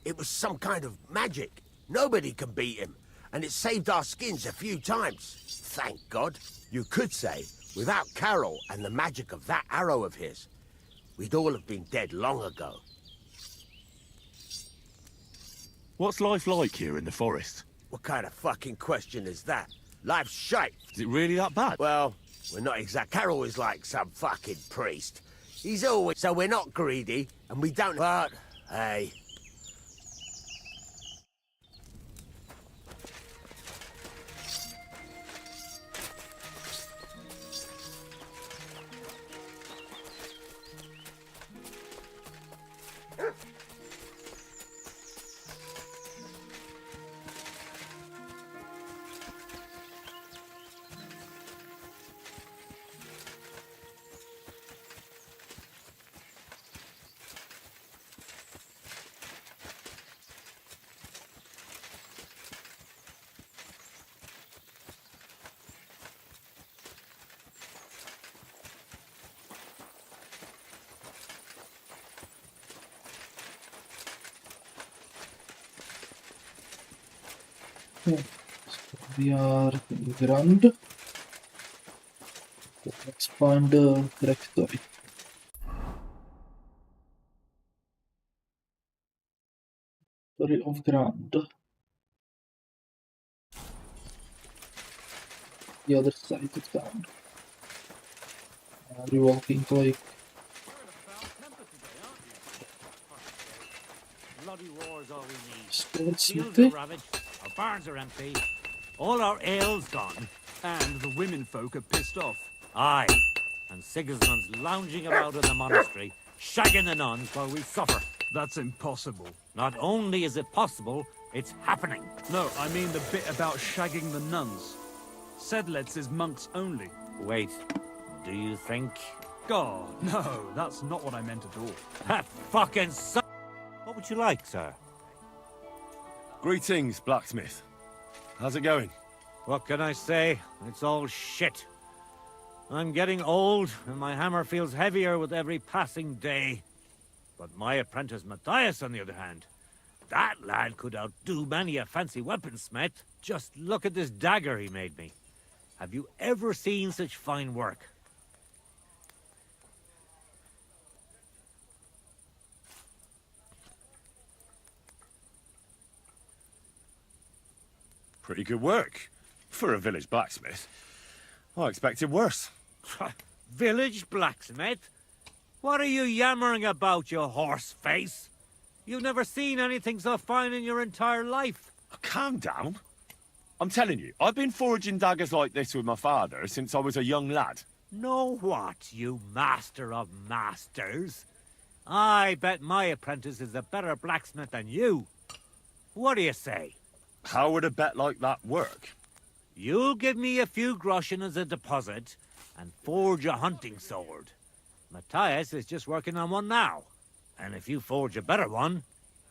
It was some kind of magic. Nobody can beat him, and it saved our skins a few times. Thank God. You could say, without Carol and the magic of that arrow of his, we'd all have been dead long ago. What's life like here in the forest? What kind of fucking question is that? Life's shite. Is it really that bad? Well, we're not exact. Carol is like some fucking priest. He's always... So we're not greedy, and we don't... But, hey... Okay, so we are Grand. Let's find the rectory. Rectory of Grand. The other side of town. Are you walking like Bloody war's all we need. Still Fields city? are ravaged, our barns are empty, all our ale's gone, And the women folk are pissed off. aye, and Sigismund's lounging about in the monastery, shagging the nuns while we suffer. That's impossible. Not only is it possible, it's happening. No, I mean the bit about shagging the nuns. Sedlitz is monks only. Wait, do you think? God, no, that's not what I meant at all. That fucking son. What would you like, sir? Greetings, blacksmith. How's it going? What can I say? It's all shit. I'm getting old, and my hammer feels heavier with every passing day. But my apprentice Matthias, on the other hand, that lad could outdo many a fancy weaponsmith. Just look at this dagger he made me. Have you ever seen such fine work? Pretty good work. For a village blacksmith. I expected worse. Village blacksmith? What are you yammering about, you horse face? You've never seen anything so fine in your entire life. Calm down. I'm telling you, I've been forging daggers like this with my father since I was a young lad. Know what, you master of masters? I bet my apprentice is a better blacksmith than you. What do you say? How would a bet like that work? You'll give me a few groschen as a deposit and forge a hunting sword. Matthias is just working on one now. And if you forge a better one,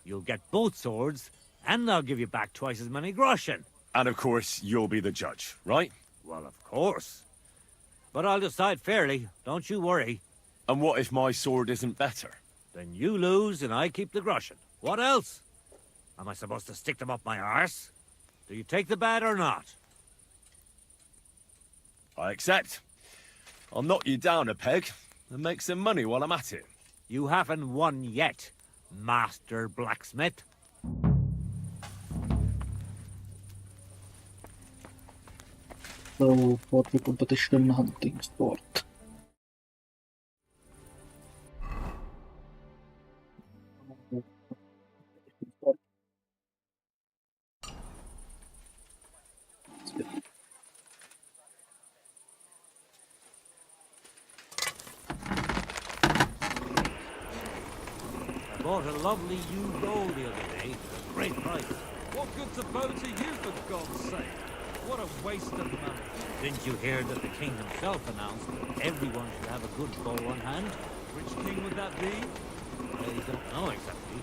you'll get both swords and they'll give you back twice as many groschen. And of course, you'll be the judge, right? Well, of course. But I'll decide fairly, don't you worry. And what if my sword isn't better? Then you lose and I keep the groschen. What else? Am I supposed to stick them up my arse? Do you take the bet or not? I accept. I'll knock you down a peg and make some money while I'm at it. You haven't won yet, Master Blacksmith. So for the competition hunting sport. lovely yew gold the other day at a great price. What good's a bow to you, for God's sake? What a waste of money. Didn't you hear that the king himself announced that everyone should have a good bow on hand? Which king would that be? Well, you don't know exactly.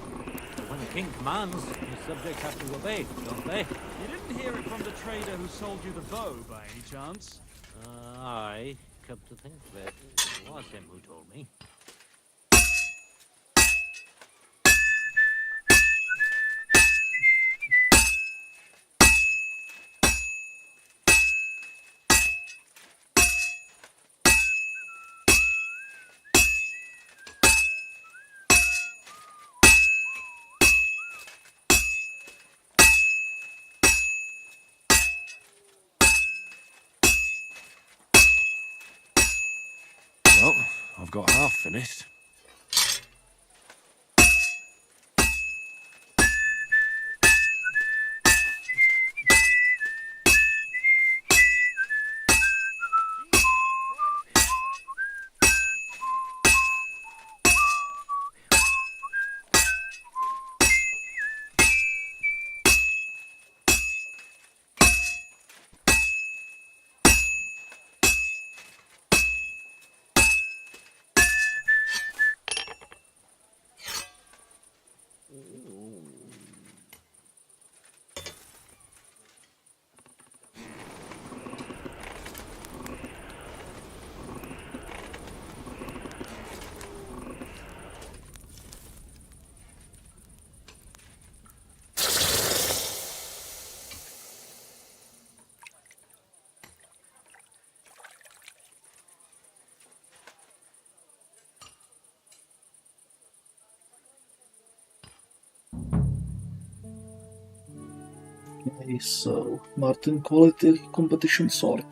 But when the king commands, his subjects have to obey, don't they? You didn't hear it from the trader who sold you the bow, by any chance? Aye, come to think of it, it was him who told me. Well, I've got half finished. Okay, so Martin quality competition sword.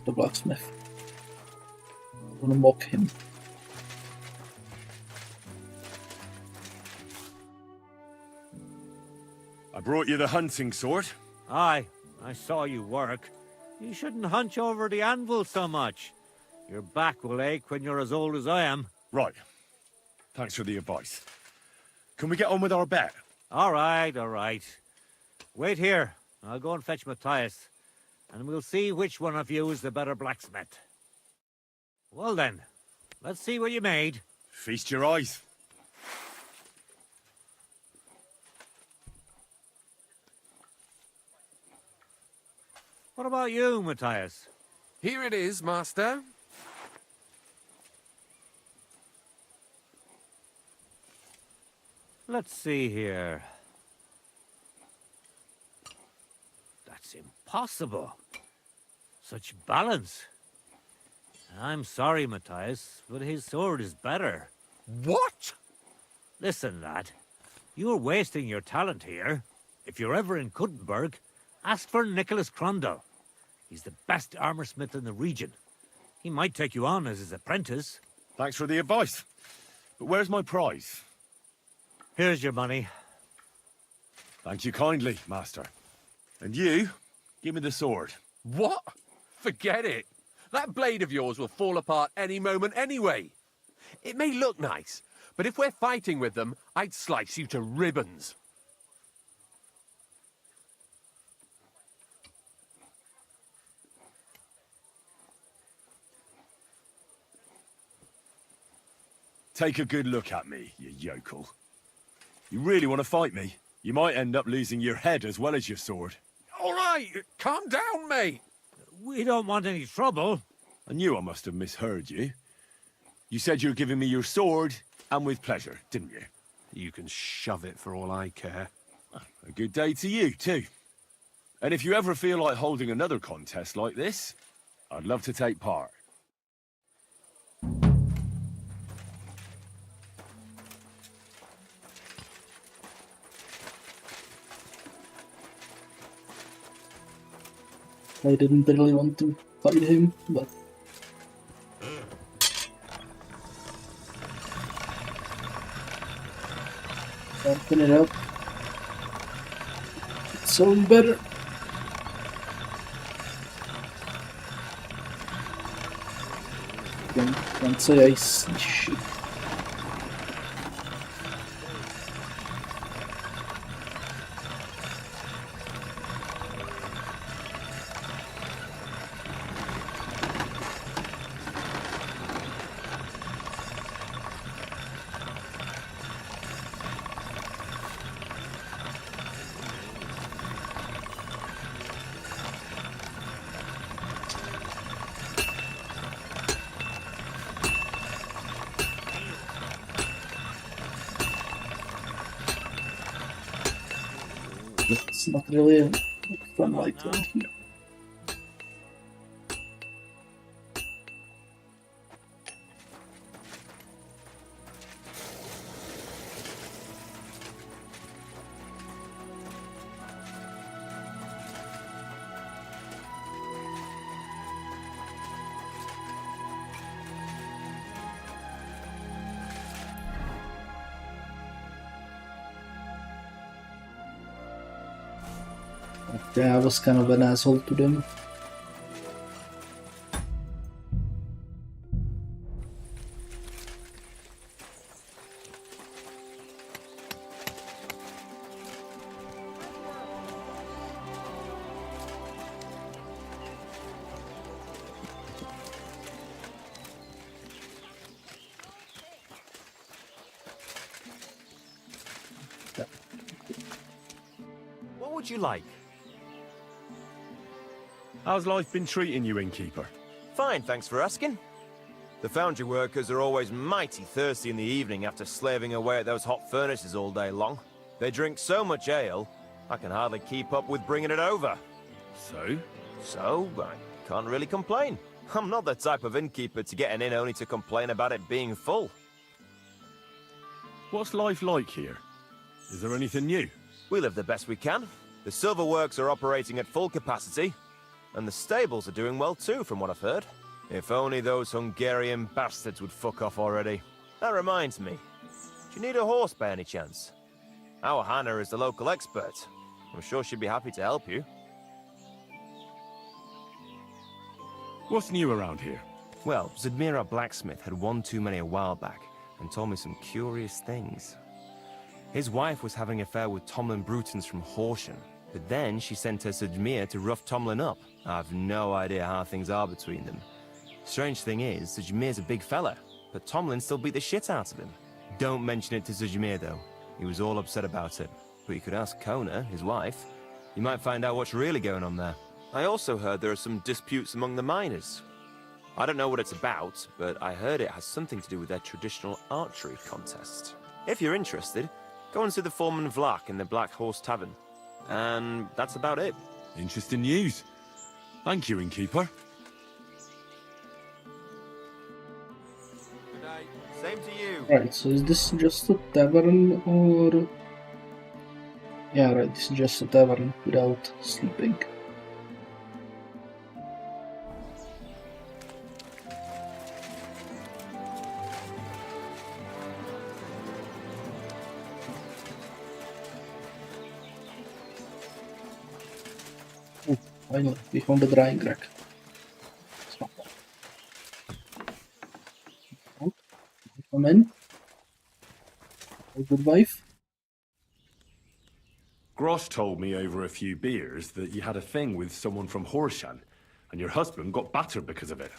The blacksmith. I'm gonna mock him. I brought you the hunting sword. Aye, I saw you work. You shouldn't hunch over the anvil so much. Your back will ache when you're as old as I am. Right. Thanks for the advice. Can we get on with our bet? All right, all right. Wait here. I'll go and fetch Matthias, and we'll see which one of you is the better blacksmith. Well then, let's see what you made. Feast your eyes. What about you, Matthias? Here it is, master. Let's see here. That's impossible. Such balance. I'm sorry, Matthias, but his sword is better. What? Listen, lad. You're wasting your talent here. If you're ever in Kutenberg, ask for Nicholas Crondell. He's the best armorsmith in the region. He might take you on as his apprentice. Thanks for the advice. But where's my prize? Here's your money. Thank you kindly, master. And you, give me the sword. What? Forget it. That blade of yours will fall apart any moment anyway. It may look nice, but if we're fighting with them, I'd slice you to ribbons. Take a good look at me, you yokel. You really want to fight me? You might end up losing your head as well as your sword. All right, calm down, mate. We don't want any trouble. I knew I must have misheard you. You said you were giving me your sword, and with pleasure, didn't you? You can shove it for all I care. A good day to you, too. And if you ever feel like holding another contest like this, I'd love to take part. I didn't really want to fight him, but... Open it up. It's so better. Can't say I see shit. It's not really a fun light around here. Yeah, I was kind of an asshole to them. What would you like? How's life been treating you, innkeeper? Fine, thanks for asking. The foundry workers are always mighty thirsty in the evening after slaving away at those hot furnaces all day long. They drink so much ale, I can hardly keep up with bringing it over. So, I can't really complain. I'm not the type of innkeeper to get an inn only to complain about it being full. What's life like here? Is there anything new? We live the best we can. The silver works are operating at full capacity, and the stables are doing well too, from what I've heard. If only those Hungarian bastards would fuck off already. That reminds me. Do you need a horse by any chance? Our Hannah is the local expert. I'm sure she'd be happy to help you. What's new around here? Well, Zudmira Blacksmith had one too many a while back and told me some curious things. His wife was having an affair with Tomlin Brutons from Horsham, but then she sent her Zudmir to rough Tomlin up. I've no idea how things are between them. Strange thing is, Zudmir's a big fella, but Tomlin still beat the shit out of him. Don't mention it to Zudmir though. He was all upset about it. But you could ask Kona, his wife. You might find out what's really going on there. I also heard there are some disputes among the miners. I don't know what it's about, but I heard it has something to do with their traditional archery contest. If you're interested, go and see the foreman Vlak in the Black Horse Tavern. And that's about it. Interesting news. Thank you, innkeeper. Good night. Same to you. Right, so is this just a tavern or... Yeah, right, this is just a tavern without sleeping. Oh, finally, we found the drying rack. It's not bad. Come in. A good wife. Grosh told me over a few beers that you had a thing with someone from Horsham, and your husband got battered because of it.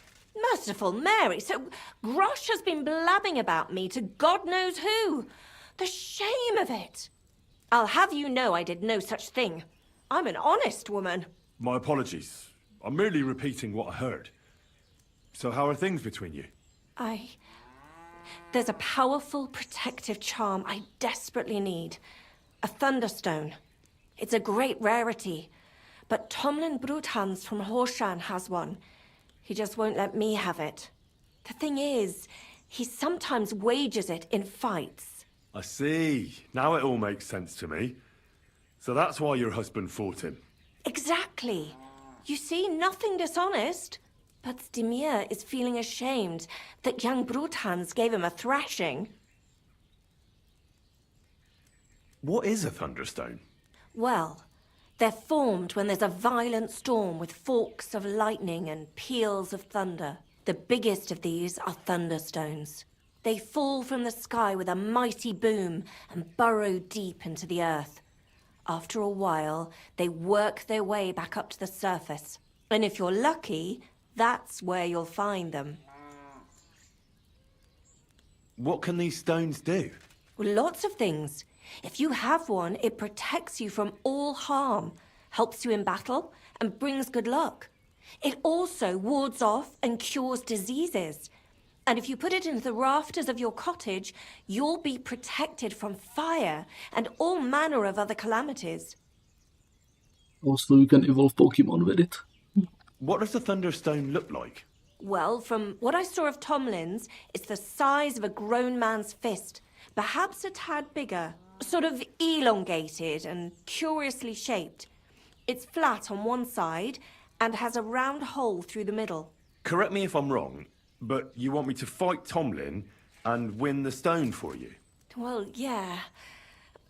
Merciful Mary, so Grosh has been blabbing about me to God knows who. The shame of it. I'll have you know I did no such thing. I'm an honest woman. My apologies. I'm merely repeating what I heard. So how are things between you? There's a powerful protective charm I desperately need. A Thunderstone. It's a great rarity. But Tomlin Bruthans from Horsham has one. He just won't let me have it. The thing is, he sometimes wages it in fights. I see. Now it all makes sense to me. So that's why your husband fought him. Exactly. You see, nothing dishonest. But Zdemir is feeling ashamed that young Bruthans gave him a thrashing. What is a Thunderstone? Well, they're formed when there's a violent storm with forks of lightning and peals of thunder. The biggest of these are Thunderstones. They fall from the sky with a mighty boom and burrow deep into the earth. After a while, they work their way back up to the surface. And if you're lucky, that's where you'll find them. What can these stones do? Well, lots of things. If you have one, it protects you from all harm, helps you in battle, and brings good luck. It also wards off and cures diseases. And if you put it into the rafters of your cottage, you'll be protected from fire and all manner of other calamities. Also, you can evolve Pokemon with it. What does the Thunderstone look like? Well, from what I saw of Tomlin's, it's the size of a grown man's fist. Perhaps a tad bigger. Sort of elongated and curiously shaped. It's flat on one side and has a round hole through the middle. Correct me if I'm wrong, but you want me to fight Tomlin and win the stone for you? Well, yeah.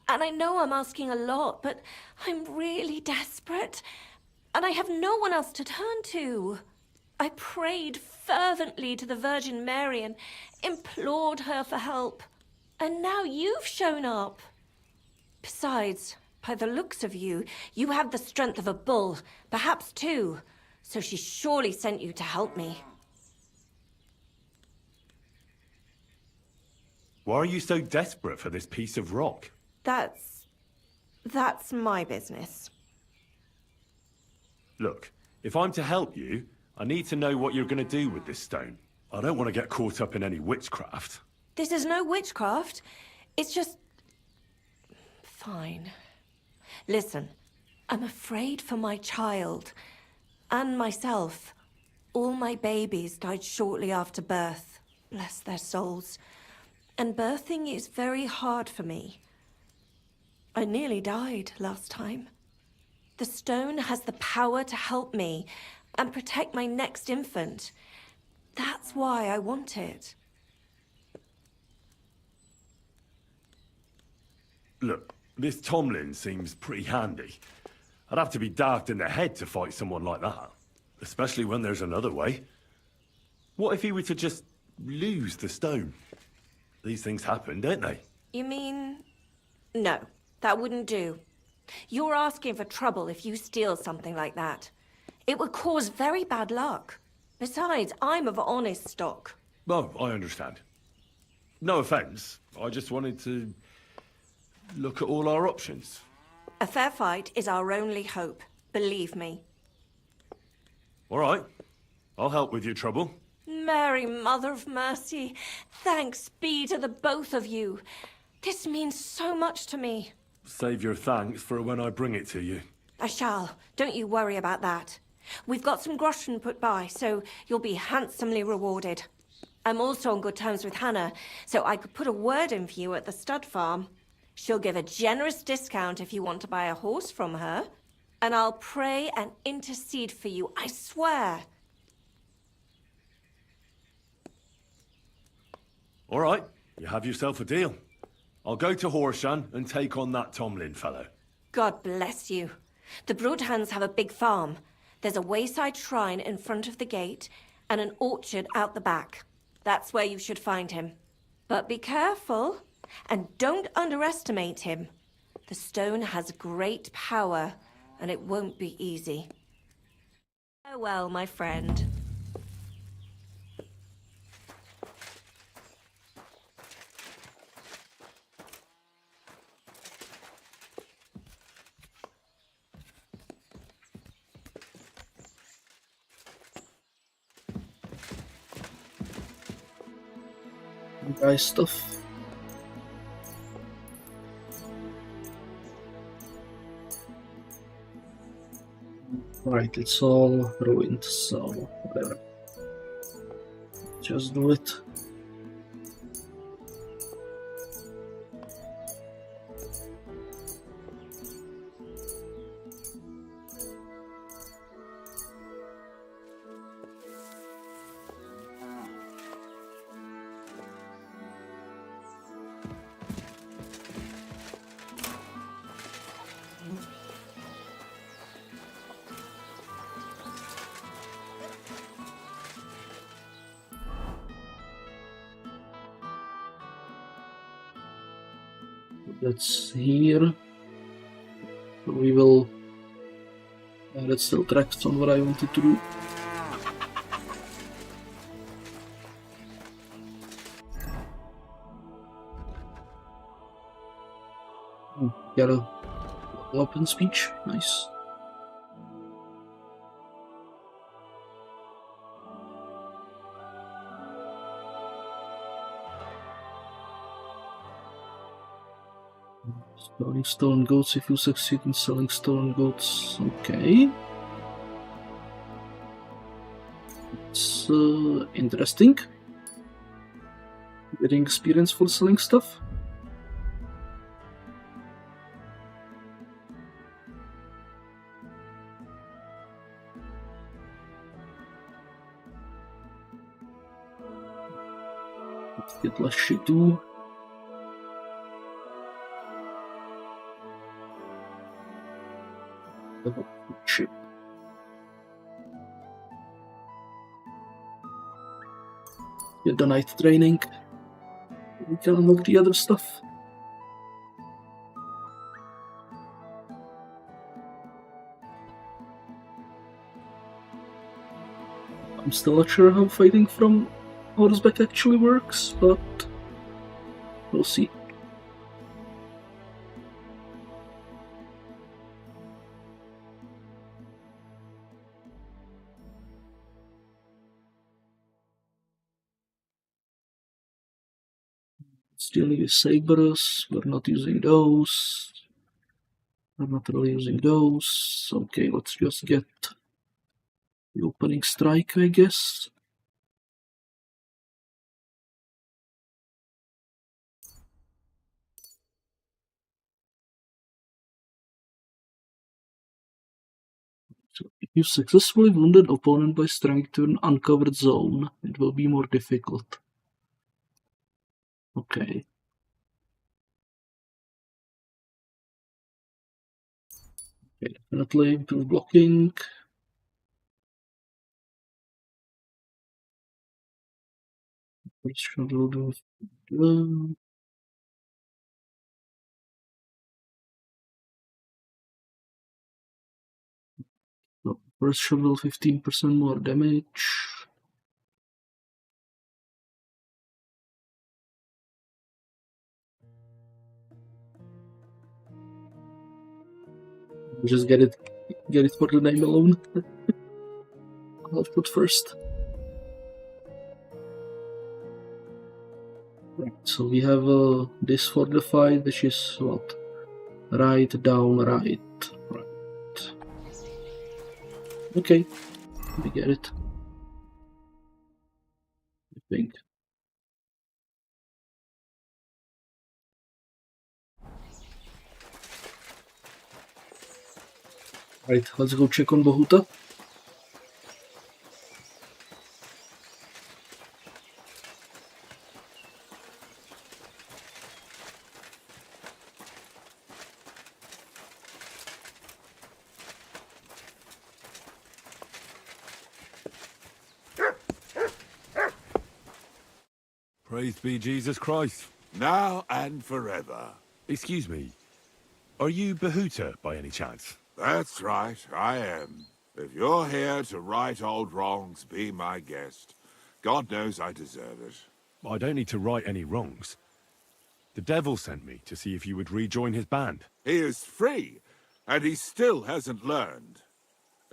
And I know I'm asking a lot, but I'm really desperate. And I have no one else to turn to. I prayed fervently to the Virgin Mary and implored her for help. And now you've shown up. Besides, by the looks of you, you have the strength of a bull, perhaps two. So she surely sent you to help me. Why are you so desperate for this piece of rock? That's my business. Look, if I'm to help you, I need to know what you're going to do with this stone. I don't want to get caught up in any witchcraft. This is no witchcraft. It's just... Fine. Listen, I'm afraid for my child. And myself. All my babies died shortly after birth. Bless their souls. And birthing is very hard for me. I nearly died last time. The stone has the power to help me and protect my next infant. That's why I want it. Look, this Tomlin seems pretty handy. I'd have to be daft in the head to fight someone like that. Especially when there's another way. What if he were to just lose the stone? These things happen, don't they? You mean... No, that wouldn't do. You're asking for trouble if you steal something like that. It would cause very bad luck. Besides, I'm of honest stock. Oh, I understand. No offense. I just wanted to look at all our options. A fair fight is our only hope, believe me. All right. I'll help with your trouble. Mary, Mother of Mercy, thanks be to the both of you. This means so much to me. Save your thanks for when I bring it to you. I shall. Don't you worry about that. We've got some groschen put by, so you'll be handsomely rewarded. I'm also on good terms with Hannah, so I could put a word in for you at the stud farm. She'll give a generous discount if you want to buy a horse from her. And I'll pray and intercede for you, I swear. All right. You have yourself a deal. I'll go to Horshan and take on that Tomlin fellow. God bless you. The Broadhands have a big farm. There's a wayside shrine in front of the gate and an orchard out the back. That's where you should find him. But be careful and don't underestimate him. The stone has great power and it won't be easy. Farewell, my friend. Buy stuff. Right, it's all ruined, so whatever. Just do it. That's here. We will. Let's still track on what I wanted to do. Got a open speech. Nice. Selling stone goats if you succeed in selling stone goats. Okay. It's interesting. Getting experience for selling stuff. Let's get less shit too. Ship. Get the night training. We can unlock the other stuff. I'm still not sure how fighting from horseback actually works, but we'll see. Still use sabers, we're not using those. I'm not really using those. Okay, let's just get the opening strike, I guess. So if you successfully wounded opponent by strength to an uncovered zone, it will be more difficult. Okay. Okay, definitely improve blocking. First shovel 15% more damage. Just get it for the name alone. I'll put first. Right, so we have this for the fight, which is what? Right, down, right. Okay, we get it. I think. Right, let's go check on Bohuta. Praised be Jesus Christ. Now and forever. Excuse me, are you Bahuta by any chance? That's right, I am. If you're here to right old wrongs, be my guest. God knows I deserve it. I don't need to right any wrongs. The devil sent me to see if you would rejoin his band. He is free, and he still hasn't learned.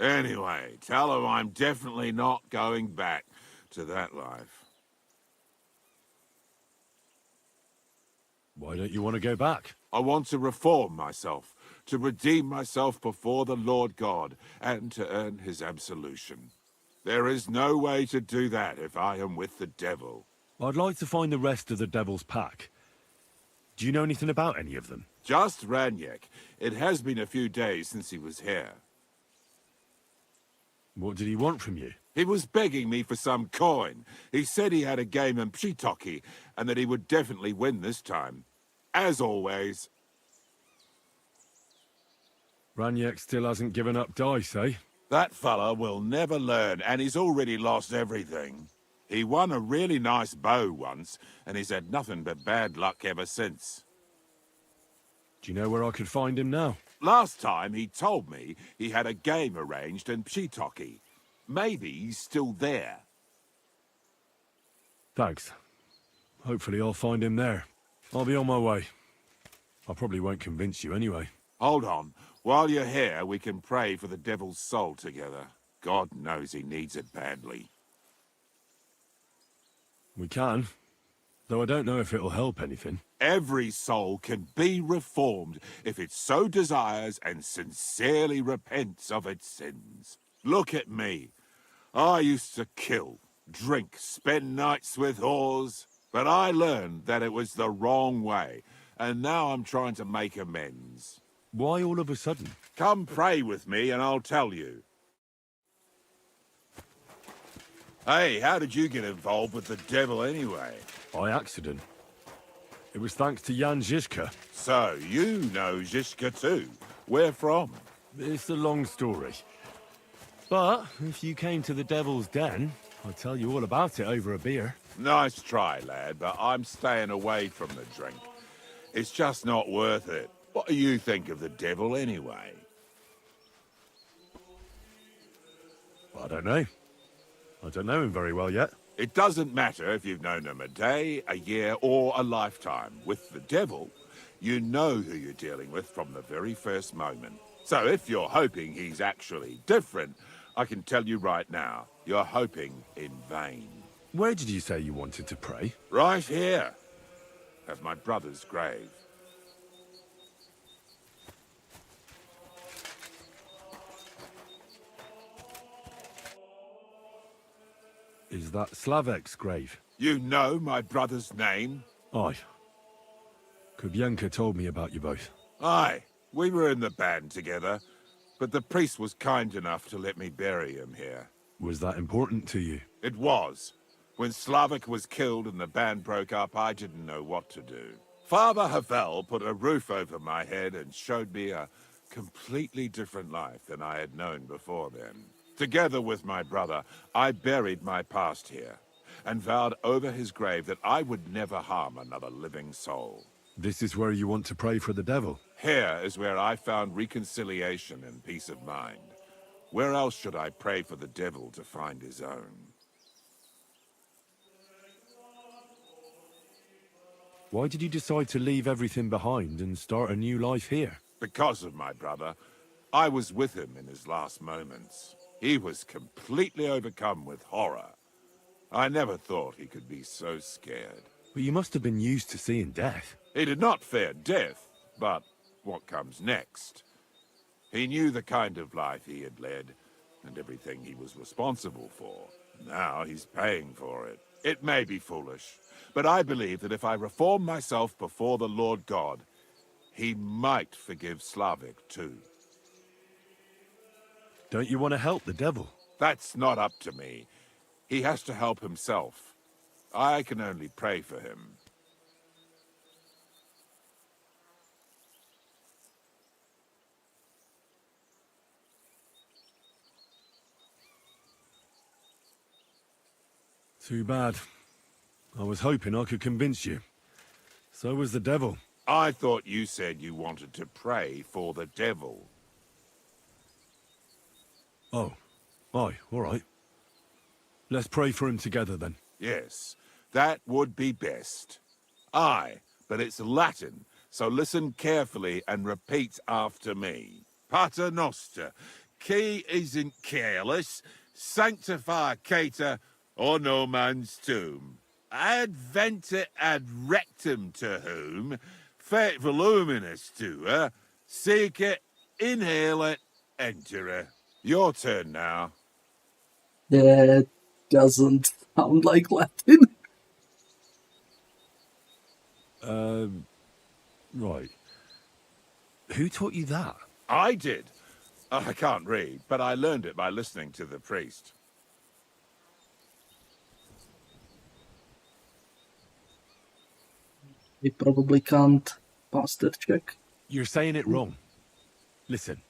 Anyway, tell him I'm definitely not going back to that life. Why don't you want to go back? I want to reform myself, to redeem myself before the Lord God, and to earn his absolution. There is no way to do that if I am with the devil. I'd like to find the rest of the devil's pack. Do you know anything about any of them? Just Ranyek. It has been a few days since he was here. What did he want from you? He was begging me for some coin. He said he had a game in Pshitoki, and that he would definitely win this time. As always. Ranyek still hasn't given up dice, eh? That fella will never learn, and he's already lost everything. He won a really nice bow once, and he's had nothing but bad luck ever since. Do you know where I could find him now? Last time he told me he had a game arranged in Pshitoki. Maybe he's still there. Thanks. Hopefully I'll find him there. I'll be on my way. I probably won't convince you anyway. Hold on. While you're here, we can pray for the devil's soul together. God knows he needs it badly. We can. Though I don't know if it'll help anything. Every soul can be reformed if it so desires and sincerely repents of its sins. Look at me. I used to kill, drink, spend nights with whores, but I learned that it was the wrong way, and now I'm trying to make amends. Why all of a sudden? Come pray with me and I'll tell you. Hey, how did you get involved with the devil anyway? By accident. It was thanks to Jan Žižka. So, you know Žižka too. Where from? It's a long story. But if you came to the Devil's Den, I'll tell you all about it over a beer. Nice try, lad, but I'm staying away from the drink. It's just not worth it. What do you think of the devil anyway? I don't know. I don't know him very well yet. It doesn't matter if you've known him a day, a year, or a lifetime. With the devil, you know who you're dealing with from the very first moment. So if you're hoping he's actually different, I can tell you right now, you're hoping in vain. Where did you say you wanted to pray? Right here, at my brother's grave. Is that Slavek's grave? You know my brother's name? Aye. Kubienka told me about you both. Aye, we were in the band together, but the priest was kind enough to let me bury him here. Was that important to you? It was. When Slavek was killed and the band broke up, I didn't know what to do. Father Havel put a roof over my head and showed me a completely different life than I had known before then. Together with my brother, I buried my past here, and vowed over his grave that I would never harm another living soul. This is where you want to pray for the devil? Here is where I found reconciliation and peace of mind. Where else should I pray for the devil to find his own? Why did you decide to leave everything behind and start a new life here? Because of my brother. I was with him in his last moments. He was completely overcome with horror. I never thought he could be so scared. But you must have been used to seeing death. He did not fear death, but what comes next? He knew the kind of life he had led, and everything he was responsible for. Now he's paying for it. It may be foolish, but I believe that if I reform myself before the Lord God, he might forgive Slavik too. Don't you want to help the devil? That's not up to me. He has to help himself. I can only pray for him. Too bad. I was hoping I could convince you. So was the devil. I thought you said you wanted to pray for the devil. Oh. Aye, all right. Let's pray for him together, then. Yes, that would be best. Aye, but it's Latin, so listen carefully and repeat after me. Pater Noster, qui isn't careless, sanctify cater, or no man's tomb. Adventure ad rectum to whom, fet voluminous to her, seek it, inhale it, enter her. Your turn now. That doesn't sound like Latin. Right. Who taught you that? I did. I can't read, but I learned it by listening to the priest. We probably can't pass that check. You're saying it wrong. Listen.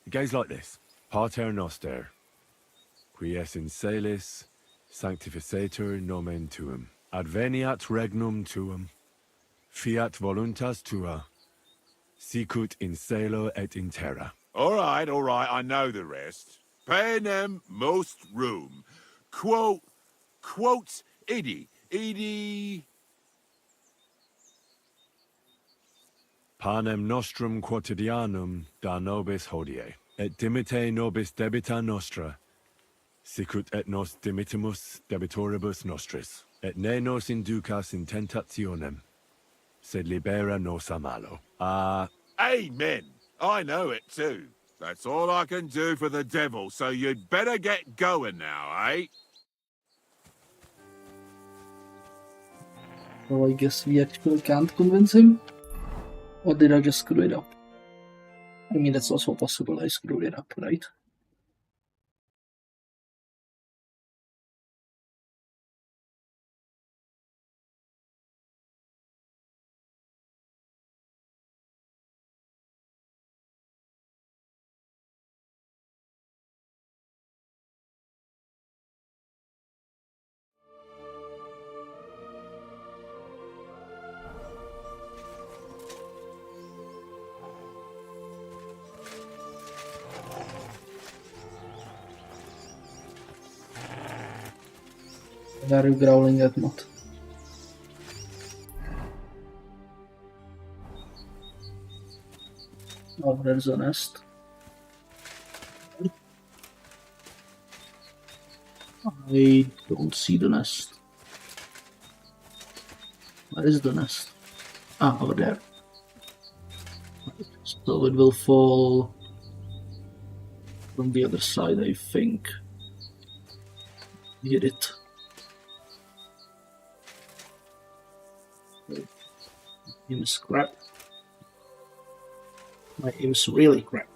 It goes like this. Pater Noster, qui es in celis, sanctificetur nomen tuum. Adveniat regnum tuum. Fiat voluntas tua. Sicut in cielo et in terra. All right, I know the rest. Panem most room. Quote, idi. Panem nostrum quotidianum da nobis hodie, et dimite nobis debita nostra, Sicut et nos dimittimus debitoribus nostris, et ne nos inducas in tentationem, sed libera nos a malo. Amen. I know it too. That's all I can do for the devil, so you'd better get going now, eh? So I guess we actually can't convince him? Or did I just screw it up? I mean, that's also possible I screwed it up, right? Why are you growling at Mott? Oh, there's a nest. I don't see the nest. Where is the nest? Ah, over there. So it will fall from the other side, I think. Get it. Aim is crap. My aim is really crap.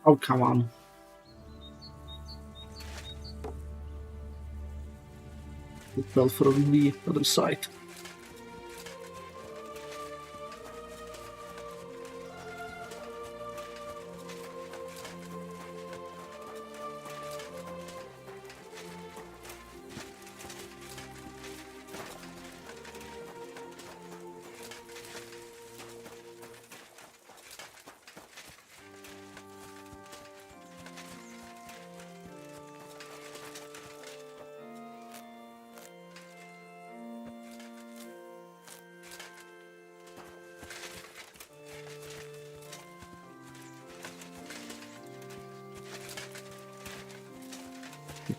Oh, come on. It fell from the other side.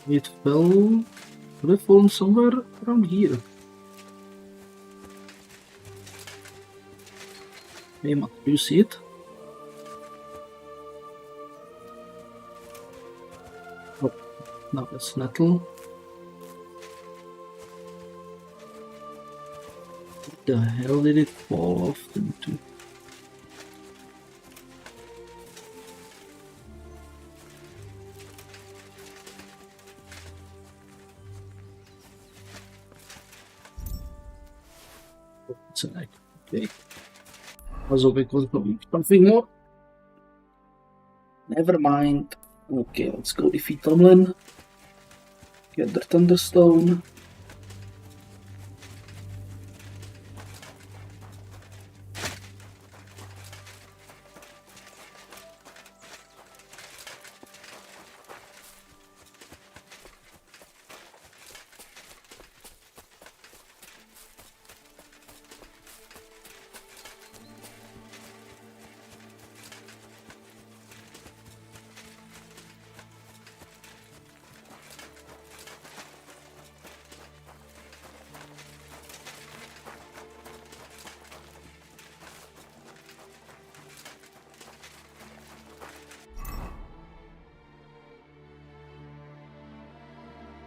It fell. Could have fallen somewhere around here. Hey, man, do you see it? Oh, no, that's nettle. What the hell did it fall off into? It's an egg. Okay. I was hoping it was probably something more. Never mind. Okay, let's go defeat Tomlin. Get the Thunderstone.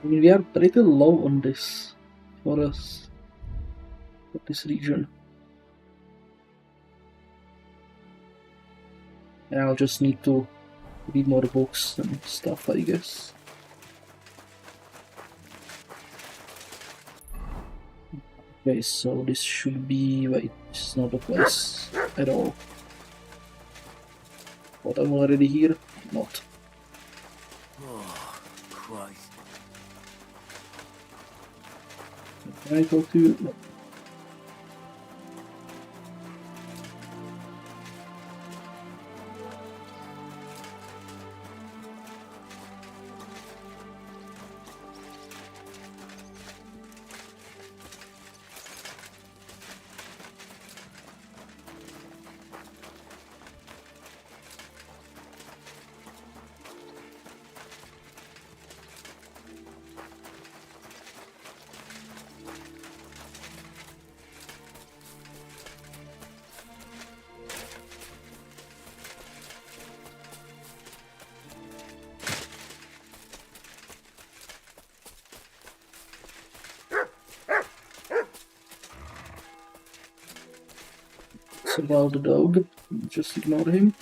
I mean, we are pretty low on this for us, for this region. Yeah, I'll just need to read more books and stuff, I guess. Okay, so this should be... wait, this is not the place at all. But I'm already here? Not. Oh, Christ. Can I talk to you? No. about the dog. Just ignore him.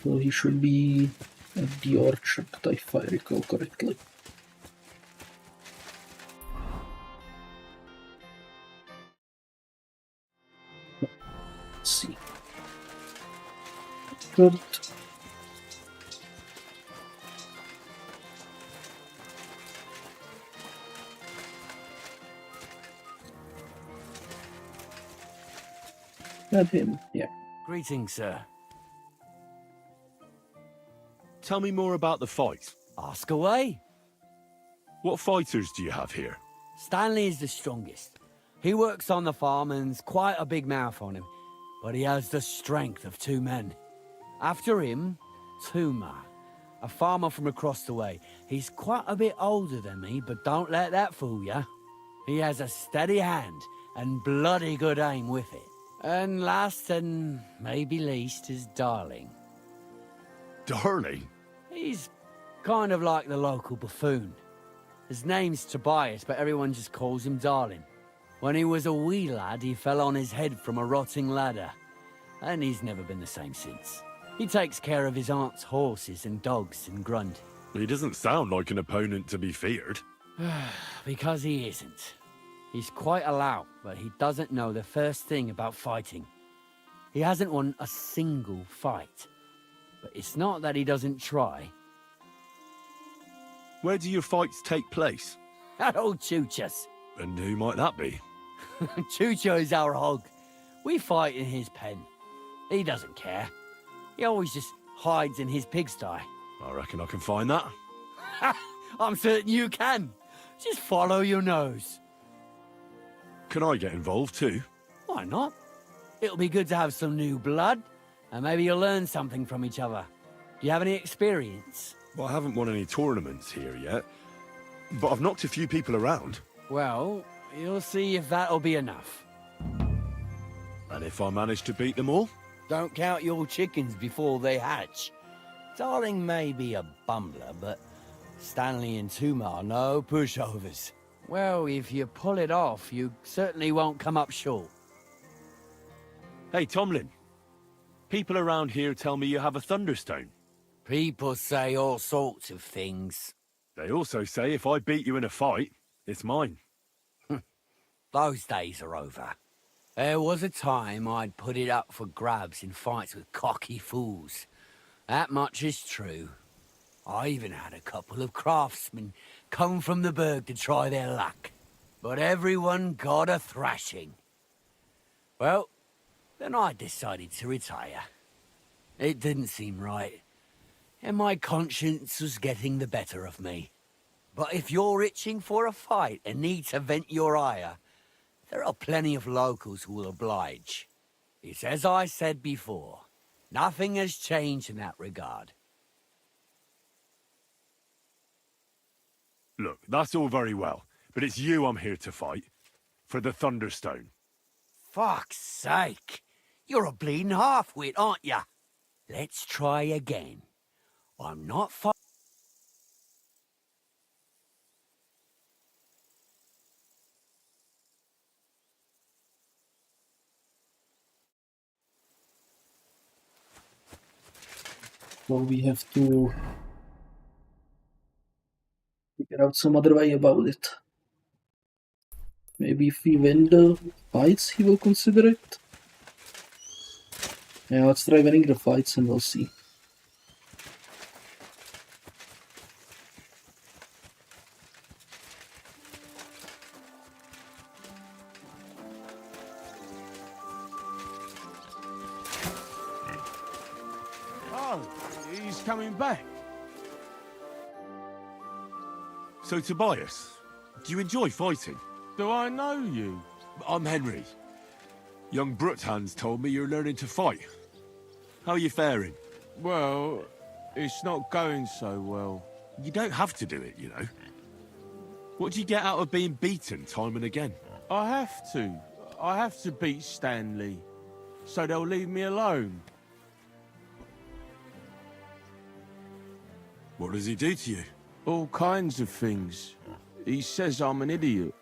So he should be at the orchard, if I recall correctly. Let's see. Good. At him, yeah. Greetings, sir. Tell me more about the fight. Ask away. What fighters do you have here? Stanley is the strongest. He works on the farm and's quite a big mouth on him, but he has the strength of 2 men. After him, Tuma, a farmer from across the way. He's quite a bit older than me, but don't let that fool ya. He has a steady hand and bloody good aim with it. And last and maybe least is Darling. Darling? He's kind of like the local buffoon. His name's Tobias, but everyone just calls him Darling. When he was a wee lad, he fell on his head from a rotting ladder, and he's never been the same since. He takes care of his aunt's horses and dogs in Grund. He doesn't sound like an opponent to be feared. Because he isn't. He's quite a lout, but he doesn't know the first thing about fighting. He hasn't won a single fight. But it's not that he doesn't try. Where do your fights take place? At old Chucha's. And who might that be? Chucho is our hog. We fight in his pen. He doesn't care. He always just hides in his pigsty. I reckon I can find that. I'm certain you can. Just follow your nose. Can I get involved too? Why not? It'll be good to have some new blood, and maybe you'll learn something from each other. Do you have any experience? Well, I haven't won any tournaments here yet, but I've knocked a few people around. Well, you'll see if that'll be enough. And if I manage to beat them all? Don't count your chickens before they hatch. Darling may be a bumbler, but Stanley and Tuma are no pushovers. Well, if you pull it off, you certainly won't come up short. Hey, Tomlin. People around here tell me you have a Thunderstone. People say all sorts of things. They also say if I beat you in a fight, it's mine. Those days are over. There was a time I'd put it up for grabs in fights with cocky fools. That much is true. I even had a couple of craftsmen come from the Berg to try their luck. But everyone got a thrashing. Well, then I decided to retire. It didn't seem right, and my conscience was getting the better of me. But if you're itching for a fight and need to vent your ire, there are plenty of locals who will oblige. It's as I said before, nothing has changed in that regard. Look, that's all very well, but it's you I'm here to fight. For the Thunderstone. Fuck's sake! You're a bleeding half-wit, aren't ya? Let's try again. I'm not So we have to figure out some other way about it. Maybe if we win the fights, he will consider it. Yeah, let's try winning the fights and we'll see. coming back. So, Tobias, do you enjoy fighting? Do I know you? I'm Henry. Young Bruthans told me you're learning to fight. How are you faring? Well, it's not going so well. You don't have to do it, you know. What do you get out of being beaten time and again? I have to. I have to beat Stanley, so they'll leave me alone. What does he do to you? All kinds of things. He says I'm an idiot.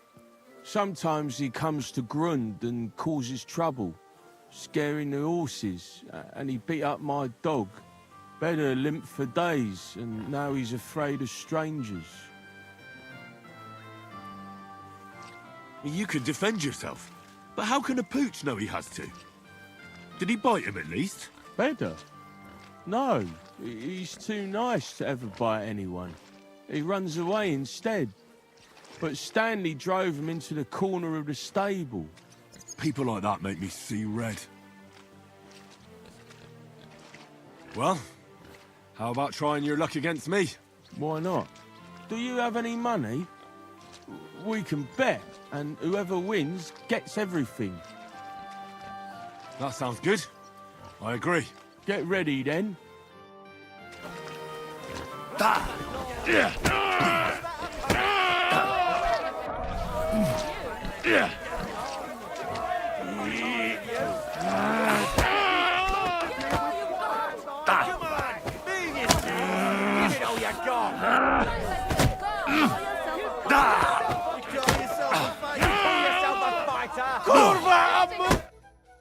Sometimes he comes to Grund and causes trouble, scaring the horses, and he beat up my dog. Better limp for days, and now he's afraid of strangers. You can defend yourself, but how can a pooch know he has to? Did he bite him at least? Better? No, he's too nice to ever bite anyone. He runs away instead. But Stanley drove him into the corner of the stable. People like that make me see red. Well, how about trying your luck against me? Why not? Do you have any money? We can bet, and whoever wins gets everything. That sounds good. I agree. Get ready, then.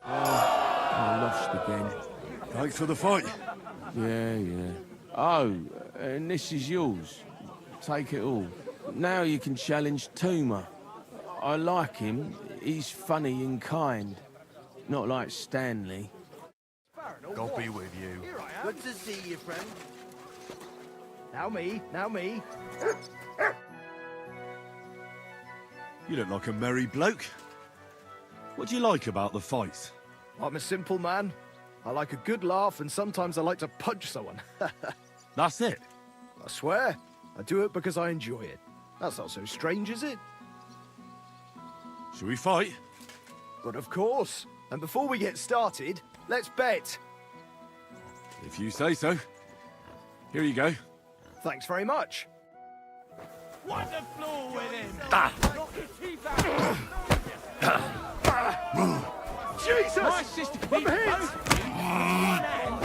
I lost again. Thanks for the fight. Yeah. Oh, and this is yours. Take it all. Now you can challenge Tuma. I like him. He's funny and kind. Not like Stanley. God be with you. Good to see you, friend. Now me. You look like a merry bloke. What do you like about the fights? I'm a simple man. I like a good laugh, and sometimes I like to punch someone. That's it? I swear. I do it because I enjoy it. That's not so strange, is it? Shall we fight? But of course. And before we get started, let's bet. If you say so. Here you go. Thanks very much. Wipe the floor with him! Knock his teeth out! Jesus! My sister can beat both of you!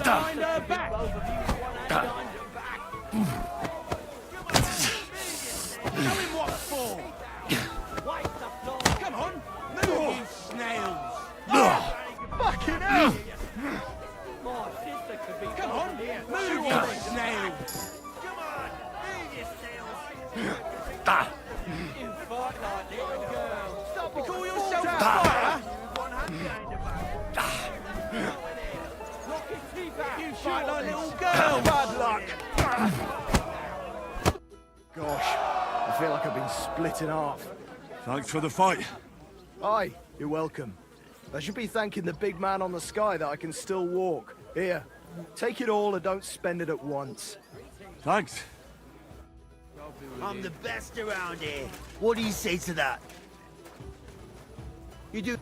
Behind her back! Show him what for! Wipe the floor! Come on! Move, you snails! Fucking hell! My sister could beat Come on! Move, you snails! Come on! Move, you snails! You fight like little girls! Stop! You call yourself a fighter? Knock his teeth out! You fight like little girls! Bad luck! Gosh, I feel like I've been split in half. Thanks for the fight. Aye, you're welcome. I should be thanking the big man on the sky that I can still walk. Here, take it all and don't spend it at once. Thanks. I'm the best around here. What do you say to that? You do...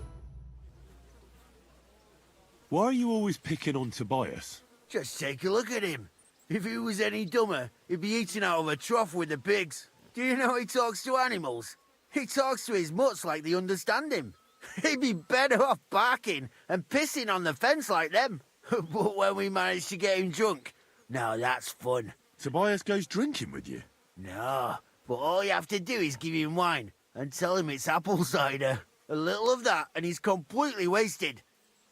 Why are you always picking on Tobias? Just take a look at him. If he was any dumber, he'd be eating out of a trough with the pigs. Do you know he talks to animals? He talks to his mutts like they understand him. He'd be better off barking and pissing on the fence like them. But when we manage to get him drunk, now that's fun. Tobias goes drinking with you? No, but all you have to do is give him wine and tell him it's apple cider. A little of that and he's completely wasted.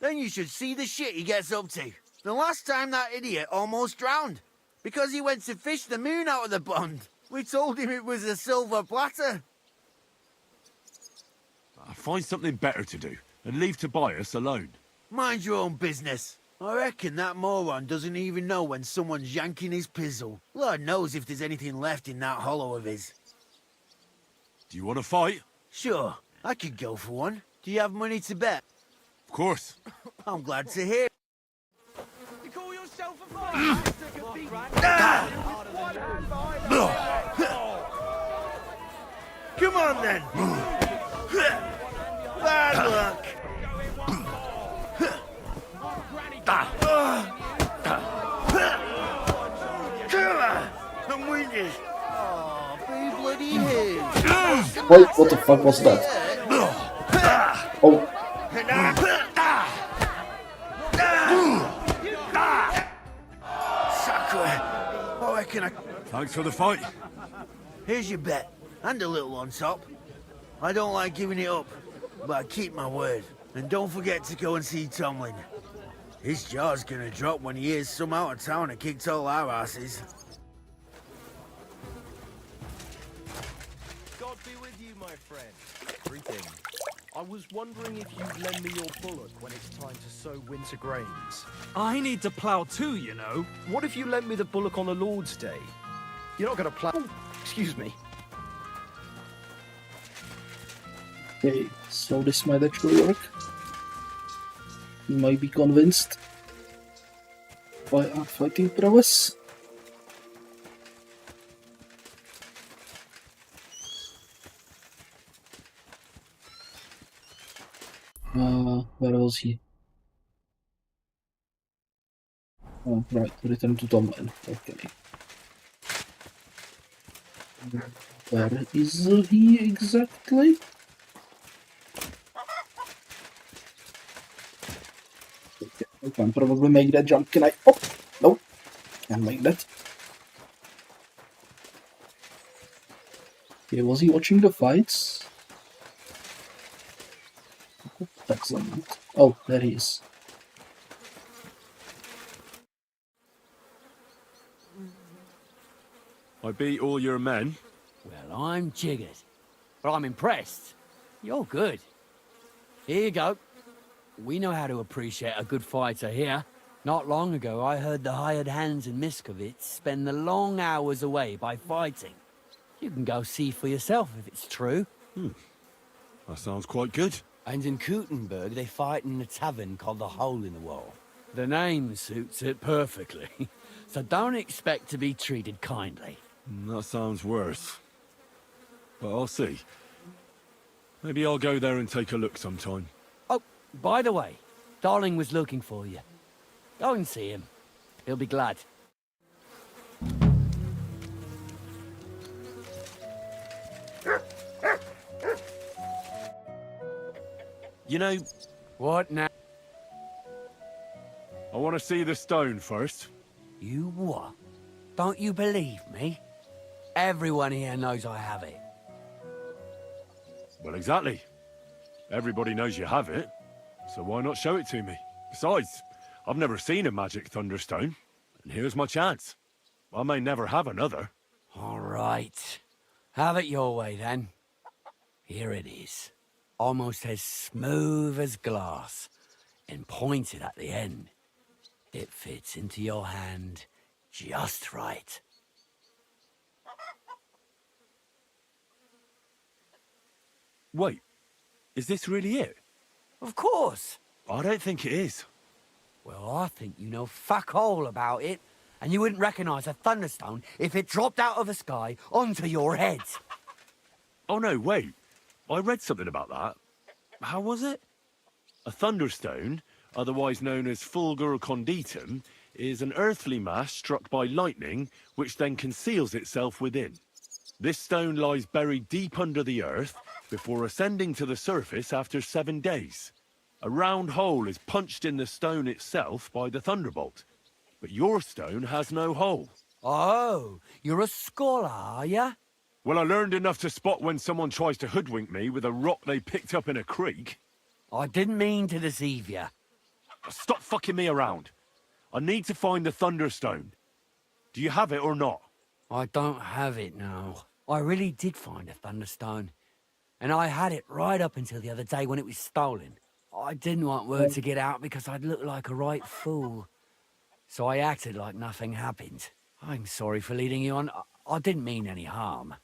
Then you should see the shit he gets up to. The last time that idiot almost drowned because he went to fish the moon out of the pond. We told him it was a silver platter. Find something better to do and leave Tobias alone. Mind your own business. I reckon that moron doesn't even know when someone's yanking his pizzle. Lord knows if there's anything left in that hollow of his. Do you want to fight? Sure, I could go for one. Do you have money to bet? Of course. I'm glad to hear. You call yourself a fighter? Come on then. Bad luck. Come on. I'm winning. Oh, be bloody his. Wait, what the fuck was that? Oh. Thanks for the fight. Here's your bet, and a little on top. I don't like giving it up, but I keep my word. And don't forget to go and see Tomlin. His jaw's gonna drop when he hears some out of town and kicked all our asses. God be with you, my friend. Greetings. I was wondering if you'd lend me your bullock when it's time to sow winter grains. I need to plough too, you know. What if you lent me the bullock on the Lord's Day? You're not going to plough... Oh, excuse me. Okay, so this might actually work. You might be convinced by our fighting prowess. Where was he? Oh, right, return to Tomlin. Okay. Where is he exactly? Okay, I can probably make that jump. Can I? Oh, no. Can't make that. Okay, was he watching the fights? Excellent. Oh, there he is. I beat all your men. Well, I'm jiggered. But I'm impressed. You're good. Here you go. We know how to appreciate a good fighter here. Not long ago, I heard the hired hands in Miskovitz spend the long hours away by fighting. You can go see for yourself if it's true. That sounds quite good. And in Kutenberg, they fight in a tavern called the Hole in the Wall. The name suits it perfectly. So don't expect to be treated kindly. That sounds worse. But I'll see. Maybe I'll go there and take a look sometime. Oh, by the way, Darling was looking for you. Go and see him. He'll be glad. You know... What now? I want to see the stone first. You what? Don't you believe me? Everyone here knows I have it. Well, exactly. Everybody knows you have it, so why not show it to me? Besides, I've never seen a magic thunderstone, and here's my chance. I may never have another. All right. Have it your way, then. Here it is. Almost as smooth as glass, and pointed at the end. It fits into your hand just right. Wait, is this really it? Of course. I don't think it is. Well, I think you know fuck all about it, and you wouldn't recognize a thunderstone if it dropped out of the sky onto your head. Oh no, wait. I read something about that. How was it? A thunderstone, otherwise known as fulgur conditum, is an earthly mass struck by lightning, which then conceals itself within. This stone lies buried deep under the earth before ascending to the surface after 7 days. A round hole is punched in the stone itself by the thunderbolt. But your stone has no hole. Oh, you're a scholar, are ya? Well, I learned enough to spot when someone tries to hoodwink me with a rock they picked up in a creek. I didn't mean to deceive you. Stop fucking me around. I need to find the Thunderstone. Do you have it or not? I don't have it now. I really did find a Thunderstone. And I had it right up until the other day when it was stolen. I didn't want word to get out because I'd look like a right fool. So I acted like nothing happened. I'm sorry for leading you on. I didn't mean any harm.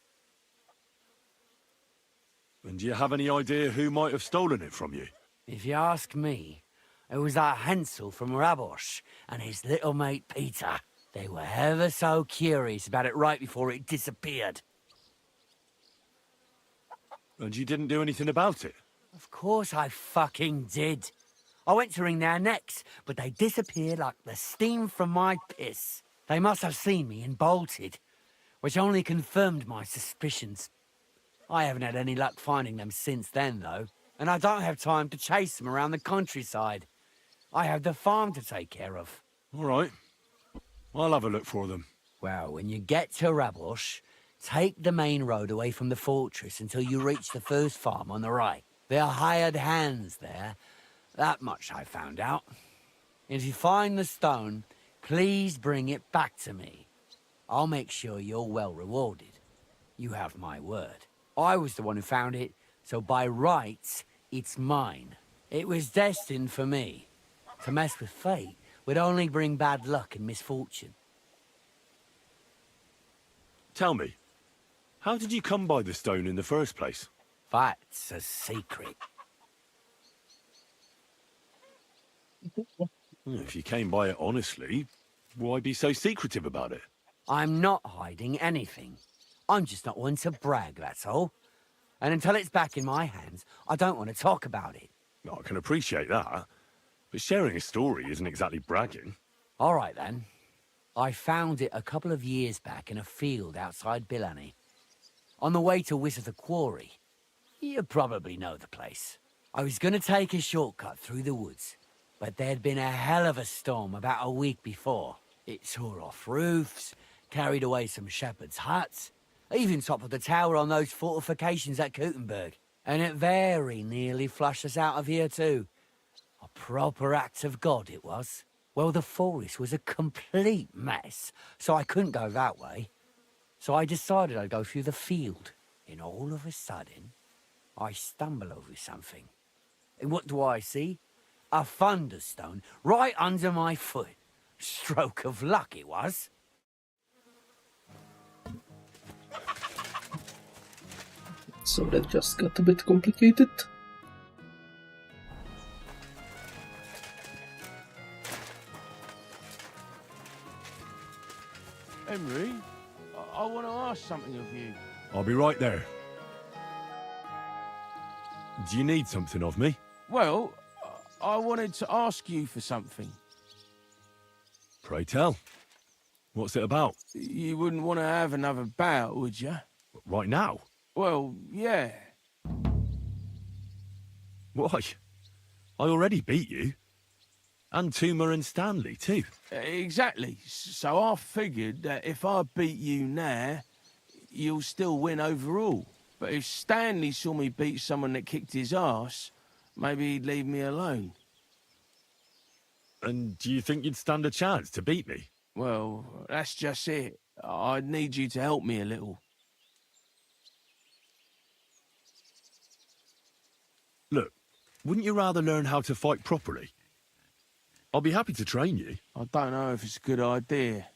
And do you have any idea who might have stolen it from you? If you ask me, it was that Hansel from Rabosh and his little mate Peter. They were ever so curious about it right before it disappeared. And you didn't do anything about it? Of course I fucking did. I went to wring their necks, but they disappeared like the steam from my piss. They must have seen me and bolted, which only confirmed my suspicions. I haven't had any luck finding them since then, though, and I don't have time to chase them around the countryside. I have the farm to take care of. All right. I'll have a look for them. Well, when you get to Rabosh, take the main road away from the fortress until you reach the first farm on the right. There are hired hands there. That much I found out. If you find the stone, please bring it back to me. I'll make sure you're well rewarded. You have my word. I was the one who found it, so by rights, it's mine. It was destined for me. To mess with fate would only bring bad luck and misfortune. Tell me, how did you come by the stone in the first place? That's a secret. If you came by it honestly, why be so secretive about it? I'm not hiding anything. I'm just not one to brag, that's all. And until it's back in my hands, I don't want to talk about it. I can appreciate that, but sharing a story isn't exactly bragging. All right, then. I found it a couple of years back in a field outside Billany. On the way to Wizard Quarry. You probably know the place. I was going to take a shortcut through the woods, but there'd been a hell of a storm about a week before. It tore off roofs, carried away some shepherds' huts, even toppled the tower on those fortifications at Kutenberg. And it very nearly flushed us out of here too. A proper act of God it was. Well, the forest was a complete mess, so I couldn't go that way. So I decided I'd go through the field. And all of a sudden, I stumble over something. And what do I see? A thunderstone right under my foot. Stroke of luck it was. So that just got a bit complicated. Henry, I want to ask something of you. I'll be right there. Do you need something of me? Well, I wanted to ask you for something. Pray tell. What's it about? You wouldn't want to have another bout, would you? Right now? Well, yeah. Why? I already beat you. And Tuma and Stanley, too. Exactly. So I figured that if I beat you now, you'll still win overall. But if Stanley saw me beat someone that kicked his ass, maybe he'd leave me alone. And do you think you'd stand a chance to beat me? Well, that's just it. I'd need you to help me a little. Look, wouldn't you rather learn how to fight properly? I'll be happy to train you. I don't know if it's a good idea.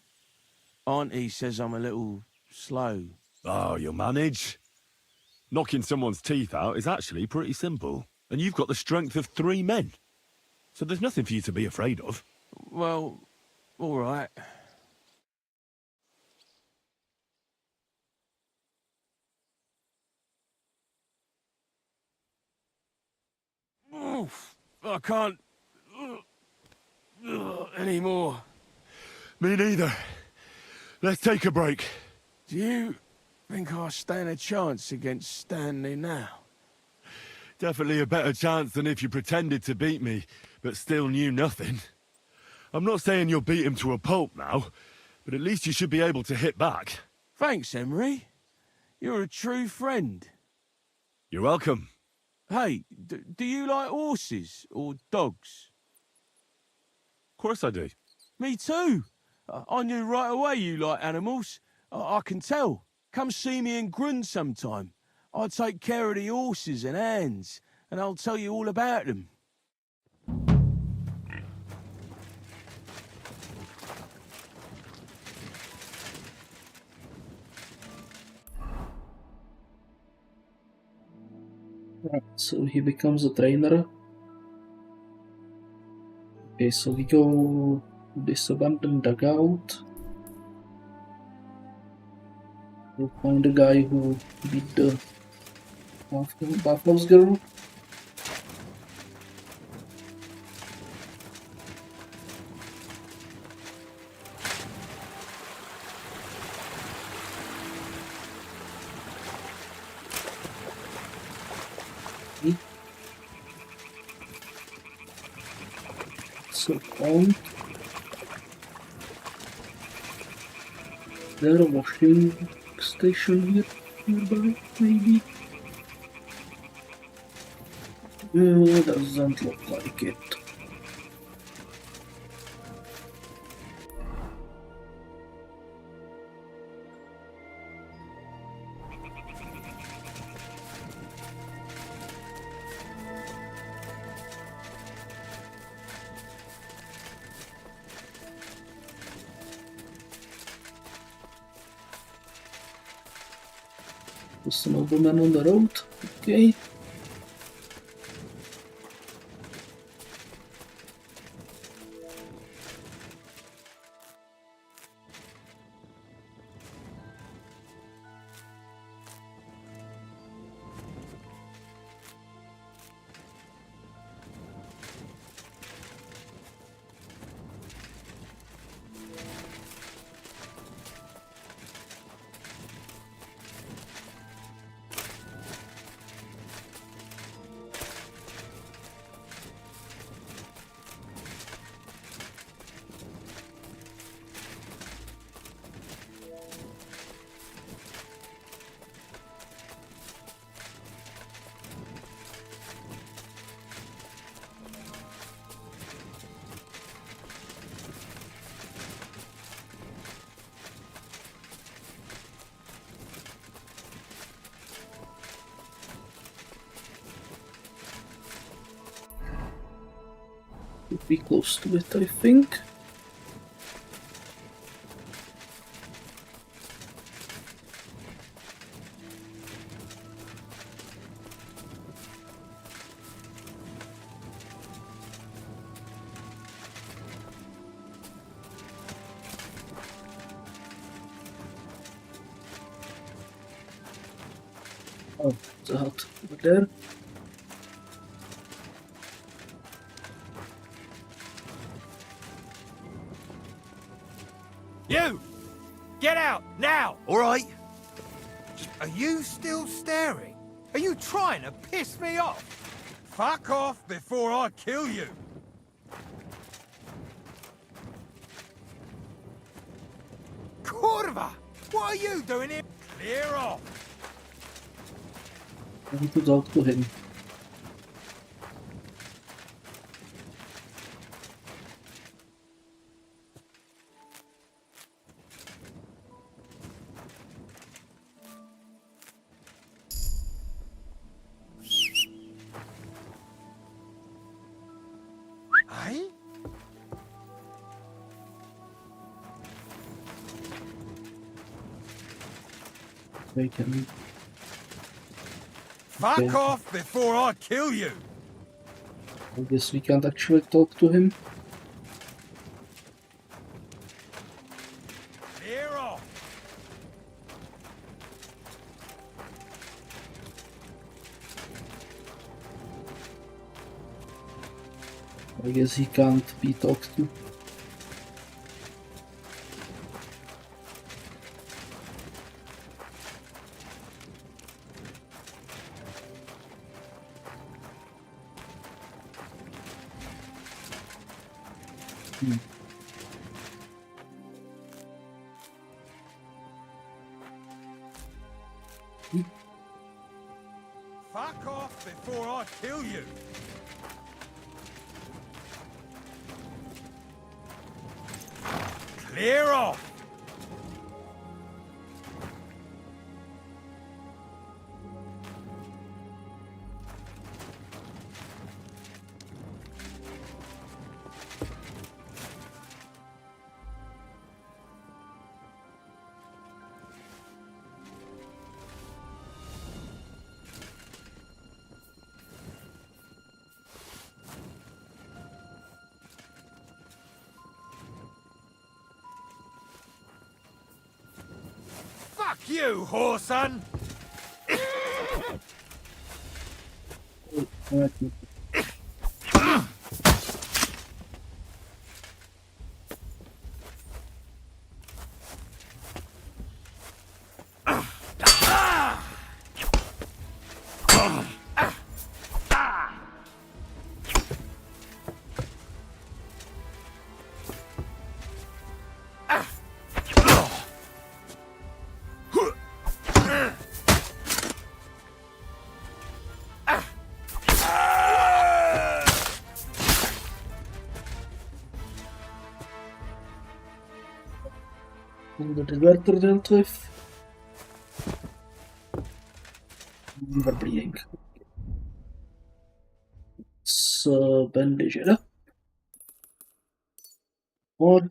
Auntie says I'm a little slow. Oh, you'll manage. Knocking someone's teeth out is actually pretty simple. And you've got the strength of 3 men. So there's nothing for you to be afraid of. Well, all right. Oof, I can't anymore. Me neither. Let's take a break. Do you think I stand a chance against Stanley now? Definitely a better chance than if you pretended to beat me, but still knew nothing. I'm not saying you'll beat him to a pulp now, but at least you should be able to hit back. Thanks, Emery. You're a true friend. You're welcome. Hey, do you like horses or dogs? Of course I do. Me too. I knew right away you like animals. I can tell. Come see me in Grun sometime. I take care of the horses and hands, and I'll tell you all about them. Right, so he becomes a trainer. Okay, so we go this abandoned dugout. We'll find a guy who beat the Buffalo's girl. So on. There a washing station here nearby, maybe? Doesn't look like it. There's some nobleman on the road. Okay. Should be close to it, I think. Oh, the hut over there. You! Get out, now! All right. Are you still staring? Are you trying to piss me off? Fuck off before I kill you! Kurva! What are you doing here? Clear off! I need to talk to him. Hey? Wait, can we... Fuck Okay. off before I kill you! I guess we can't actually talk to him. Clear off! I guess he can't be talked to. Fuck off before I kill you! Clear off! you, whoreson! De deserter deelt with verbreeding. So bandage it up. Or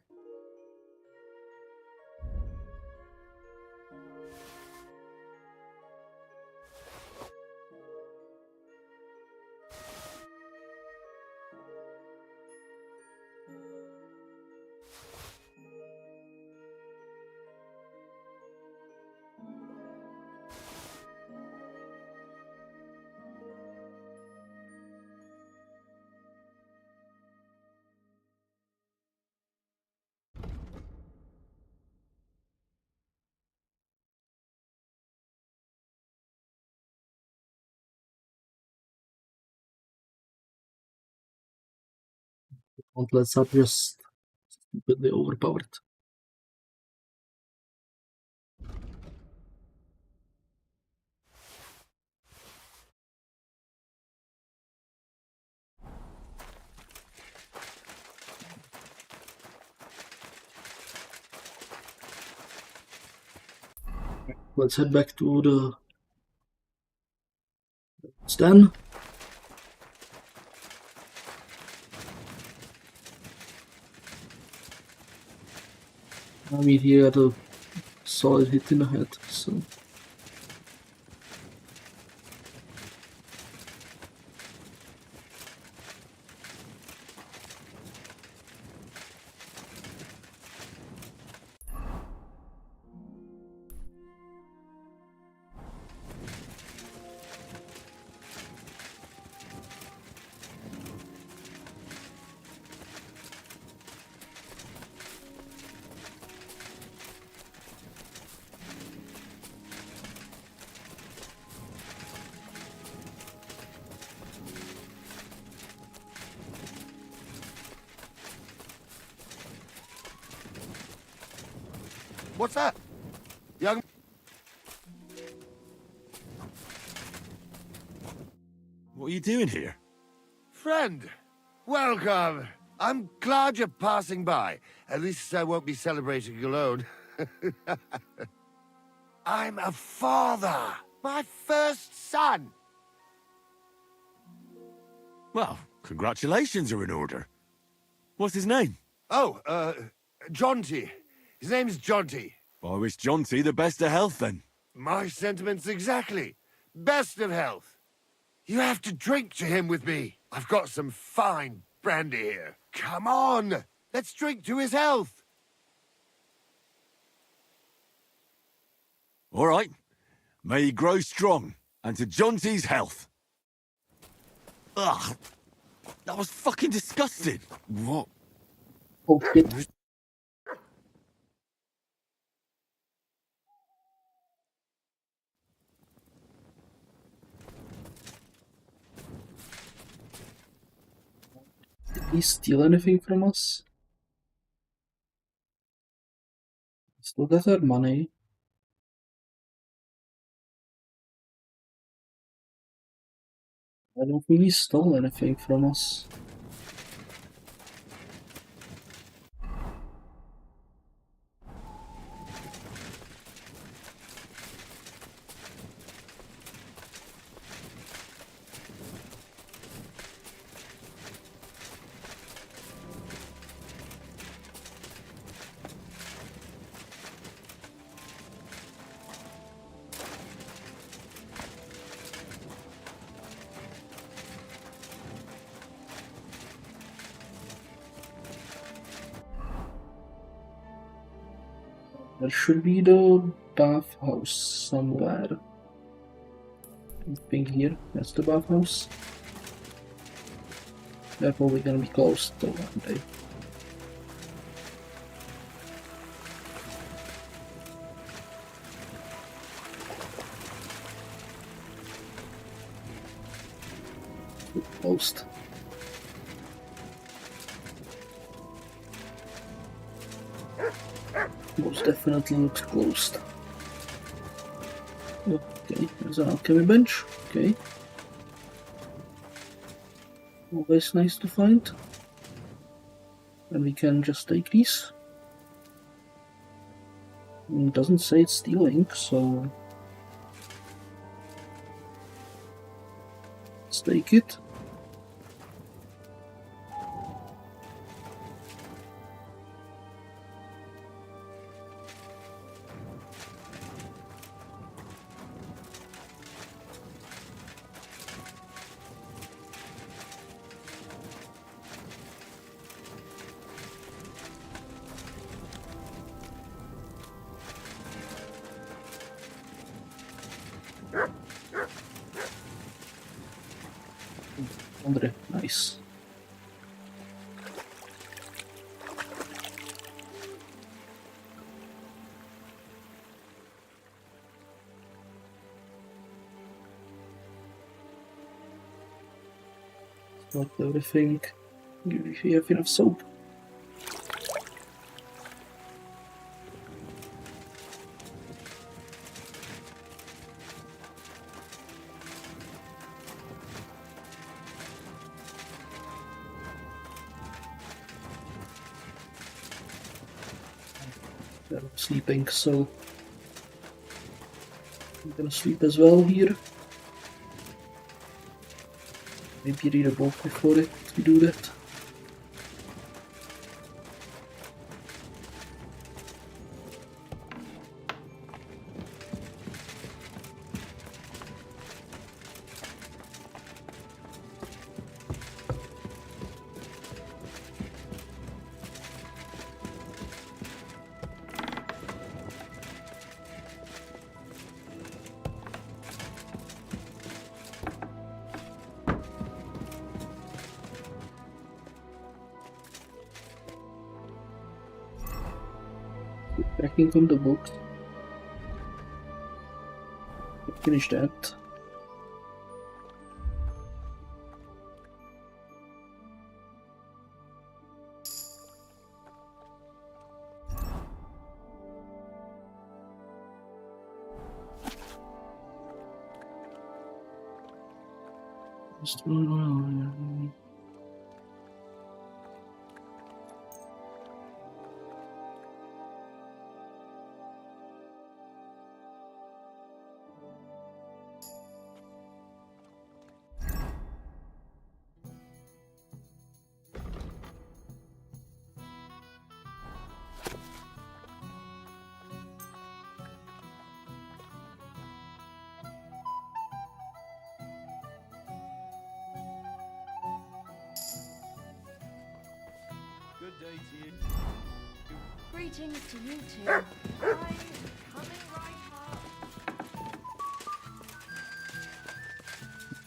gauntlets are just stupidly overpowered. Let's head back to the stand. I mean, he had a solid hit in the head, so. What's that? Young... What are you doing here? Friend, welcome. I'm glad you're passing by. At least I won't be celebrating alone. I'm a father. My first son. Well, congratulations are in order. What's his name? Oh, Jonty. His name's Jonty. I wish Jonty the best of health then. My sentiments exactly. Best of health. You have to drink to him with me. I've got some fine brandy here. Come on, let's drink to his health. All right. May he grow strong, and to Jonty's health. Ugh. That was fucking disgusting. What? Oh shit. Did he steal anything from us? Still got our money. I don't think he stole anything from us. There should be the bathhouse somewhere. Anything here? That's the bathhouse. They're probably gonna be closed though, aren't they? Closed. Most definitely looks closed. Okay, there's an alchemy bench. Okay. Always nice to find. And we can just take these. It doesn't say it's stealing, so let's take it. Nice. Not everything. If you have enough soap. They're sleeping, so I'm gonna sleep as well here. Maybe read a book before we do that. Backing on the books. Finish that. Good day to you. Greetings to you two. I'm coming right up.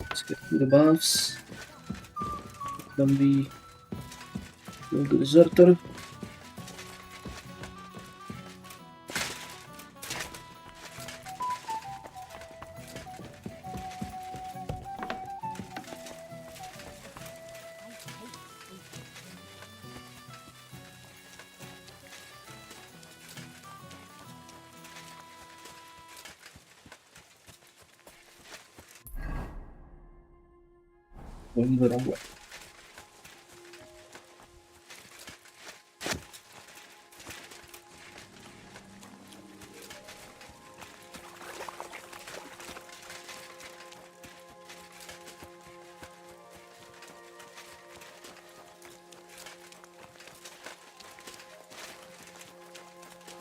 Let's get to the baths. Then we kill the deserter. Going the wrong way.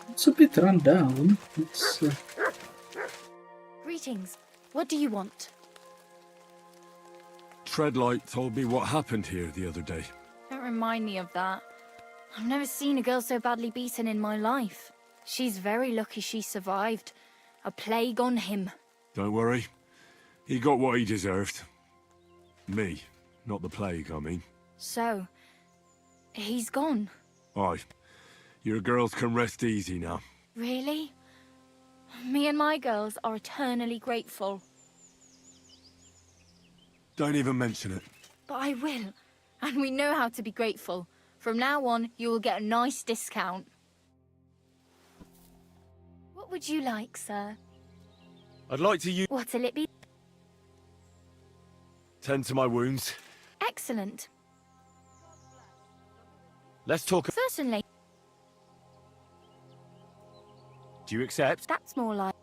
It's a bit run down. It's Greetings. What do you want? Treadlight told me what happened here the other day. Don't remind me of that. I've never seen a girl so badly beaten in my life. She's very lucky she survived. A plague on him. Don't worry. He got what he deserved. Me, not the plague, I mean. So, he's gone. Aye. Your girls can rest easy now. Really? Me and my girls are eternally grateful. Don't even mention it. But I will. And we know how to be grateful. From now on, you will get a nice discount. What would you like, sir? I'd like to use... What'll it be? Tend to my wounds. Excellent. Let's talk... Certainly. Do you accept? That's more like...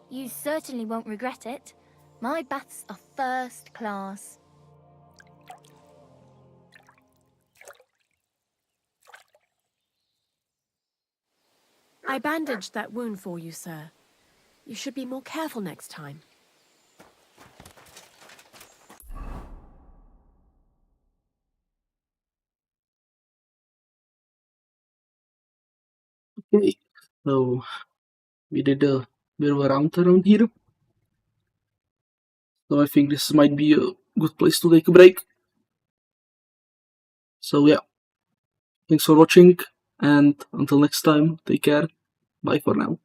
You certainly won't regret it. My baths are first class. I bandaged that wound for you, sir. You should be more careful next time. Okay, so we did a bit of a round around here. So I think this might be a good place to take a break. So yeah, thanks for watching, and until next time, take care. Bye for now.